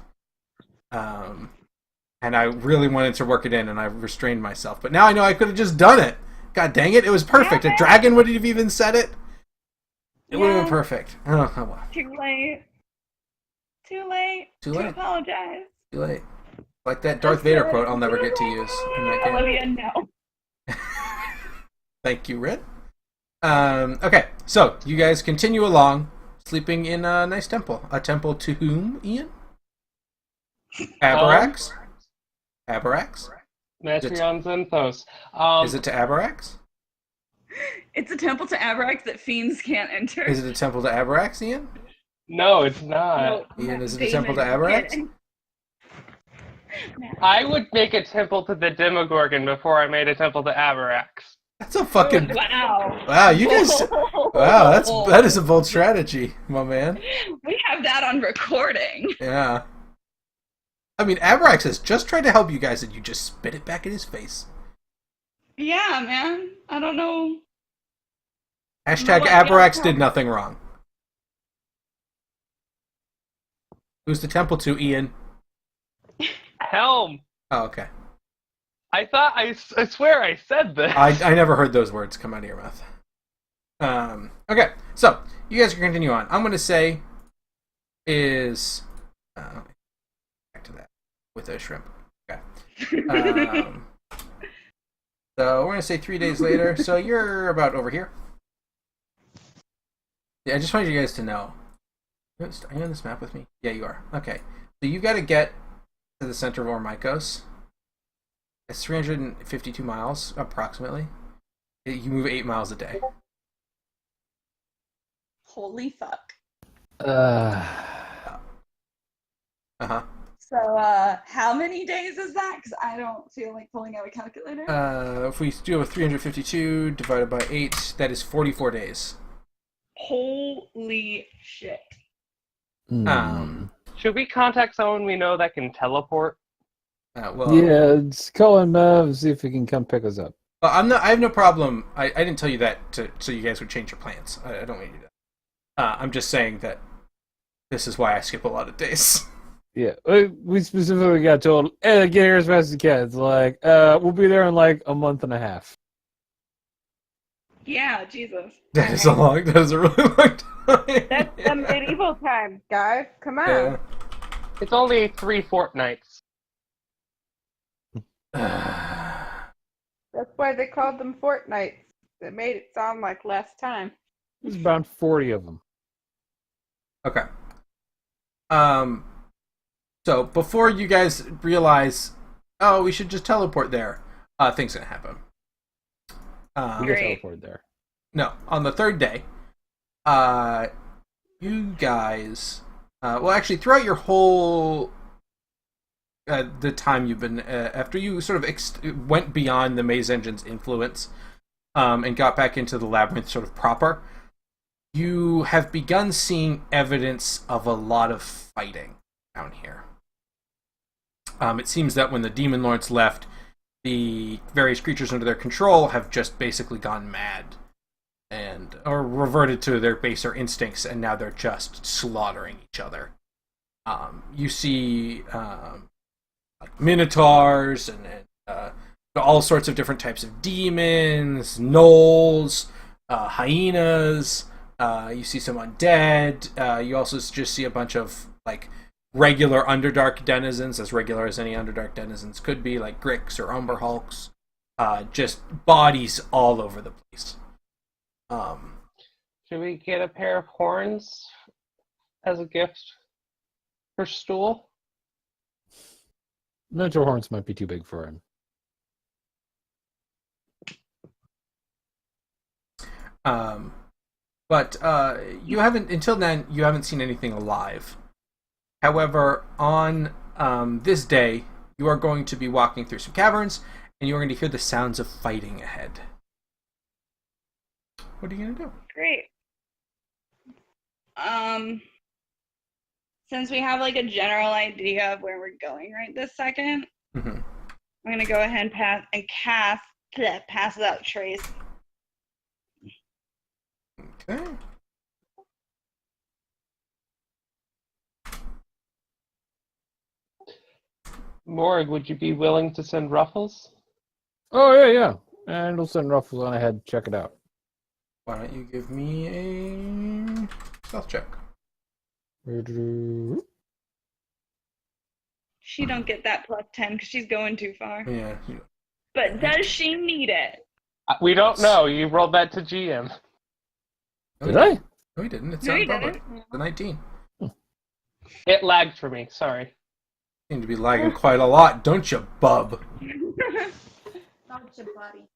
Speaker 1: And I really wanted to work it in, and I restrained myself. But now I know I could have just done it. God dang it, it was perfect. A dragon would have even said it. It would have been
Speaker 3: Yeah.
Speaker 1: perfect. Oh, well.
Speaker 3: Too late. Too late.
Speaker 1: Too
Speaker 3: To
Speaker 1: late.
Speaker 3: apologize.
Speaker 1: Too late. Like that Darth Vader quote I'll never get to use in that game.
Speaker 3: Olivia, no.
Speaker 1: Thank you, Rit. Okay, so you guys continue along, sleeping in a nice temple. A temple to whom, Ian? Abarax? Abarax?
Speaker 5: Metreon Zenthos.
Speaker 1: Is it to Abarax?
Speaker 3: It's a temple to Avarax that fiends can't enter.
Speaker 1: Is it a temple to Abarax, Ian?
Speaker 5: No, it's not.
Speaker 3: No,
Speaker 1: Ian, is it a
Speaker 3: Damon
Speaker 1: temple to Abarax?
Speaker 3: did.
Speaker 5: I would make a temple to the Demogorgon before I made a temple to Avarax.
Speaker 1: That's a fucking...
Speaker 3: Wow.
Speaker 1: Wow, you guys... Wow, that is a bold strategy, my man.
Speaker 3: We have that on recording.
Speaker 1: Yeah. I mean, Abarax has just tried to help you guys, and you just spit it back in his face.
Speaker 3: Yeah, man. I don't know.
Speaker 1: Hashtag
Speaker 3: No,
Speaker 1: Abarax
Speaker 3: yeah.
Speaker 1: did nothing wrong. Who's the temple to, Ian?
Speaker 5: Helm!
Speaker 1: Oh, okay.
Speaker 5: I thought, I swear I said this.
Speaker 1: I never heard those words come out of your mouth. Okay, so you guys can continue on. I'm going to say is back to that with a shrimp. Okay. So we're going to say 3 days later. So you're about over here. Yeah, I just wanted you guys to know. Are you on this map with me? Yeah, you are. Okay. So you've got to get to the center of Ormykos. It's 352 miles, approximately. You move 8 miles a day.
Speaker 3: Holy fuck.
Speaker 1: Uh-huh.
Speaker 3: So, how many days is that? Because I don't feel like pulling out a calculator.
Speaker 1: If we do a 352 divided by 8, that is 44 days.
Speaker 3: Holy shit.
Speaker 5: Should we contact someone we know that can teleport?
Speaker 1: Well,
Speaker 2: Yeah, just call him and see if he can come pick us up.
Speaker 1: well, I have no problem. I didn't tell you that so you guys would change your plans. I don't want you to do that. I'm just saying that this is why I skip a lot of days.
Speaker 2: Yeah, we specifically got told, hey, get here as fast as you can. It's like, we'll be there in like a month and a half.
Speaker 3: Yeah, Jesus.
Speaker 1: That is a really long time.
Speaker 4: That's the medieval times, guys. Come on.
Speaker 1: Yeah.
Speaker 5: It's only 3 fortnights.
Speaker 4: That's why they called them fortnights. It made it sound like less time.
Speaker 2: There's about 40 of them.
Speaker 1: Okay. So before you guys realize, oh, we should just teleport there, things gonna happen.
Speaker 2: We get
Speaker 3: Great.
Speaker 2: teleported there.
Speaker 1: No, on the third day, you guys well, actually, throughout your whole the time you've been after you sort of went beyond the maze engine's influence and got back into the labyrinth sort of proper, you have begun seeing evidence of a lot of fighting down here. It seems that when the Demon Lords left, the various creatures under their control have just basically gone mad or reverted to their baser instincts, and now they're just slaughtering each other. You see like minotaurs and all sorts of different types of demons, gnolls, hyenas. You see some undead. You also just see a bunch of like regular Underdark denizens, as regular as any Underdark denizens could be, like Grix or Umber Hulks. Just bodies all over the place.
Speaker 5: Should we get a pair of horns as a gift for Stool?
Speaker 2: Minotaur horns might be too big for him.
Speaker 1: But you haven't, until then, you haven't seen anything alive. However, on this day, you are going to be walking through some caverns, and you are going to hear the sounds of fighting ahead. What are you going to do?
Speaker 3: Great. Since we have like a general idea of where we're going right this second, I'm gonna go ahead and pass without trace.
Speaker 1: Okay.
Speaker 5: Morg, would you be willing to send Ruffles?
Speaker 2: Oh, yeah. And we'll send Ruffles on ahead to check it out.
Speaker 1: Why don't you give me a stealth check?
Speaker 3: She don't get that +10 because she's going too far.
Speaker 1: Yeah.
Speaker 3: But does she need it?
Speaker 5: We don't know. You rolled that to GM.
Speaker 2: Did I?
Speaker 1: No, he didn't. It's
Speaker 3: No,
Speaker 1: not
Speaker 3: he
Speaker 1: public.
Speaker 3: didn't.
Speaker 1: The 19.
Speaker 5: It lagged for me. Sorry.
Speaker 1: Seem to be lagging quite a lot, don't you, bub?
Speaker 3: Don't you, buddy?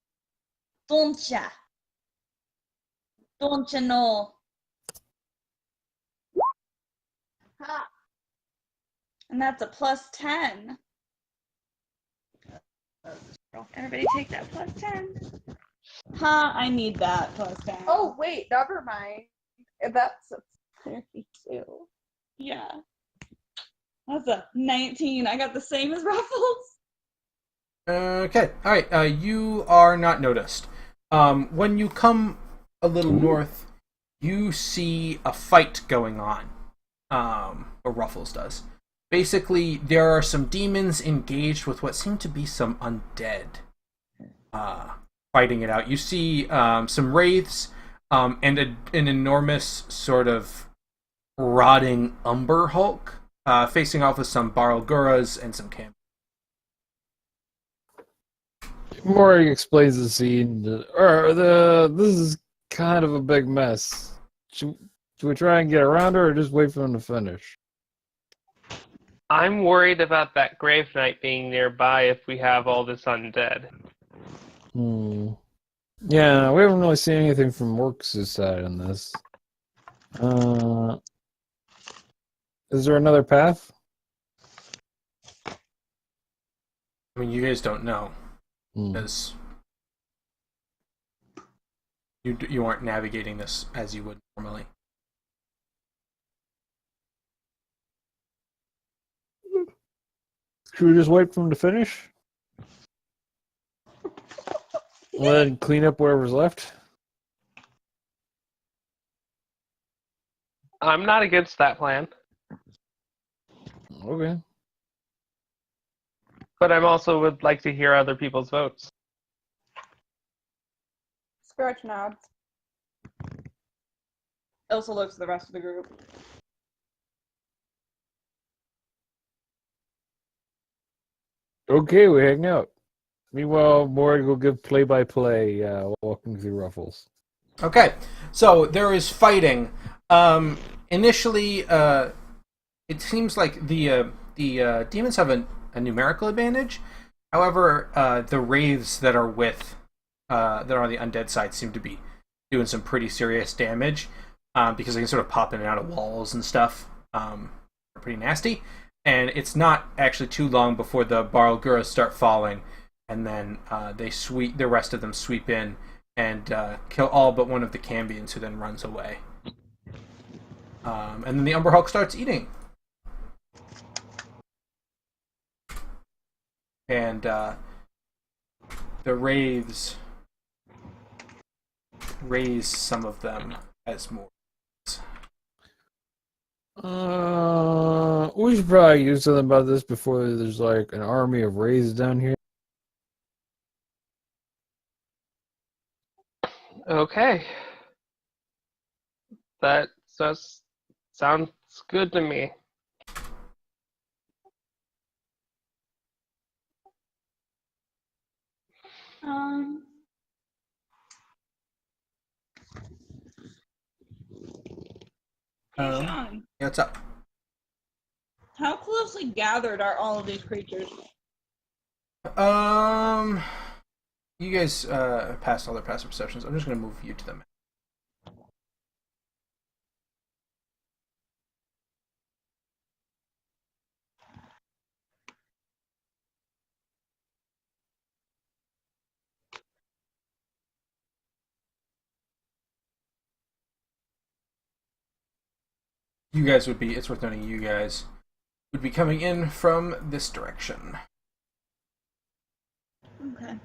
Speaker 3: Don't ya? Don't you know? Ha! And that's a +10. Everybody take that +10. Ha! I need that +10.
Speaker 4: Oh, wait, never mind. That's a 32.
Speaker 3: Yeah. That's a 19. I got the same as Ruffles.
Speaker 1: Okay. Alright, you are not noticed. When you come a little north, you see a fight going on. Or Ruffles does. Basically, there are some demons engaged with what seem to be some undead. Fighting it out. You see some wraiths and an enormous sort of rotting Umber Hulk facing off with some Barlguras and some Cam.
Speaker 2: Mori explains the scene. This is kind of a big mess. Should we try and get around her or just wait for them to finish?
Speaker 5: I'm worried about that Grave Knight being nearby if we have all this undead.
Speaker 2: Yeah, we haven't really seen anything from Works' side on this. Is there another path?
Speaker 1: I mean, you guys don't know. Because you aren't navigating this as you would normally.
Speaker 2: Should we just wait for them to finish? And then clean up whatever's left?
Speaker 5: I'm not against that plan,
Speaker 2: Okay.
Speaker 5: but I'm also would like to hear other people's votes.
Speaker 4: Scratch nods.
Speaker 3: Elsa looks at the rest of the group.
Speaker 2: Okay, we hang out. Meanwhile, Mori will give play-by-play walking through Ruffles.
Speaker 1: Okay, so there is fighting. Initially, it seems like the demons have a numerical advantage. However, the wraiths that are that are on the undead side seem to be doing some pretty serious damage because they can sort of pop in and out of walls and stuff. are pretty nasty. And it's not actually too long before the Barlguras start falling, and then the rest of them sweep in and kill all but one of the Cambions, who then runs away. And then the Umber Hulk starts eating. And the Wraiths raise some of them as more.
Speaker 2: We should probably use something about this before there's like an army of Wraiths down here.
Speaker 5: Okay. That sounds good to me.
Speaker 3: Hey, Sean,
Speaker 1: Yeah, what's up?
Speaker 3: how closely gathered are all of these creatures?
Speaker 1: You guys passed all their passive perceptions. I'm just going to move you to them. You guys would be, it's worth noting, you guys would be coming in from this direction.
Speaker 3: Okay.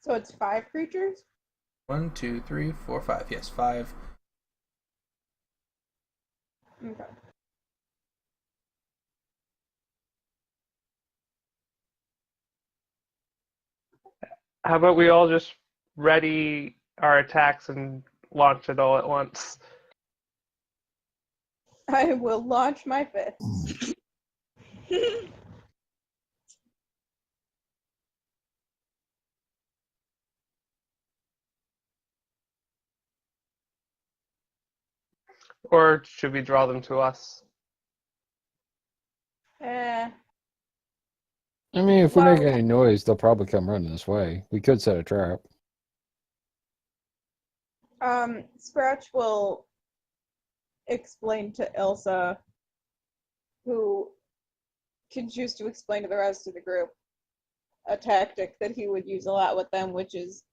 Speaker 4: So it's 5 creatures?
Speaker 1: 1, 2, 3, 4, 5. Yes, 5.
Speaker 4: Okay.
Speaker 5: How about we all just ready our attacks and launch it all at once?
Speaker 4: I will launch my fist.
Speaker 5: Or should we draw them to us?
Speaker 4: Eh.
Speaker 2: I mean, if we
Speaker 4: Well-
Speaker 2: make any noise, they'll probably come running this way. We could set a trap.
Speaker 4: Scratch will explain to Ilsa, who can choose to explain to the rest of the group, a tactic that he would use a lot with them, which is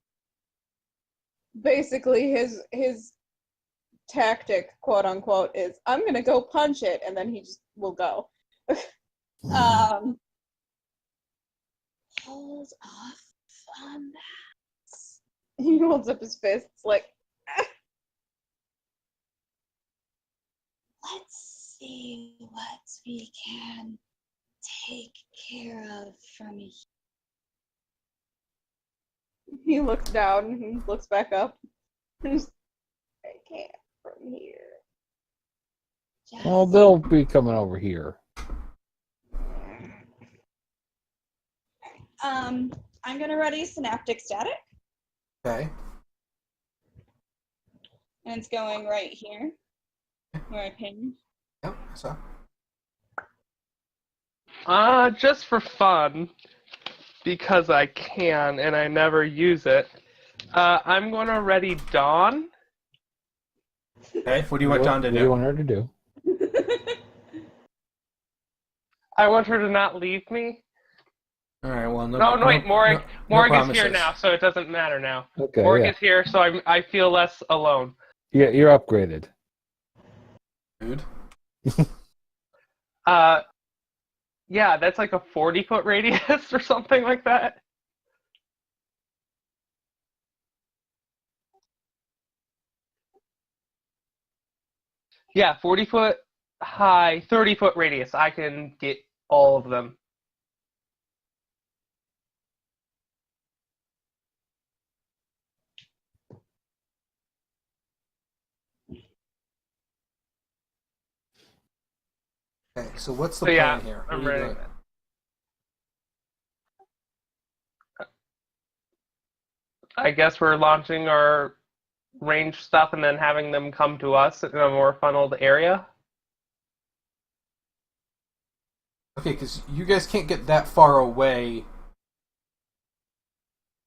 Speaker 4: basically his tactic, quote unquote, is I'm gonna go punch it, and then he just will go.
Speaker 3: Hold off on that.
Speaker 4: He holds up his fists like,
Speaker 3: Let's see what we can take care of from here.
Speaker 4: he looks down and he looks back up. I can't from here.
Speaker 2: Well, they'll be coming over here.
Speaker 3: I'm gonna ready Synaptic Static,
Speaker 1: Okay.
Speaker 3: and it's going right here, where I pinged.
Speaker 1: Yep, I saw.
Speaker 5: Just for fun, because I can and I never use it, I'm going to ready Dawn.
Speaker 1: Okay, what do you want Dawn to
Speaker 2: What do you want her to do?
Speaker 5: I want her to not leave me.
Speaker 1: Alright, well,
Speaker 5: No, wait, Morag is here
Speaker 1: promises.
Speaker 5: now, so it doesn't matter now.
Speaker 2: Okay,
Speaker 5: Morag
Speaker 2: yeah.
Speaker 5: is here, so I feel less alone.
Speaker 2: Yeah, you're upgraded.
Speaker 1: Dude.
Speaker 5: Yeah, that's like a 40-foot radius or something like that. Yeah, 40-foot high, 30-foot radius. I can get all of them.
Speaker 1: Okay, so what's the
Speaker 5: So yeah,
Speaker 1: plan here? What
Speaker 5: I'm
Speaker 1: are you
Speaker 5: ready.
Speaker 1: doing?
Speaker 5: I guess we're launching our range stuff and then having them come to us in a more funneled area.
Speaker 1: Okay, because you guys can't get that far away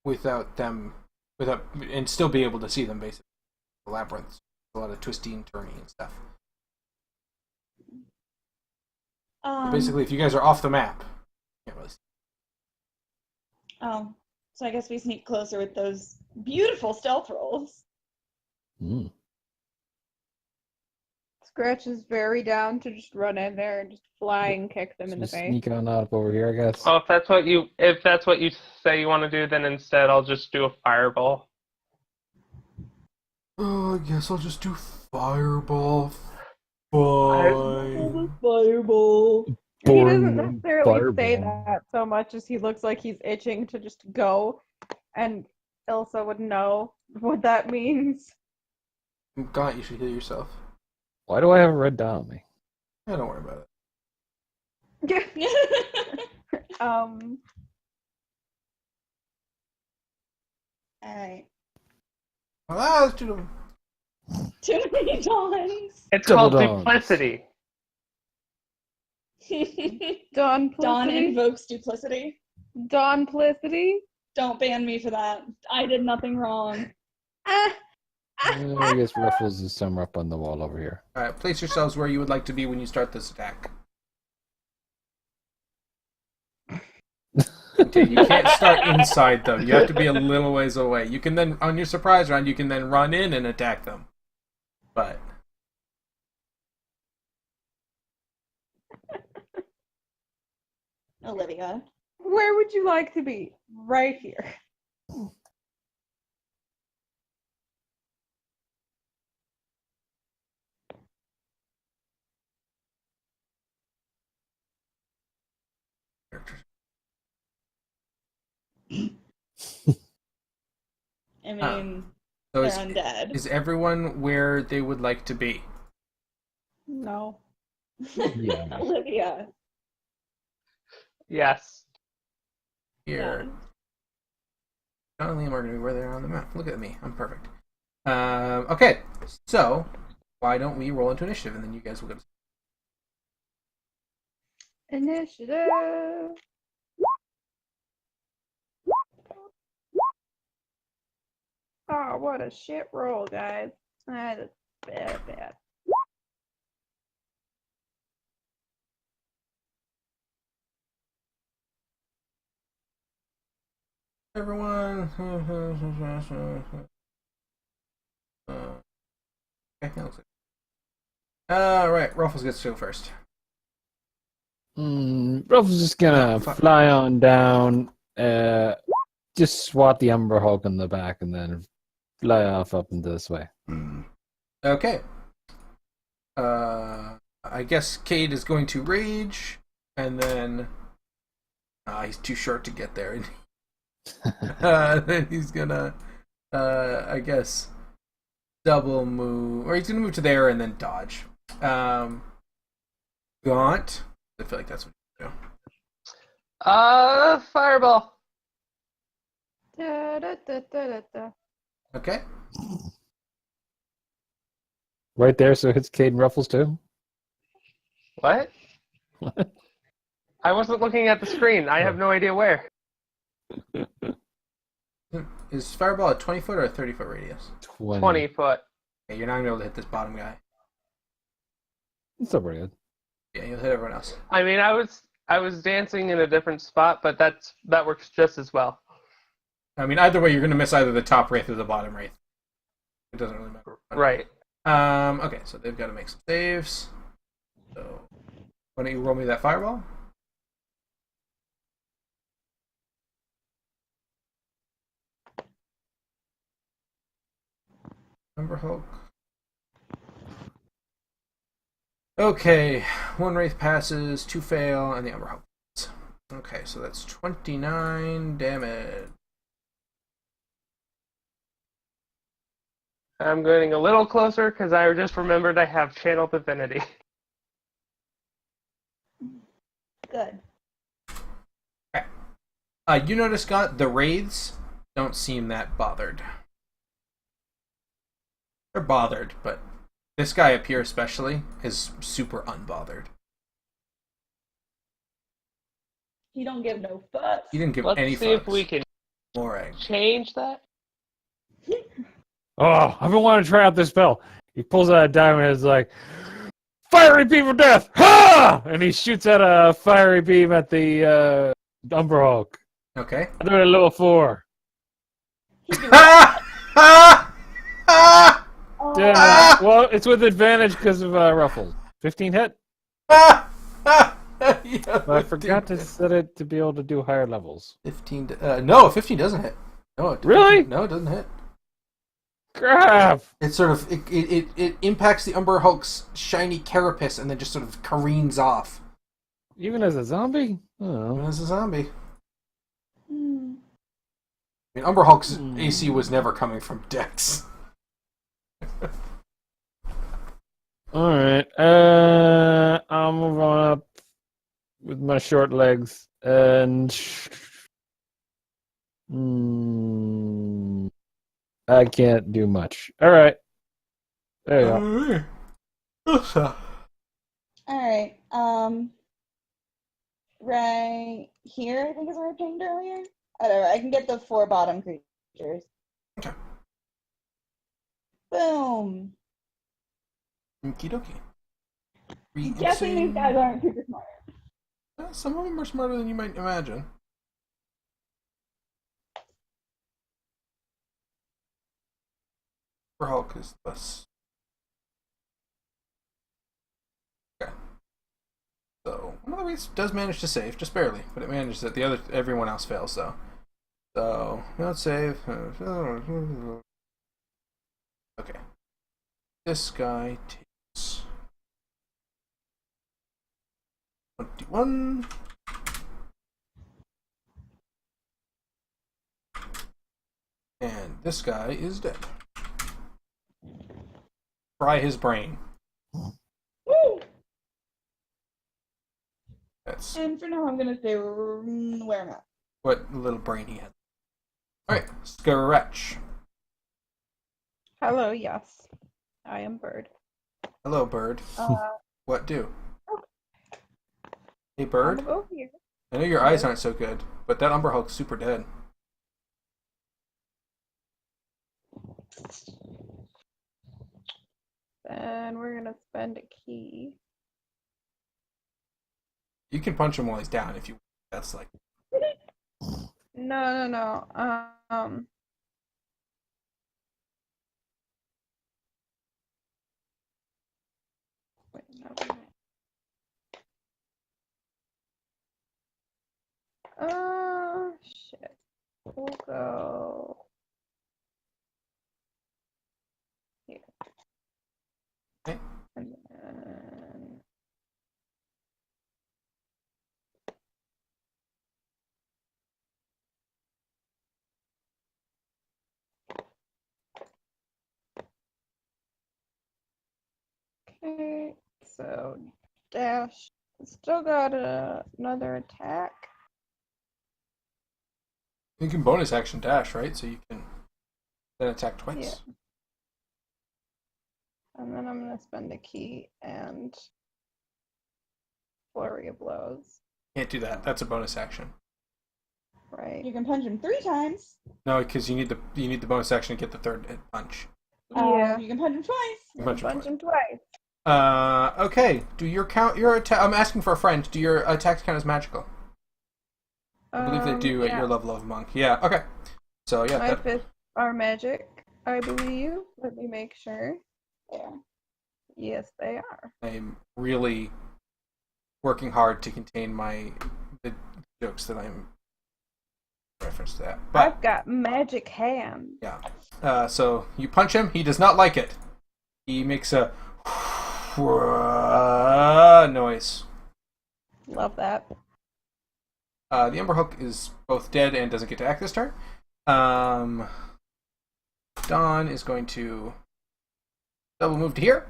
Speaker 1: and still be able to see them. Basically, the labyrinth, a lot of twisty and turny and stuff. Basically, if you guys are off the map, you can't really see.
Speaker 3: Oh, so I guess we sneak closer with those beautiful stealth rolls.
Speaker 2: Mm.
Speaker 4: Scratch is very down to just run in there and just flying kick them in the
Speaker 2: Just
Speaker 4: face.
Speaker 2: sneak on up over here, I guess.
Speaker 5: Well, if that's what you say you want to do, then instead I'll just do a fireball.
Speaker 1: Oh, I guess I'll just do fireball. Fine.
Speaker 3: Fireball.
Speaker 4: And he doesn't
Speaker 2: Boring
Speaker 4: necessarily say
Speaker 2: fireball.
Speaker 4: that so much as he looks like he's itching to just go, and Ilsa would know what that means.
Speaker 1: God, you should heal yourself.
Speaker 2: Why do I have a red dot on me?
Speaker 1: Yeah, don't worry about it.
Speaker 3: Alright.
Speaker 1: Let's do them.
Speaker 3: Too many dawns.
Speaker 5: It's
Speaker 2: Double
Speaker 5: called
Speaker 2: dawns.
Speaker 5: duplicity.
Speaker 4: Dawn
Speaker 3: Dawn invokes duplicity.
Speaker 4: Dawnplicity?
Speaker 3: Don't ban me for that. I did nothing wrong.
Speaker 2: I guess Ruffles is somewhere up on the wall over here.
Speaker 1: Alright, place yourselves where you would like to be when you start this attack. Okay, you can't start inside them. You have to be a little ways away. You can then, on your surprise round, you can then run in and attack them. But
Speaker 3: Olivia.
Speaker 4: Where would you like to be? Right here.
Speaker 3: I mean,
Speaker 1: so
Speaker 3: they're
Speaker 1: is,
Speaker 3: undead.
Speaker 1: is everyone where they would like to be?
Speaker 4: No.
Speaker 2: Yeah.
Speaker 3: Olivia.
Speaker 5: Yes.
Speaker 1: Here.
Speaker 3: Done.
Speaker 1: John and Liam are going to be where they are on the map. Look at me. I'm perfect. Okay, so why don't we roll into initiative and then you guys will get.
Speaker 4: Initiative. Oh, what a shit roll, guys. That's bad.
Speaker 1: Everyone. Okay, that looks like. Alright, Ruffles gets to go first.
Speaker 2: Ruffles just gonna
Speaker 1: Fuck.
Speaker 2: fly on down, just swat the Umber Hulk in the back, and then fly off up into this way.
Speaker 1: Okay. I guess Cade is going to rage, and then he's too short to get there. Then he's gonna, I guess, double move, or he's gonna move to there and then dodge. Gaunt. I feel like that's what you do.
Speaker 5: Fireball.
Speaker 4: Da-da-da-da-da-da.
Speaker 1: Okay.
Speaker 2: Right there, so it hits Cade and Ruffles too.
Speaker 5: What? I wasn't looking at the screen. I have no idea where.
Speaker 1: Is Fireball a 20-foot or a 30-foot radius?
Speaker 5: 20 foot.
Speaker 1: Okay, you're not gonna be able to hit this bottom guy.
Speaker 2: It's still pretty good.
Speaker 1: Yeah, you'll hit everyone else.
Speaker 5: I mean, I was dancing in a different spot, but that works just as well.
Speaker 1: I mean, either way, you're gonna miss either the top wraith or the bottom wraith. It doesn't really matter.
Speaker 5: Right.
Speaker 1: Okay, so they've got to make some saves. So, why don't you roll me that Fireball? Umber Hulk. Okay, one wraith passes, 2 fail, and the Umber Hulk. Okay, so that's 29 damage.
Speaker 5: I'm getting a little closer because I just remembered I have Channel Divinity.
Speaker 3: Good.
Speaker 1: You notice, Scott, the wraiths don't seem that bothered. They're bothered, but this guy up here especially is super unbothered.
Speaker 3: He don't give no fucks.
Speaker 1: He didn't give
Speaker 5: Let's
Speaker 1: any
Speaker 5: see
Speaker 1: fucks.
Speaker 5: if we can
Speaker 1: Morag.
Speaker 5: Change that?
Speaker 2: Oh, I've been wanting to try out this spell. He pulls out a diamond and is like, fiery beam of death! Ha! And he shoots out a fiery beam at the Umber Hulk.
Speaker 1: Okay.
Speaker 2: I do it at level 4.
Speaker 1: Ha! Ha! Ha!
Speaker 2: Yeah, well, it's with advantage because of Ruffles. 15 hit?
Speaker 1: Ha! Ha! Yeah,
Speaker 2: But I forgot to set it to be able to do higher levels.
Speaker 1: 15. No, 15 doesn't hit. No,
Speaker 2: Really?
Speaker 1: No, it doesn't hit.
Speaker 2: Crap!
Speaker 1: It sort of it impacts the Umber Hulk's shiny carapace and then just sort of careens off.
Speaker 2: Even as a zombie? Oh.
Speaker 1: Even as a zombie.
Speaker 3: Hmm.
Speaker 1: I mean, Umber Hulk's AC was never coming from Dex.
Speaker 2: Alright, I'll move on up with my short legs and I can't do much. Alright. There you go.
Speaker 3: Alright. Right here, I think is where I pinged earlier. Whatever, I can get the 4 bottom creatures.
Speaker 1: Okay.
Speaker 3: Boom.
Speaker 1: Okie dokie.
Speaker 3: I'm guessing these guys aren't super smart.
Speaker 1: Some of them are smarter than you might imagine. Umber Hulk is less. Okay. So one of the Wraiths does manage to save, just barely, but it manages it. Everyone else fails though. So not save. Okay. This guy takes 21. And this guy is dead. Fry his brain.
Speaker 3: Woo!
Speaker 1: That's
Speaker 3: And for now, I'm gonna stay where I'm at.
Speaker 1: what little brain he had. Alright, Scratch.
Speaker 4: Hello, yes. I am Bird.
Speaker 1: Hello, Bird.
Speaker 4: Uh,
Speaker 1: What do?
Speaker 4: Okay.
Speaker 1: Hey,
Speaker 4: I'm
Speaker 1: Bird.
Speaker 4: gonna go here.
Speaker 1: I know your eyes aren't so good, but that Umber Hulk's super dead.
Speaker 4: Then we're gonna spend a key.
Speaker 1: You can punch him while he's down if you. That's like.
Speaker 4: No. Wait, no. Shit. We'll go here.
Speaker 1: Okay.
Speaker 4: And then okay, so dash. Still got another attack.
Speaker 1: You can bonus action dash, right? So you can then attack twice.
Speaker 4: Yeah. And then I'm gonna spend a key and flurry of blows.
Speaker 1: Can't do that. That's a bonus action.
Speaker 4: Right.
Speaker 3: You can punch him 3 times.
Speaker 1: No, because you need the bonus action to get the third punch.
Speaker 4: Yeah.
Speaker 3: You can punch him twice.
Speaker 1: You punch him
Speaker 4: Punch
Speaker 1: twice.
Speaker 4: him twice.
Speaker 1: Okay. Do your attack? I'm asking for a friend. Do your attacks count as magical? I believe they do at
Speaker 4: yeah.
Speaker 1: your level of monk. Yeah. Okay. So yeah.
Speaker 4: My
Speaker 1: That,
Speaker 4: fists are magic, I believe. Let me make sure.
Speaker 3: There.
Speaker 4: Yes, they are.
Speaker 1: I'm really working hard to contain the jokes that I'm reference to that. But
Speaker 4: I've got magic hands.
Speaker 1: yeah. So you punch him. He does not like it. He makes a noise.
Speaker 4: Love that.
Speaker 1: The Umber Hulk is both dead and doesn't get to act this turn. Dawn is going to double move to here.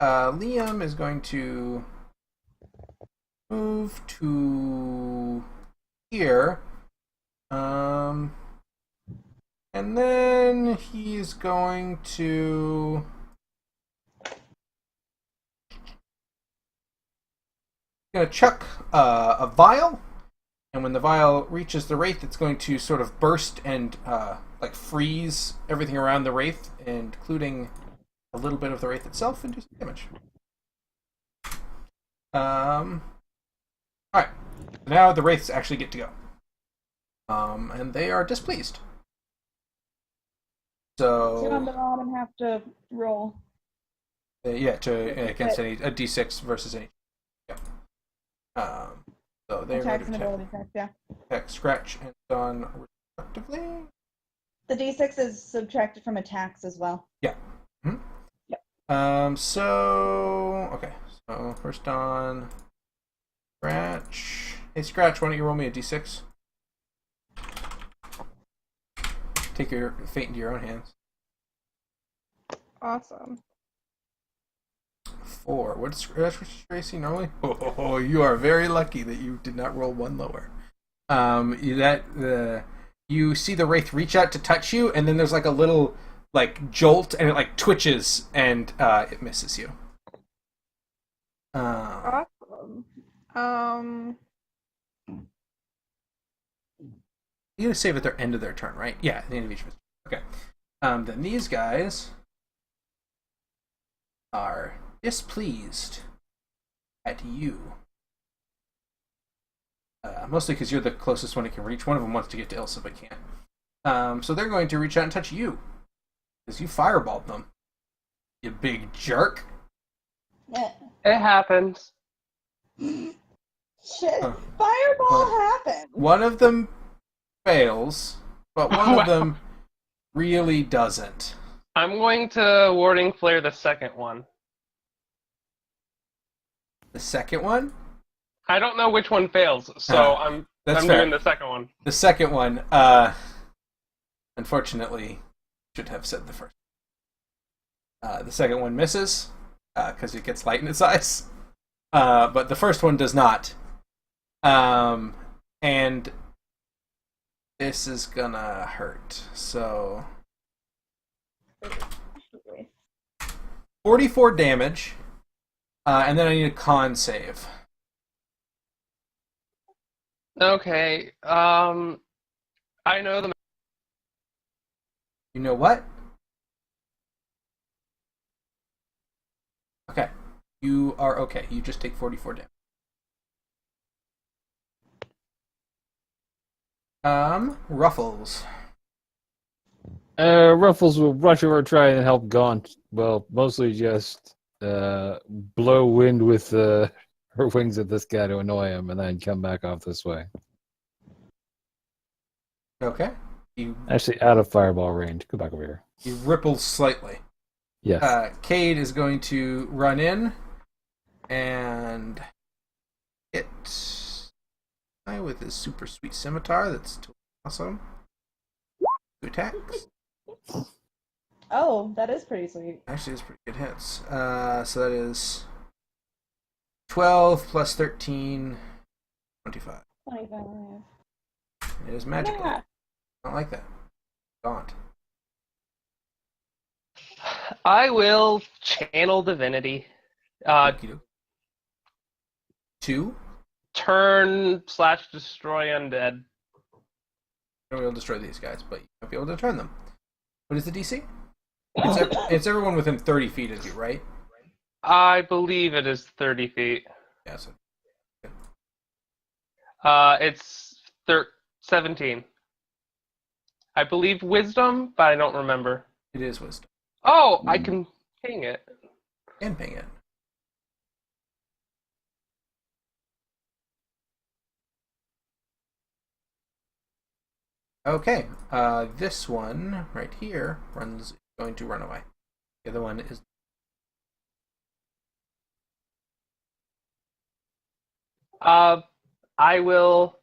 Speaker 1: Liam is going to move to here. And then he's going to chuck a vial And when the vial reaches the wraith, it's going to sort of burst and like freeze everything around the wraith, including a little bit of the wraith itself, and do some damage. Alright. Now the wraiths actually get to go. And they are displeased. So
Speaker 6: Sit on the rod and have to roll.
Speaker 1: yeah, against a d6 versus any. Yeah. So they're going
Speaker 6: Attacks
Speaker 1: to
Speaker 6: and ability checks, yeah.
Speaker 1: attack Scratch and Dawn respectively.
Speaker 3: The d6 is subtracted from attacks as well.
Speaker 1: Yeah. Hmm?
Speaker 6: Yep.
Speaker 1: So okay. So first on Scratch. Hey Scratch, why don't you roll me a d6? Take your fate into your own hands.
Speaker 4: Awesome.
Speaker 1: 4. What's Scratch AC normally? Oh, you are very lucky that you did not roll one lower. You see the wraith reach out to touch you, and then there's like a little like jolt, and it like twitches, and it misses you.
Speaker 4: Awesome.
Speaker 1: You gotta save at their end of their turn, right? Yeah, at the end of each. Okay. Then these guys are displeased at you. Mostly because you're the closest one it can reach. One of them wants to get to Ilsa but can't. So they're going to reach out and touch you. Because you fireballed them. You big jerk.
Speaker 3: Yeah.
Speaker 5: It happens.
Speaker 3: Shit.
Speaker 1: Huh.
Speaker 3: Fireball
Speaker 1: Huh.
Speaker 3: happened.
Speaker 1: One of them fails, but one of them really doesn't.
Speaker 5: I'm going to Warding Flare the second one.
Speaker 1: The second one?
Speaker 5: I don't know which one fails, so I'm
Speaker 1: That's fair.
Speaker 5: doing the second one.
Speaker 1: The second one, unfortunately, should have said the first. The second one misses, because it gets light in its eyes. But the first one does not. And this is gonna hurt. So 44 damage. And then I need a con save.
Speaker 5: Okay. I know the.
Speaker 1: You know what? Okay. You are okay. You just take 44 damage. Ruffles.
Speaker 2: Ruffles will rush over, try and help Gaunt. Well, mostly just blow wind with her wings at this guy to annoy him, and then come back off this way.
Speaker 1: Okay. You
Speaker 2: Actually, out of fireball range. Go back over here.
Speaker 1: ripple slightly.
Speaker 2: Yes.
Speaker 1: Cade is going to run in and hit with his super sweet scimitar. That's totally awesome. 2 attacks.
Speaker 3: Oh, that is pretty sweet.
Speaker 1: Actually, it's pretty good hits. So that is 12 plus 13, 25.
Speaker 3: 25.
Speaker 1: It is magical.
Speaker 3: Yeah.
Speaker 1: I don't like that. Gaunt.
Speaker 5: I will channel divinity.
Speaker 1: Okey-doke. 2.
Speaker 5: Turn/destroy undead.
Speaker 1: You'll be able to destroy these guys, but you won't be able to turn them. What is the DC? It's everyone within 30 feet of you, right?
Speaker 5: I believe it is 30 feet.
Speaker 1: Yeah, so
Speaker 5: It's 17. I believe wisdom, but I don't remember.
Speaker 1: it is wisdom.
Speaker 5: Oh, I can ping it.
Speaker 1: And ping it. Okay, this one right here is going to run away. The other one is.
Speaker 5: I will.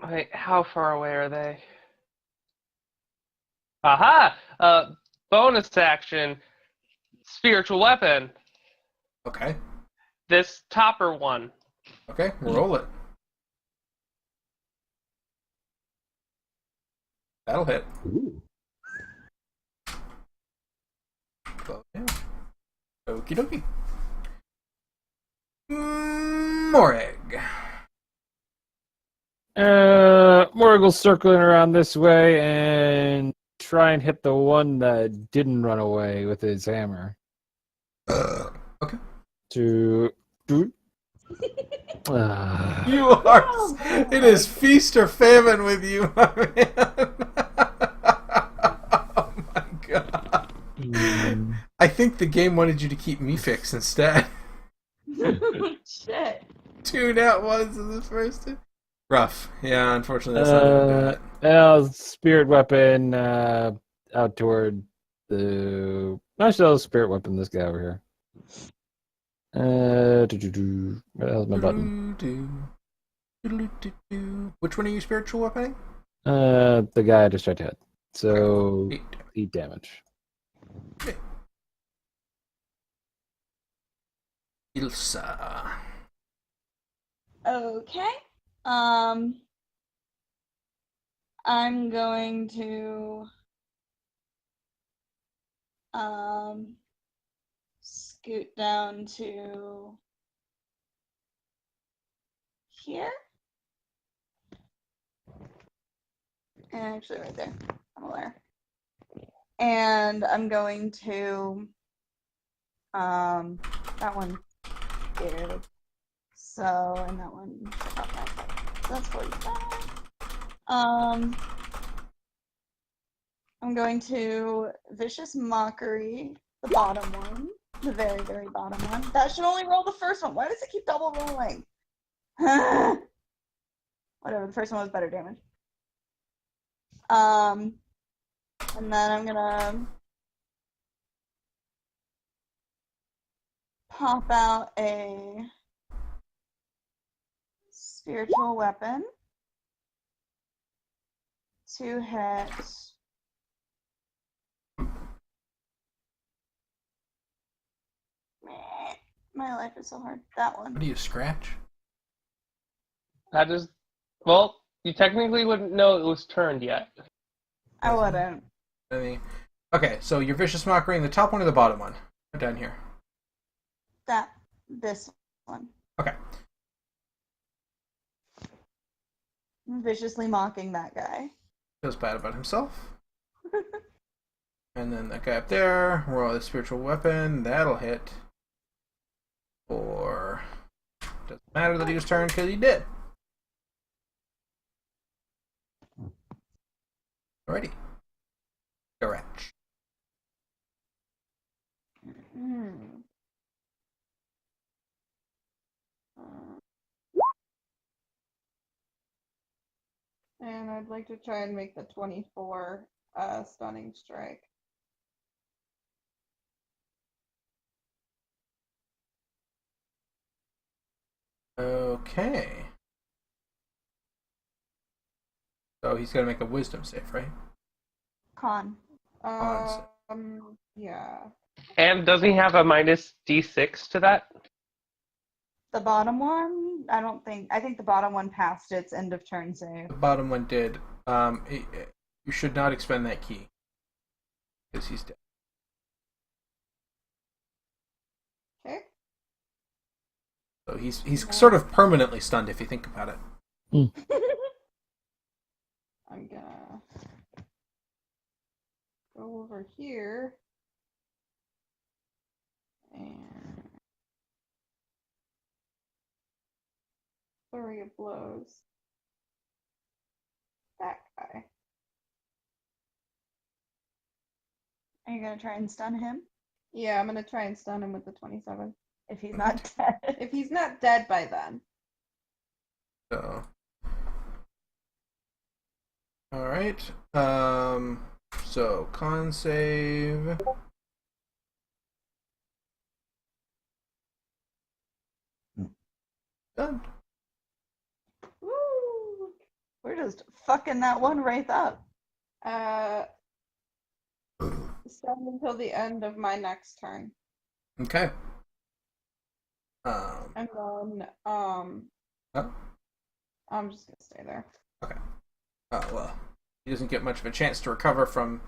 Speaker 5: Wait, how far away are they? Aha! Bonus action. Spiritual weapon.
Speaker 1: Okay.
Speaker 5: This topper one.
Speaker 1: Okay, roll it. That'll hit. Oh, yeah. Okie dokie. Moreg.
Speaker 2: Morgul's circling around this way and try and hit the one that didn't run away with his hammer.
Speaker 1: Okay.
Speaker 2: You
Speaker 1: You are. It is feast or famine with you, my man. Oh my god. I think the game wanted you to keep me fixed instead.
Speaker 3: Shit.
Speaker 1: 2 nat ones in the first two. Rough. Yeah, unfortunately, that's not gonna do it.
Speaker 2: Spirit weapon out toward the. Actually, I'll spirit weapon this guy over here. Where the hell's my button?
Speaker 1: Which one are you spiritual weaponing?
Speaker 2: The guy I just tried to hit. So 8 damage.
Speaker 1: Ilsa.
Speaker 3: Okay. I'm going to scoot down to here. And actually right there. I'm aware. And I'm going to that one scared. So, and that one so that's 45. I'm going to Vicious Mockery, the bottom one. The very, very bottom one. That should only roll the first one. Why does it keep double rolling? Whatever, the first one was better damage. And then I'm gonna pop out a spiritual weapon to hit my life is so hard. That one.
Speaker 1: What do you scratch?
Speaker 5: That is, well, you technically wouldn't know it was turned yet.
Speaker 3: I wouldn't.
Speaker 1: Okay, so your Vicious Mockery in the top one or the bottom one? Down here.
Speaker 3: This one.
Speaker 1: Okay.
Speaker 3: Viciously mocking that guy.
Speaker 1: Feels bad about himself. And then that guy up there, roll the spiritual weapon. That'll hit. Or doesn't matter that he was turned because he did. Alrighty. Garage.
Speaker 4: And I'd like to try and make the 24 stunning strike.
Speaker 1: Okay. So he's got to make a wisdom save, right?
Speaker 3: Con.
Speaker 4: Yeah.
Speaker 5: And doesn't he have a minus D6 to that?
Speaker 3: The bottom one? I think the bottom one passed its end of turn save.
Speaker 1: The bottom one did. You should not expend that key. Because he's dead.
Speaker 4: Okay.
Speaker 1: So he's sort of permanently stunned if you think about it.
Speaker 4: I'm gonna go over here and flurry of blows. That guy.
Speaker 3: Are you gonna try and stun him?
Speaker 4: Yeah, I'm gonna try and stun him with the 27.
Speaker 3: If he's not dead.
Speaker 4: If he's not dead by then.
Speaker 1: So. Alright. So con save. Done.
Speaker 3: Woo! We're just fucking that one wraith up.
Speaker 4: Stun until the end of my next turn.
Speaker 1: Okay.
Speaker 4: And then
Speaker 1: Oh.
Speaker 4: I'm just gonna stay there.
Speaker 1: Okay. Well, he doesn't get much of a chance to recover from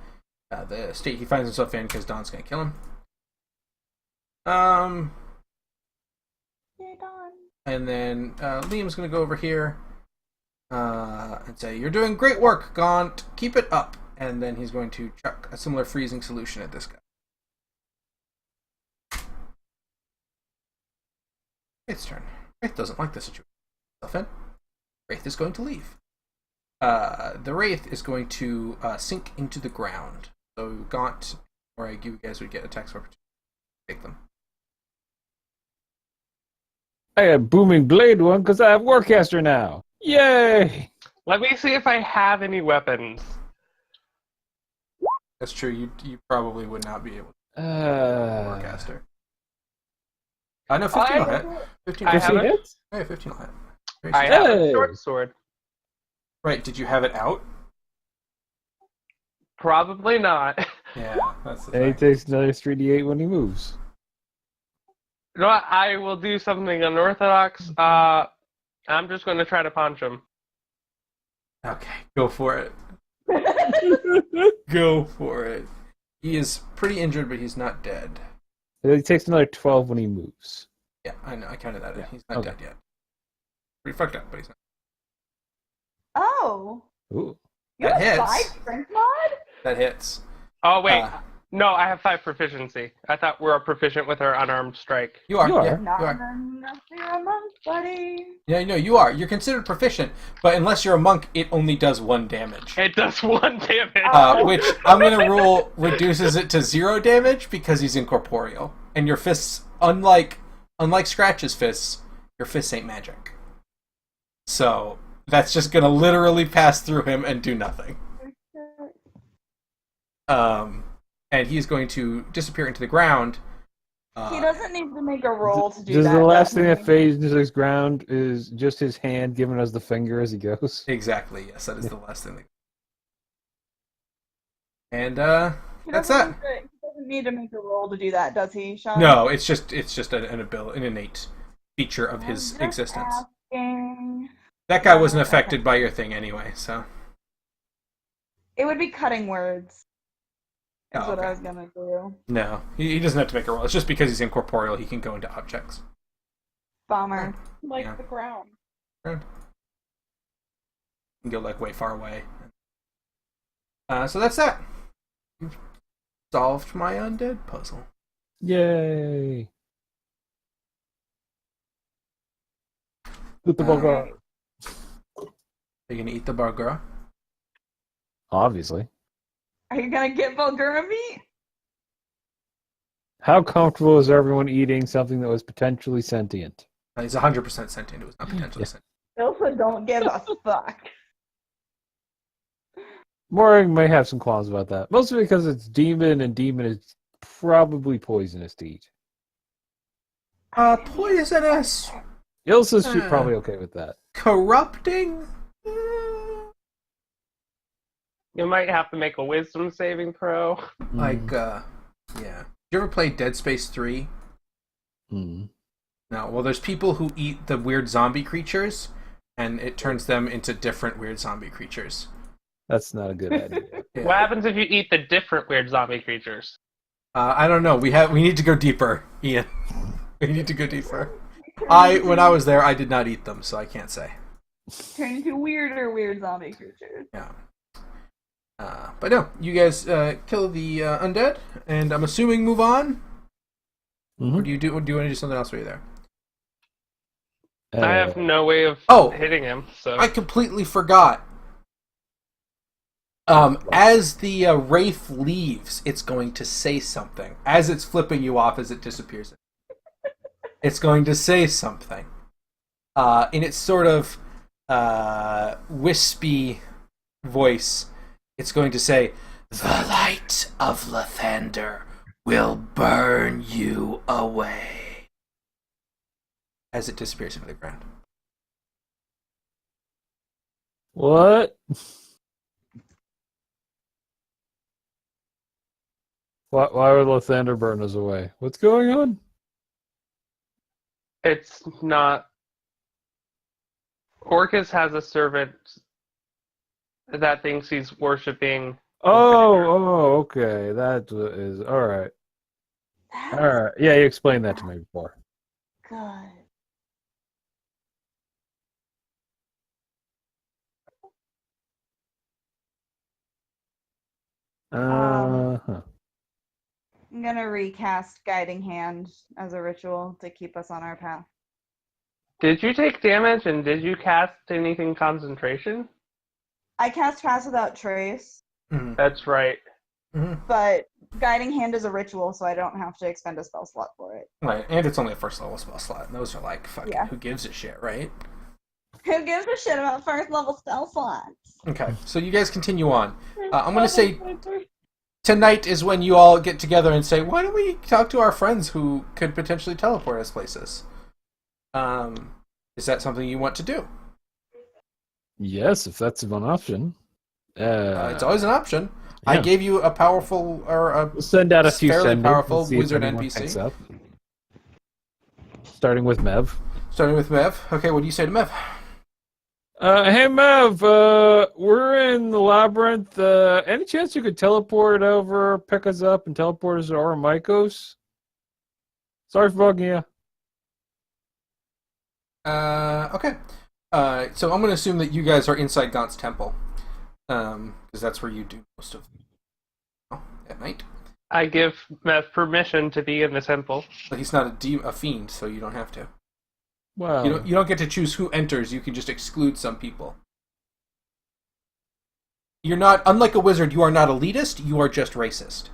Speaker 1: the state he finds himself in because Don's gonna kill him.
Speaker 3: Yay, Dawn.
Speaker 1: And then Liam's gonna go over here. and say, "You're doing great work, Gaunt. Keep it up." And then he's going to chuck a similar freezing solution at this guy. Wraith's turn. Wraith doesn't like the situation. Wraith is going to leave. The Wraith is going to sink into the ground. So Gaunt, or you guys would get attacks of opportunity. Take them.
Speaker 2: I have Booming Blade one because I have Warcaster now. Yay!
Speaker 5: Let me see if I have any weapons.
Speaker 1: That's true. You probably would not be able to Warcaster. I know 15 will hit. 15
Speaker 5: I
Speaker 1: will
Speaker 5: have
Speaker 1: hit.
Speaker 5: it.
Speaker 2: hits?
Speaker 1: Hey, 15 will hit.
Speaker 5: I have
Speaker 2: Hey.
Speaker 5: a short sword.
Speaker 1: Right, did you have it out?
Speaker 5: Probably not.
Speaker 1: Yeah, that's the
Speaker 2: And he
Speaker 1: thing.
Speaker 2: takes another 3d8 when he moves.
Speaker 5: You know what? I will do something unorthodox. I'm just going to try to punch him.
Speaker 1: Okay, go for it. Go for it. He is pretty injured, but he's not dead.
Speaker 2: And he takes another 12 when he moves.
Speaker 1: Yeah, I know. I counted that in.
Speaker 2: Yeah,
Speaker 1: He's not
Speaker 2: okay.
Speaker 1: dead yet. Pretty fucked up, but he's not.
Speaker 3: Oh,
Speaker 2: Ooh.
Speaker 3: you
Speaker 1: That
Speaker 3: have
Speaker 1: hits.
Speaker 3: 5 strength mod?
Speaker 1: That hits.
Speaker 5: Oh, wait.
Speaker 1: Uh,
Speaker 5: No, I have 5 proficiency. I thought we were proficient with our unarmed strike.
Speaker 1: You are.
Speaker 2: You are.
Speaker 1: Yeah,
Speaker 3: Not
Speaker 1: you are.
Speaker 3: enough for a monk, buddy.
Speaker 1: Yeah, no, you are. You're considered proficient, but unless you're a monk, it only does 1 damage.
Speaker 5: It does 1 damage.
Speaker 1: Which I'm gonna rule reduces it to 0 damage because he's incorporeal. And your fists, unlike Scratch's fists, your fists ain't magic. So that's just gonna literally pass through him and do nothing. And he's going to disappear into the ground.
Speaker 3: He doesn't need to make a roll to do
Speaker 2: Just
Speaker 3: that.
Speaker 2: the last
Speaker 3: does
Speaker 2: thing that
Speaker 3: he?
Speaker 2: fades into the ground is just his hand giving us the finger as he goes.
Speaker 1: Exactly, yes, that is the last thing. And
Speaker 3: He
Speaker 1: that's
Speaker 3: doesn't
Speaker 1: that.
Speaker 3: need to- He doesn't need to make a roll to do that, does he, Sean?
Speaker 1: No, it's just an ability, an innate feature of his
Speaker 3: I'm just
Speaker 1: existence.
Speaker 3: asking.
Speaker 1: That guy wasn't affected by your thing anyway, so.
Speaker 3: It would be cutting words. Is
Speaker 1: Oh,
Speaker 3: what
Speaker 1: okay.
Speaker 3: I was gonna do.
Speaker 1: No, he doesn't have to make a roll. It's just because he's incorporeal, he can go into objects.
Speaker 3: Bummer.
Speaker 4: Like
Speaker 1: Yeah.
Speaker 4: the ground.
Speaker 1: He can go like way far away. So that's that. You've solved my undead puzzle.
Speaker 2: Yay! With the
Speaker 1: Uh,
Speaker 2: bugger.
Speaker 1: Are you gonna eat the burger?
Speaker 2: Obviously.
Speaker 3: Are you gonna get Bulgura meat?
Speaker 2: How comfortable is everyone eating something that was potentially sentient?
Speaker 1: He's 100% sentient. It was not potentially
Speaker 2: Yeah.
Speaker 1: sentient.
Speaker 3: Ilsa don't give a fuck.
Speaker 2: Moring may have some qualms about that. Mostly because it's demon, and demon is probably poisonous to eat.
Speaker 1: Poisonous,
Speaker 2: Ilsa's probably okay with that.
Speaker 1: corrupting.
Speaker 5: You might have to make a wisdom saving throw.
Speaker 1: Like, yeah. Did you ever play Dead Space 3?
Speaker 2: Mm.
Speaker 1: No. Well, there's people who eat the weird zombie creatures, and it turns them into different weird zombie creatures.
Speaker 2: That's not a good idea.
Speaker 1: Yeah.
Speaker 5: What happens if you eat the different weird zombie creatures?
Speaker 1: I don't know. We need to go deeper, Ian. We need to go deeper. When I was there, I did not eat them, so I can't say.
Speaker 3: Turn into weird zombie creatures.
Speaker 1: Yeah. But no, you guys kill the undead, and I'm assuming move on.
Speaker 2: Mhm.
Speaker 1: Or do you want to do something else while you're there?
Speaker 5: I have no way of
Speaker 1: Oh.
Speaker 5: hitting him, so
Speaker 1: I completely forgot. As the wraith leaves, it's going to say something. As it's flipping you off as it disappears. It's going to say something. In its sort of wispy voice, it's going to say, "The light of Lathander will burn you away." As it disappears into the ground.
Speaker 2: What? Why would Lathander burn us away? What's going on?
Speaker 5: it's not. Orcus has a servant that thinks he's worshipping.
Speaker 2: Oh, okay. That is all right.
Speaker 3: That's
Speaker 2: All right. Yeah, you explained that to me before.
Speaker 3: good.
Speaker 2: Uh-huh.
Speaker 3: I'm gonna recast Guiding Hand as a ritual to keep us on our path.
Speaker 5: Did you take damage and did you cast anything concentration?
Speaker 3: I cast Pass Without Trace,
Speaker 1: Mhm.
Speaker 5: That's right.
Speaker 1: Mhm.
Speaker 3: but Guiding Hand is a ritual, so I don't have to expend a spell slot for it.
Speaker 1: Right, and it's only a first level spell slot. And those are like fucking
Speaker 3: Yeah.
Speaker 1: who gives a shit, right?
Speaker 3: Who gives a shit about first level spell slots?
Speaker 1: Okay, so you guys continue on. I'm gonna say tonight is when you all get together and say, why don't we talk to our friends who could potentially teleport us places? Is that something you want to do?
Speaker 2: Yes, if that's one option.
Speaker 1: It's always an option. I
Speaker 2: yeah.
Speaker 1: gave you a powerful or a
Speaker 2: We'll send out a few
Speaker 1: fairly
Speaker 2: senders
Speaker 1: powerful
Speaker 2: and see if
Speaker 1: wizard
Speaker 2: anyone
Speaker 1: NPC.
Speaker 2: picks up. Starting with Mev.
Speaker 1: Starting with Mev. Okay, what do you say to Mev?
Speaker 2: Hey Mev, we're in the labyrinth. Any chance you could teleport over, pick us up, and teleport us to Oromikos? Sorry for bugging you.
Speaker 1: Okay. So I'm going to assume that you guys are inside Gaunt's temple. Because that's where you do most of at night.
Speaker 5: I give Mev permission to be in the temple.
Speaker 1: But he's not a fiend, so you don't have to.
Speaker 2: Well,
Speaker 1: You don't get to choose who enters. You can just exclude some people. You're not, unlike a wizard, you are not elitist. You are just racist.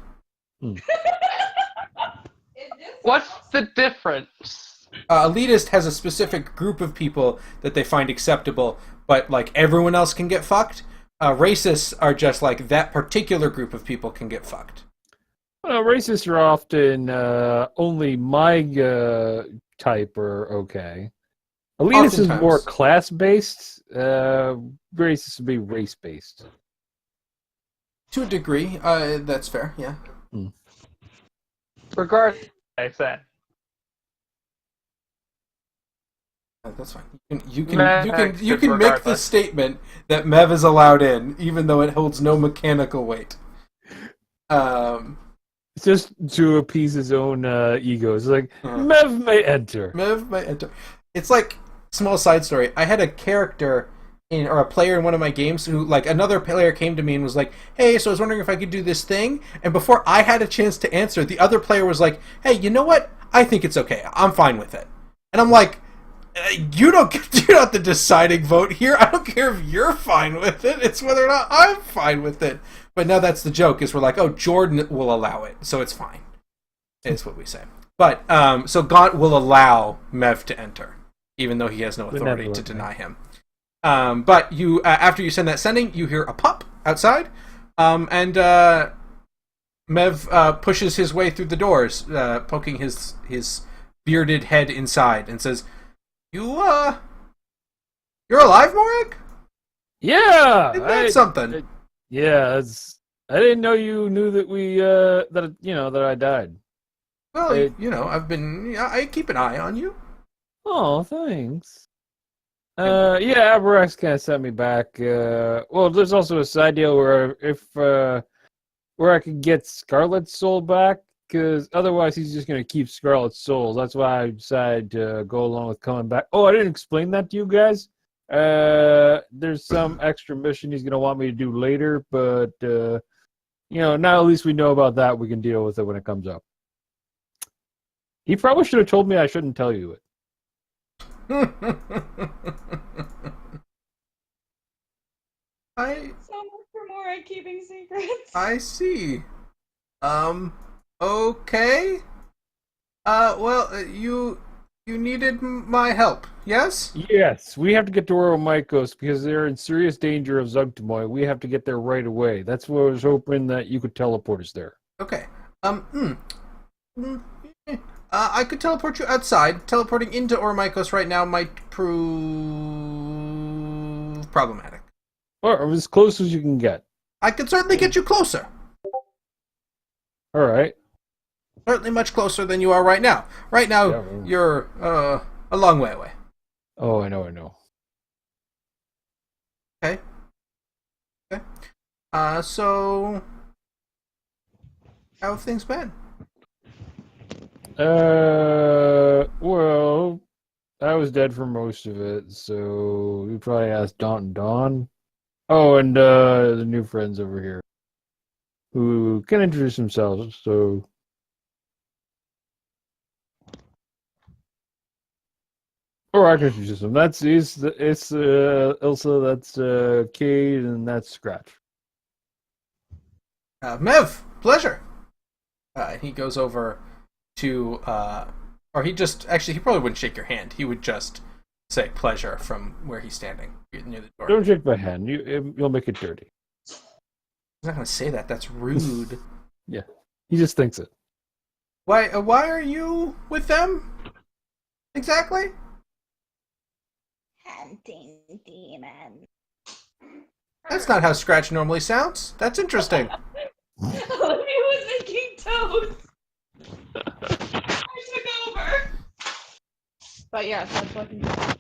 Speaker 5: What's the difference?
Speaker 1: Elitist has a specific group of people that they find acceptable, but like everyone else can get fucked. Racists are just like that particular group of people can get fucked.
Speaker 2: well, racists are often only my type are okay. Elitist is more
Speaker 1: Oftentimes.
Speaker 2: class-based. Racists would be race-based.
Speaker 1: To a degree, that's fair, yeah.
Speaker 5: Regardless, I said.
Speaker 1: That's fine. You can
Speaker 5: Max
Speaker 1: make the
Speaker 5: regardless.
Speaker 1: statement that Mev is allowed in, even though it holds no mechanical weight.
Speaker 2: It's just to appease his own ego. It's like,
Speaker 1: Uh.
Speaker 2: Mev may enter.
Speaker 1: Mev might enter. It's like, small side story. I had a character or a player in one of my games who, like, another player came to me and was like, hey, so I was wondering if I could do this thing. And before I had a chance to answer, the other player was like, hey, you know what? I think it's okay. I'm fine with it. And I'm like, you're not the deciding vote here. I don't care if you're fine with it. It's whether or not I'm fine with it. But now that's the joke, is we're like, oh, Jordan will allow it, so it's fine. Is what we say. But, so Gaunt will allow Mev to enter, even though he has no authority to deny him. But you, after you send that sending, you hear a pop outside, and Mev pushes his way through the doors, poking his bearded head inside, and says, you're alive, Morag?
Speaker 2: Yeah!
Speaker 1: Isn't that something?
Speaker 2: Yeah, I didn't know you knew that that I died.
Speaker 1: Well, I keep an eye on you.
Speaker 2: Oh, thanks. Yeah, Abarax kind of sent me back. Well, there's also a side deal where where I could get Scarlet's soul back, because otherwise he's just going to keep Scarlet's soul. That's why I decided to go along with coming back. Oh, I didn't explain that to you guys. There's some extra mission he's going to want me to do later, but now at least we know about that. We can deal with it when it comes up. He probably should have told me I shouldn't tell you it.
Speaker 3: So much for more keeping secrets.
Speaker 1: I see. Okay. Well, you needed my help, yes?
Speaker 2: Yes, we have to get to Oromikos because they're in serious danger of Zugtamoy. We have to get there right away. That's what I was hoping that you could teleport us there.
Speaker 1: Okay. I could teleport you outside. Teleporting into Oromikos right now might prove problematic.
Speaker 2: Or as close as you can get.
Speaker 1: I could certainly get you closer.
Speaker 2: All right.
Speaker 1: Certainly much closer than you are right now. Right now,
Speaker 2: Yeah, well.
Speaker 1: you're a long way away.
Speaker 2: Oh, I know.
Speaker 1: Okay. So how have things been?
Speaker 2: Well, I was dead for most of it, so you probably asked Dawn. Oh, and the new friends over here. who can introduce themselves. So, or I can introduce them. It's Ilsa. That's Cade, and that's Scratch.
Speaker 1: Mev, pleasure. He goes over to, or he probably wouldn't shake your hand. He would just say pleasure from where he's standing near the door.
Speaker 2: Don't shake my hand. You'll make it dirty.
Speaker 1: He's not going to say that. That's rude.
Speaker 2: Yeah, he just thinks it.
Speaker 1: Why are you with them? Exactly?
Speaker 3: Hunting demon.
Speaker 1: That's not how Scratch normally sounds. That's interesting.
Speaker 3: Olivia was making toast. I took over.
Speaker 4: But yeah, that's what he said.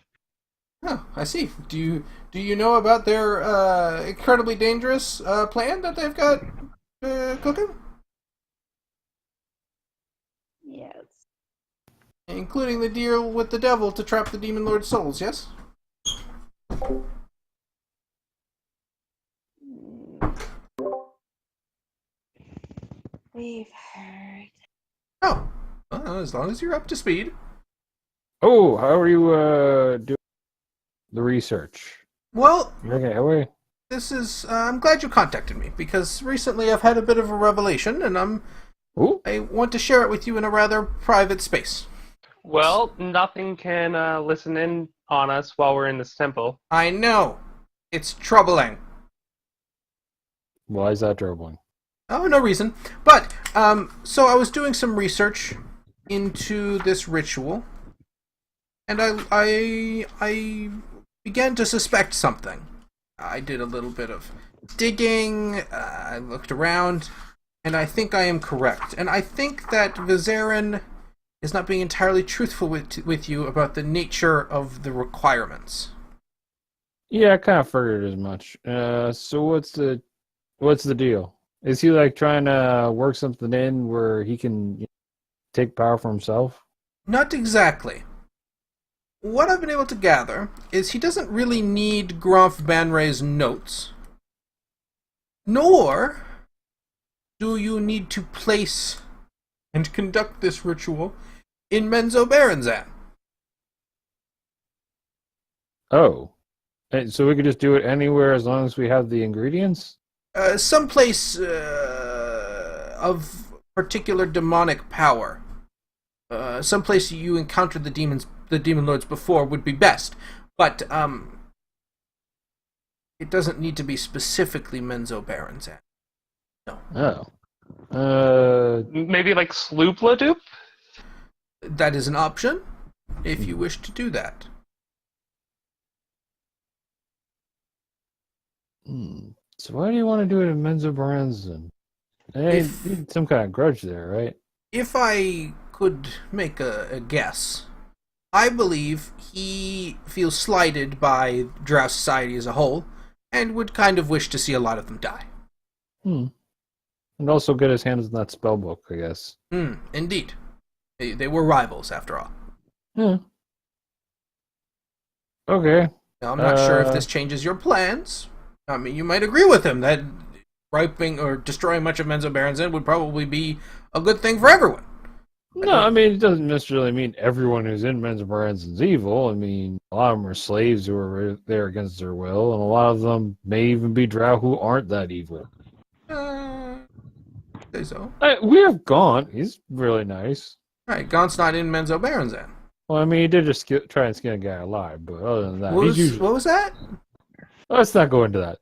Speaker 1: Oh, I see. Do you know about their incredibly dangerous plan that they've got cooking?
Speaker 3: Yes.
Speaker 1: Including the deal with the devil to trap the demon lord's souls, yes?
Speaker 3: We've heard.
Speaker 1: Oh, well, as long as you're up to speed.
Speaker 2: Oh, how are you doing the research?
Speaker 1: Well,
Speaker 2: You're okay, away.
Speaker 1: this is. I'm glad you contacted me because recently I've had a bit of a revelation, and
Speaker 2: Ooh,
Speaker 1: I want to share it with you in a rather private space.
Speaker 5: Well, nothing can listen in on us while we're in this temple.
Speaker 1: I know it's troubling.
Speaker 2: why is that troubling?
Speaker 1: Oh, no reason. But so I was doing some research into this ritual, and I began to suspect something. I did a little bit of digging. I looked around, and I think I am correct. And I think that Vizarin is not being entirely truthful with you about the nature of the requirements.
Speaker 2: Yeah, I kind of figured as much. So what's the deal? Is he like trying to work something in where he can take power for himself?
Speaker 1: Not exactly. What I've been able to gather is he doesn't really need Gronf Banray's notes, nor do you need to place and conduct this ritual in Menzoberranzan.
Speaker 2: Oh, and so we could just do it anywhere as long as we have the ingredients?
Speaker 1: Someplace of particular demonic power. Someplace you encountered the demon lords before would be best, but it doesn't need to be specifically Menzoberranzan. No.
Speaker 2: Oh.
Speaker 5: Maybe like Sloopla-doop?
Speaker 1: That is an option, if you wish to do that.
Speaker 2: So why do you want to do it in Menzoberranzan? Need some kind of grudge there, right?
Speaker 1: If I could make a guess, I believe he feels slighted by Drow society as a whole, and would kind of wish to see a lot of them die.
Speaker 2: And also get his hands on that spell book, I guess.
Speaker 1: Indeed. They were rivals, after all.
Speaker 2: Yeah. Okay.
Speaker 1: Now, I'm not sure if this changes your plans. I mean, you might agree with him that ripening or destroying much of Menzoberranzan would probably be a good thing for everyone.
Speaker 2: No, I mean, it doesn't necessarily mean everyone who's in Menzoberranzan's evil. I mean, a lot of them are slaves who are there against their will, and a lot of them may even be drow who aren't that evil.
Speaker 1: Say so.
Speaker 2: We have Gaunt. He's really nice.
Speaker 1: Right, Gaunt's not in Menzoberranzan.
Speaker 2: Well, I mean, he did just try and skin a guy alive, but other than that,
Speaker 1: What
Speaker 2: he's usually...
Speaker 1: was that?
Speaker 2: Let's not go into that.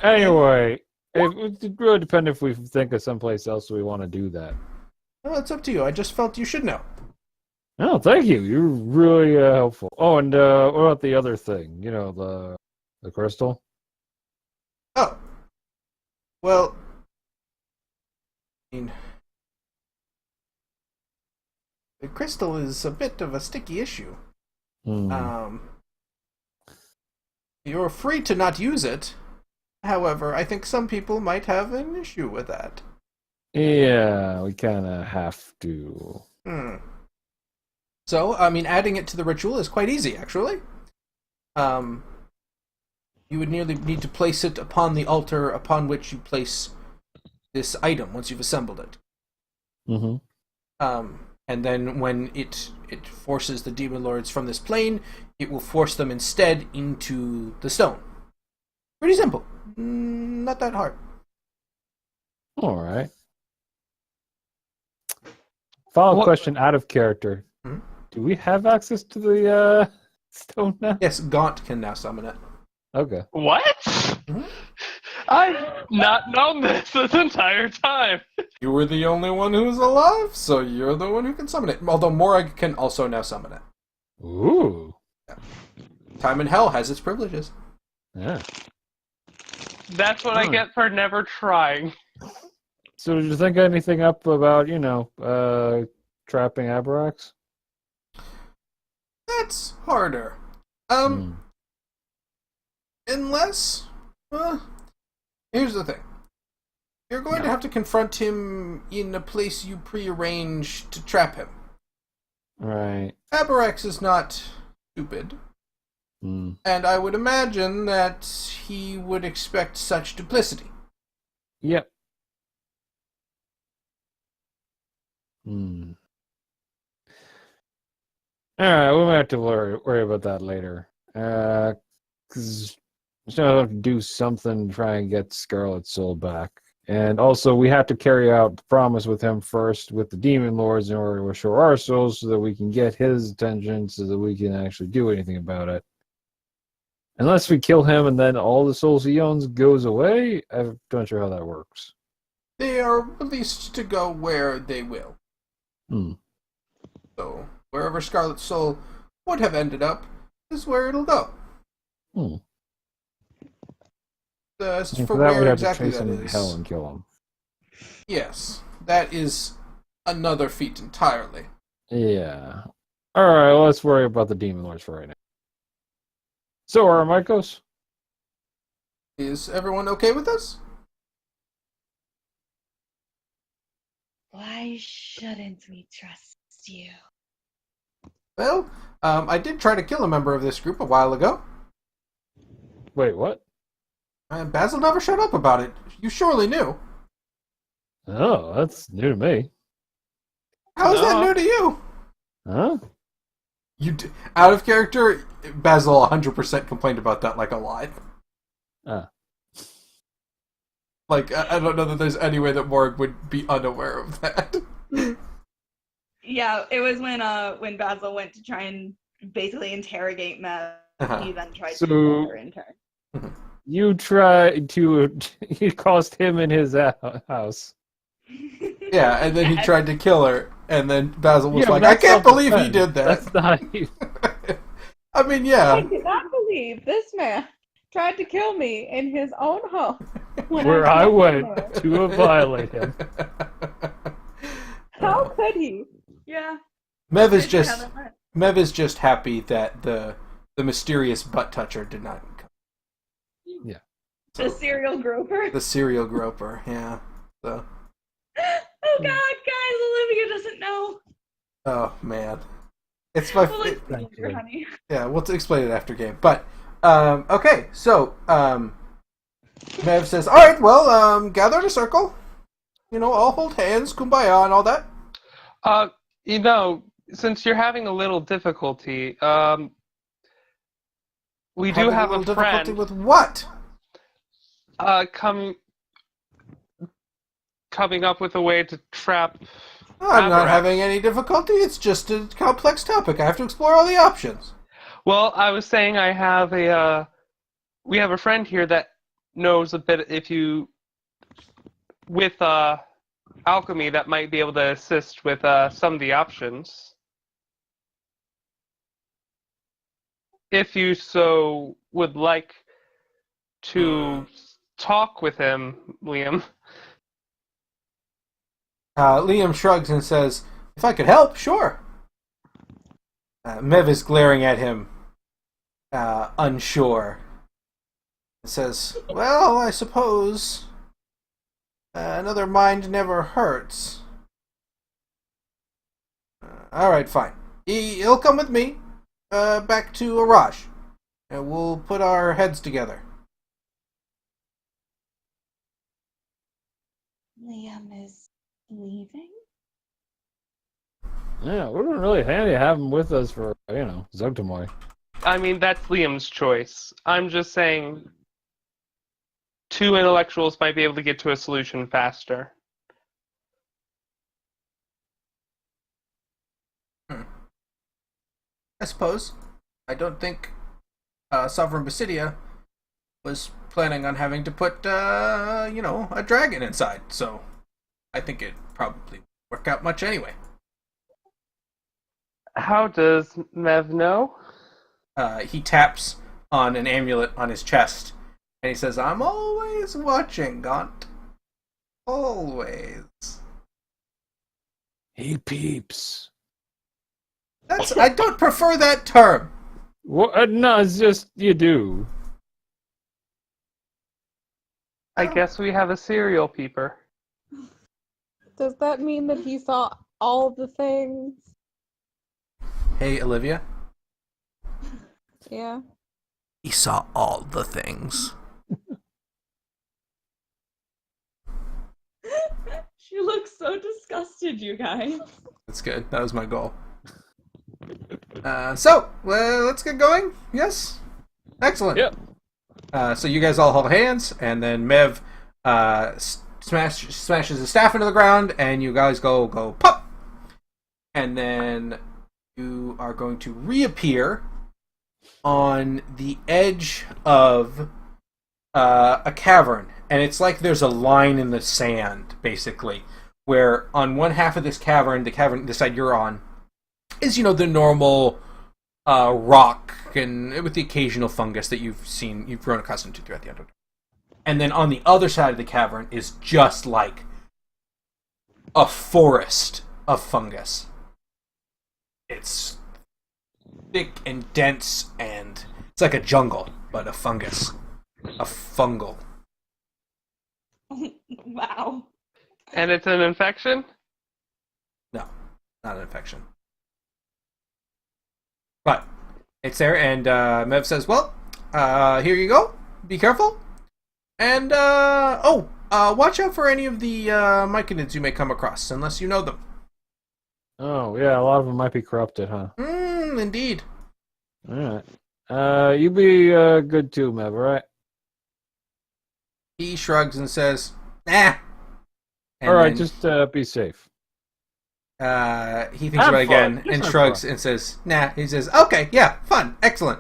Speaker 2: Anyway, it would really depend if we think of someplace else we want to do that.
Speaker 1: Well, it's up to you. I just felt you should know.
Speaker 2: Oh, thank you. You're really helpful. Oh, and what about the other thing? You know, the crystal?
Speaker 1: Oh. Well, I mean, the crystal is a bit of a sticky issue. You're free to not use it. However, I think some people might have an issue with that.
Speaker 2: Yeah, we kind of have to.
Speaker 1: So, I mean, adding it to the ritual is quite easy, actually. You would merely need to place it upon the altar upon which you place this item once you've assembled it.
Speaker 2: Mm-hmm.
Speaker 1: And then when it forces the demon lords from this plane, it will force them instead into the stone. Pretty simple. Not that hard.
Speaker 2: All right. Follow-up question out of character.
Speaker 1: Hmm?
Speaker 2: Do we have access to the stone now?
Speaker 1: Yes, Gaunt can now summon it.
Speaker 2: Okay.
Speaker 5: What?
Speaker 1: Mhm.
Speaker 5: I've not known this entire time.
Speaker 1: You were the only one who was alive, so you're the one who can summon it. Although Morag can also now summon it.
Speaker 2: Ooh.
Speaker 1: Time in Hell has its privileges.
Speaker 2: Yeah.
Speaker 5: That's what I get for never trying.
Speaker 2: So did you think anything up about, trapping Abrax?
Speaker 1: That's harder. Unless... here's the thing. You're going to have to confront him in a place you prearranged to trap him.
Speaker 2: Right.
Speaker 1: Abarax is not stupid,
Speaker 2: Mm.
Speaker 1: and I would imagine that he would expect such duplicity.
Speaker 2: Yep. Hmm. Alright, we might have to worry about that later. Because we're going to have to do something to try and get Scarlet Soul back. And also, we have to carry out the promise with him first with the Demon Lords in order to restore our souls so that we can get his attention so that we can actually do anything about it. Unless we kill him and then all the souls he owns goes away, I'm not sure how that works.
Speaker 1: They are released to go where they will.
Speaker 2: Hmm.
Speaker 1: So, wherever Scarlet Soul would have ended up is where it'll go.
Speaker 2: Hmm.
Speaker 1: As
Speaker 2: And
Speaker 1: for
Speaker 2: for that,
Speaker 1: where
Speaker 2: we'd have to
Speaker 1: exactly
Speaker 2: chase
Speaker 1: that
Speaker 2: him to
Speaker 1: is,
Speaker 2: hell and kill him.
Speaker 1: yes, that is another feat entirely.
Speaker 2: Yeah. Alright, well, let's worry about the Demon Lords for right now. So, Aramikos?
Speaker 1: Is everyone okay with this?
Speaker 3: Why shouldn't we trust you?
Speaker 1: Well, I did try to kill a member of this group a while ago.
Speaker 2: Wait, what?
Speaker 1: Basil never showed up about it. You surely knew.
Speaker 2: Oh, that's new to me.
Speaker 1: How is that
Speaker 5: No.
Speaker 1: new to you?
Speaker 2: Huh?
Speaker 1: Out of character, Basil 100% complained about that like a lot.
Speaker 2: Ah.
Speaker 1: Like, I don't know that there's any way that Morg would be unaware of that.
Speaker 3: Yeah, it was when Basil went to try and basically interrogate Mev.
Speaker 1: Uh-huh.
Speaker 3: He then tried
Speaker 2: So-
Speaker 3: to kill her in turn.
Speaker 2: You tried to... You cost him in his house.
Speaker 1: Yeah, and then he tried to kill her, and then Basil was
Speaker 2: Yeah,
Speaker 1: like,
Speaker 2: but
Speaker 1: I
Speaker 2: that's
Speaker 1: can't believe he
Speaker 2: self-defense.
Speaker 1: did that.
Speaker 2: That's not...
Speaker 1: I mean,
Speaker 4: I
Speaker 1: yeah.
Speaker 4: cannot believe this man tried to kill me in his own home. when
Speaker 2: Where I
Speaker 4: came
Speaker 2: went
Speaker 4: there.
Speaker 2: to violate him.
Speaker 4: How could he?
Speaker 3: Yeah.
Speaker 1: Mev is
Speaker 3: They
Speaker 1: just
Speaker 3: haven't met.
Speaker 1: Mev is just happy that the mysterious butt toucher did not come.
Speaker 2: Yeah.
Speaker 3: The serial groper.
Speaker 1: The serial groper, yeah. So,
Speaker 3: Oh God, guys, Olivia doesn't know.
Speaker 1: oh man, it's my.
Speaker 3: We'll
Speaker 1: It,
Speaker 3: explain
Speaker 2: Thank
Speaker 3: later,
Speaker 2: you.
Speaker 3: honey.
Speaker 1: yeah, we'll explain it after game. But okay, so Mev says, "All right, well, gather in a circle. You know, all hold hands, kumbaya, and all that."
Speaker 5: Since you're having a little difficulty, we do
Speaker 1: Having
Speaker 5: have
Speaker 1: little
Speaker 5: a friend
Speaker 1: difficulty with what?
Speaker 5: coming up with a way to trap.
Speaker 1: I'm not
Speaker 5: Abarax.
Speaker 1: having any difficulty. It's just a complex topic. I have to explore all the options.
Speaker 5: Well, I was saying we have a friend here that knows a bit with alchemy that might be able to assist with some of the options. If you so would like to talk with him, Liam.
Speaker 1: Liam shrugs and says, "If I could help, sure." Mev is glaring at him, unsure. It says, "Well, I suppose another mind never hurts." All right, fine. He'll come with me back to Arash, and we'll put our heads together.
Speaker 3: Liam is leaving?
Speaker 2: Yeah, it would have been really handy to have him with us for, Zogtamoy.
Speaker 5: I mean, that's Liam's choice. I'm just saying two intellectuals might be able to get to a solution faster.
Speaker 1: I suppose. I don't think Sovereign Basidia was planning on having to put, a dragon inside, so I think it probably won't work out much anyway.
Speaker 5: How does Mev know?
Speaker 1: He taps on an amulet on his chest, and he says, "I'm always watching, Gaunt. Always."
Speaker 2: He peeps.
Speaker 1: I don't prefer that term.
Speaker 2: What? No, it's just you do.
Speaker 5: I guess we have a serial peeper.
Speaker 4: Does that mean that he saw all the things?
Speaker 1: Hey, Olivia.
Speaker 4: Yeah.
Speaker 1: He saw all the things.
Speaker 3: She looks so disgusted, you guys.
Speaker 1: That's good. That was my goal. So, let's get going. Yes? Excellent.
Speaker 2: Yep.
Speaker 1: So you guys all hold hands, and then Mev smashes his staff into the ground, and you guys go pop! And then you are going to reappear on the edge of a cavern. And it's like there's a line in the sand, basically, where on one half of this cavern, the side you're on, is, the normal rock and with the occasional fungus that you've grown accustomed to throughout the Underdark. And then on the other side of the cavern is just like a forest of fungus. It's thick and dense, and it's like a jungle, but a fungus. A fungal.
Speaker 3: Wow.
Speaker 5: And it's an infection?
Speaker 1: No, not an infection. But it's there, and Mev says, "Well, here you go. Be careful, and watch out for any of the myconids you may come across, unless you know them."
Speaker 2: Oh, yeah, a lot of them might be corrupted, huh?
Speaker 1: Indeed.
Speaker 2: Alright. You be good too, Mev, alright?
Speaker 1: He shrugs and says, "Nah." And
Speaker 2: Alright,
Speaker 1: then,
Speaker 2: just be safe.
Speaker 1: he thinks
Speaker 2: Have
Speaker 1: about it
Speaker 2: fun.
Speaker 1: again
Speaker 2: Just
Speaker 1: and
Speaker 2: have
Speaker 1: shrugs
Speaker 2: fun.
Speaker 1: and says, "Nah." He says, "Okay, yeah, fun, excellent."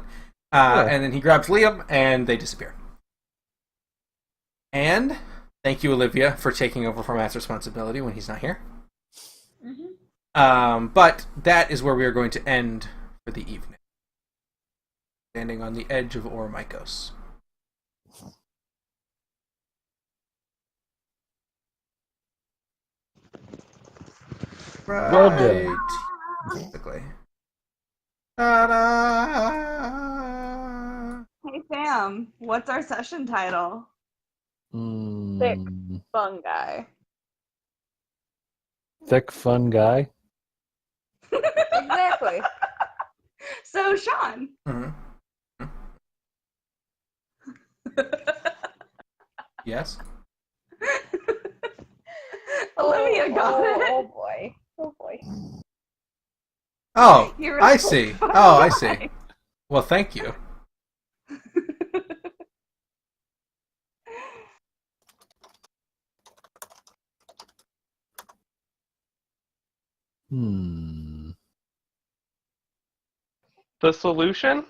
Speaker 2: Yeah.
Speaker 1: And then he grabs Liam, and they disappear. And thank you, Olivia, for taking over for Matt's responsibility when he's not here.
Speaker 3: Mm-hmm.
Speaker 1: But that is where we are going to end for the evening. Standing on the edge of Oromykos.
Speaker 2: Well done.
Speaker 1: Right. Basically. Ta-da!
Speaker 3: Hey Sam, what's our session title?
Speaker 4: Fun guy.
Speaker 2: Thick, fun guy.
Speaker 4: Exactly.
Speaker 3: So Sean.
Speaker 1: Mhm. Yes?
Speaker 3: Olivia got it.
Speaker 4: Oh boy. Oh boy.
Speaker 1: Oh,
Speaker 3: You're
Speaker 1: I
Speaker 3: a
Speaker 1: see.
Speaker 3: fun
Speaker 1: Oh, I
Speaker 3: guy.
Speaker 1: see. Well, thank you.
Speaker 5: The solution?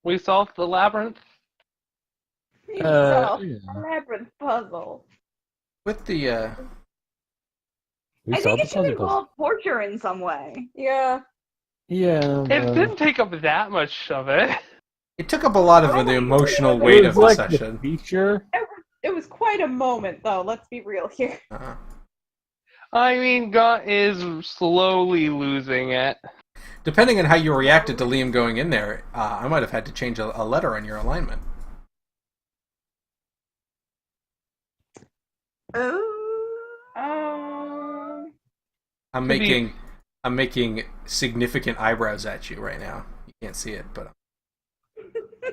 Speaker 5: We solved the labyrinth?
Speaker 4: You
Speaker 2: Uh,
Speaker 4: solved
Speaker 2: yeah.
Speaker 4: a labyrinth puzzle.
Speaker 1: With the,
Speaker 2: We
Speaker 3: I think
Speaker 2: solved
Speaker 3: it
Speaker 2: the
Speaker 3: should
Speaker 2: puzzle.
Speaker 3: involve torture in some way.
Speaker 4: Yeah.
Speaker 2: Yeah.
Speaker 5: It didn't take up that much of it.
Speaker 1: it took up a lot of
Speaker 4: Oh
Speaker 1: the
Speaker 4: my
Speaker 1: emotional
Speaker 4: God.
Speaker 1: weight
Speaker 2: it
Speaker 1: of
Speaker 2: was
Speaker 1: the
Speaker 2: like
Speaker 1: session.
Speaker 2: the feature.
Speaker 4: It was quite a moment, though. Let's be real here.
Speaker 1: Uh-huh.
Speaker 5: I mean, Gaunt is slowly losing it.
Speaker 1: Depending on how you reacted to Liam going in there, I might have had to change a letter on your alignment.
Speaker 3: Oh.
Speaker 1: I'm
Speaker 5: To be-
Speaker 1: making significant eyebrows at you right now. You can't see it, but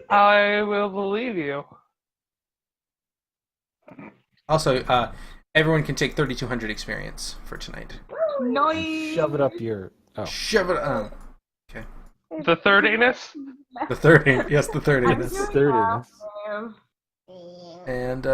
Speaker 5: I will believe you.
Speaker 1: also, Everyone can take 3,200 experience for tonight.
Speaker 3: Nice.
Speaker 2: Shove it up your. Oh.
Speaker 1: Shove it.
Speaker 5: The third anus?
Speaker 1: The third. Yes, the third
Speaker 3: I'm
Speaker 1: anus.
Speaker 3: doing
Speaker 2: Third
Speaker 3: that.
Speaker 2: anus.
Speaker 1: And